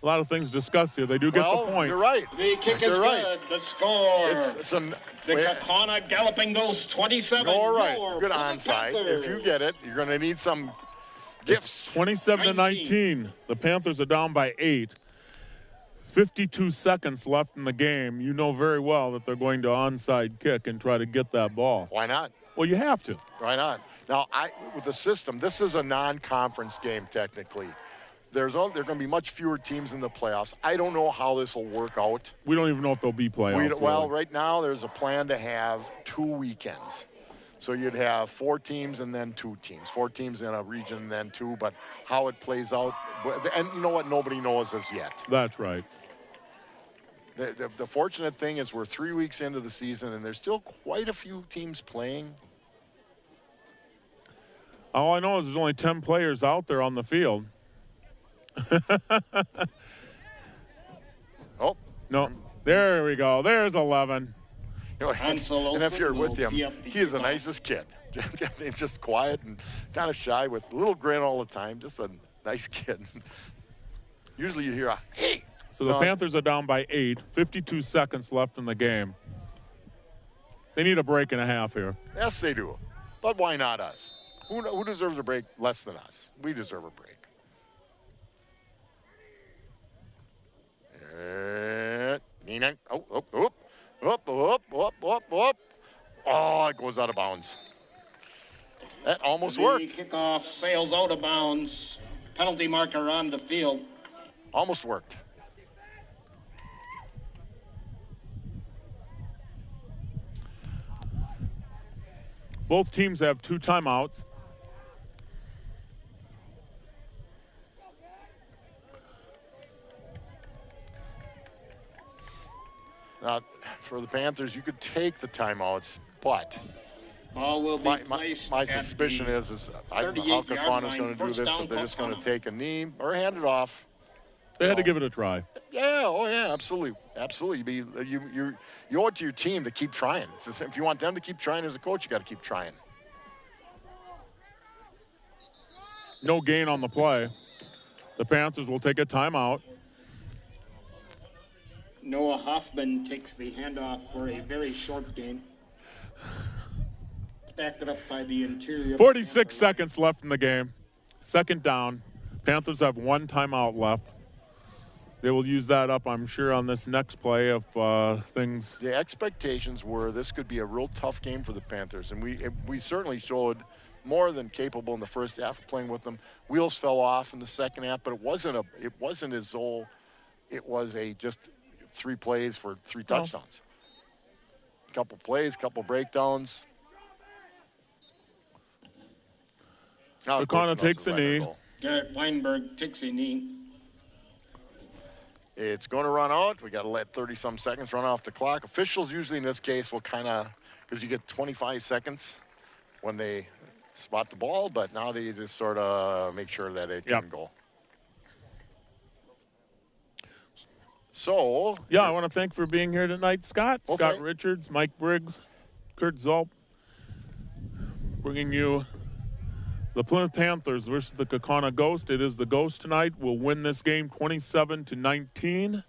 of things discussed here. They do get the point. You're right. The kick is good. The score. The Kaukauna Galloping Ghost 27. All right. Good onside. If you get it, you're going to need some gifts. 27-19. The Panthers are down by 8. 52 seconds left in the game. You know very well that they're going to onside kick and try to get that ball. Why not? Well, you have to. Why not? Now, with the system, this is a non-conference game technically. There are going to be much fewer teams in the playoffs. I don't know how this will work out. We don't even know if there'll be playoffs. Well, right now there's a plan to have 2 weekends. So you'd have 4 teams and then 2 teams. 4 teams in a region and then 2, but how it plays out, and you know what, nobody knows as yet. That's right. The fortunate thing is we're 3 weeks into the season and there's still quite a few teams playing. All I know is there's only 10 players out there on the field. Oh. No. There we go. There's 11. You know, and if you're with him, he is the nicest kid. He's just quiet and kind of shy with a little grin all the time. Just a nice kid. Usually you hear a, hey. So the Panthers are down by 8. 52 seconds left in the game. They need a break and a half here. Yes, they do. But why not us? Who deserves a break less than us? We deserve a break. Oh, it goes out of bounds. That almost worked. The kickoff sails out of bounds. Penalty marker on the field. Almost worked. Both teams have 2 timeouts. Now, for the Panthers, you could take the timeouts, but Ball will be my suspicion is I don't know how Kaukauna's going to do this, if they're just going to take a knee or hand it off. They had to give it a try. Yeah, oh yeah, absolutely. You owe it to your team to keep trying. If you want them to keep trying as a coach, you got to keep trying. No gain on the play. The Panthers will take a timeout. Noah Hoffman takes the handoff for a very short gain. Backed it up by the interior. 46 seconds left in the game. Second down. Panthers have one timeout left. They will use that up, I'm sure, on this next play if things. The expectations were this could be a real tough game for the Panthers, and we certainly showed more than capable in the first half of playing with them. Wheels fell off in the second half, but it wasn't as though it was just 3 plays for 3 touchdowns. Couple plays, couple breakdowns. Now Kaukauna takes a knee. Garrett Weinberg takes a knee. It's going to run out. We got to let 30-some seconds run off the clock. Officials usually in this case will kind of, because you get 25 seconds when they spot the ball, but now they just sort of make sure that it can go. So. Yeah, I want to thank for being here tonight, Scott. Okay. Scott Richards, Mike Briggs, Kurt Zulp, bringing you the Plymouth Panthers versus the Kaukauna Ghost. It is the Ghost tonight. We'll win this game 27-19.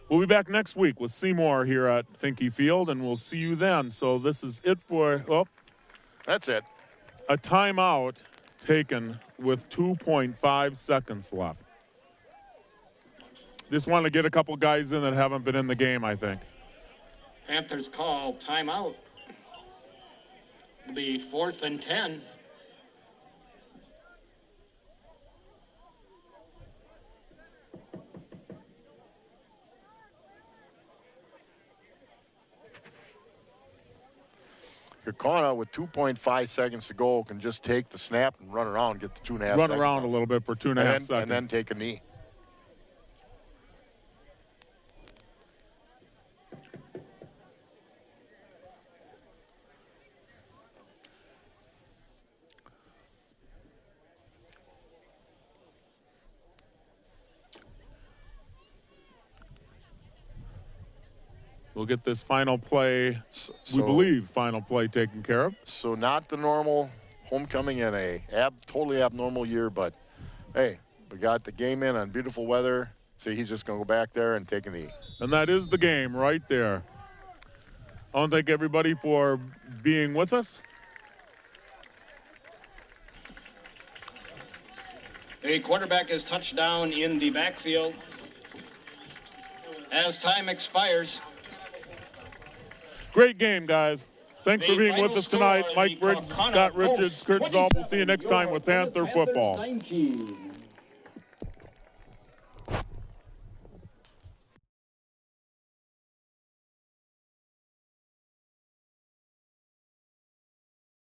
We'll be back next week with Seymour here at Finke Field, and we'll see you then. So this is it for, That's it. A timeout taken with 2.5 seconds left. Just want to get a couple guys in that haven't been in the game, I think. Panthers call timeout. It'll be 4th and 10. Kaukauna with 2.5 seconds to go can just take the snap and run around, get the 2.5 seconds. Run around a little bit for 2.5 seconds. And then take a knee. We'll get this final play, we believe, final play taken care of. So not the normal homecoming in a totally abnormal year, but hey, we got the game in on beautiful weather. So he's just going to go back there and take a knee. And that is the game right there. I want to thank everybody for being with us. A quarterback is touched down in the backfield. As time expires. Great game, guys. Thanks for being with us tonight. Mike Briggs, Scott Richards, Kurt Zulp. We'll see you next time with Panther football. 19.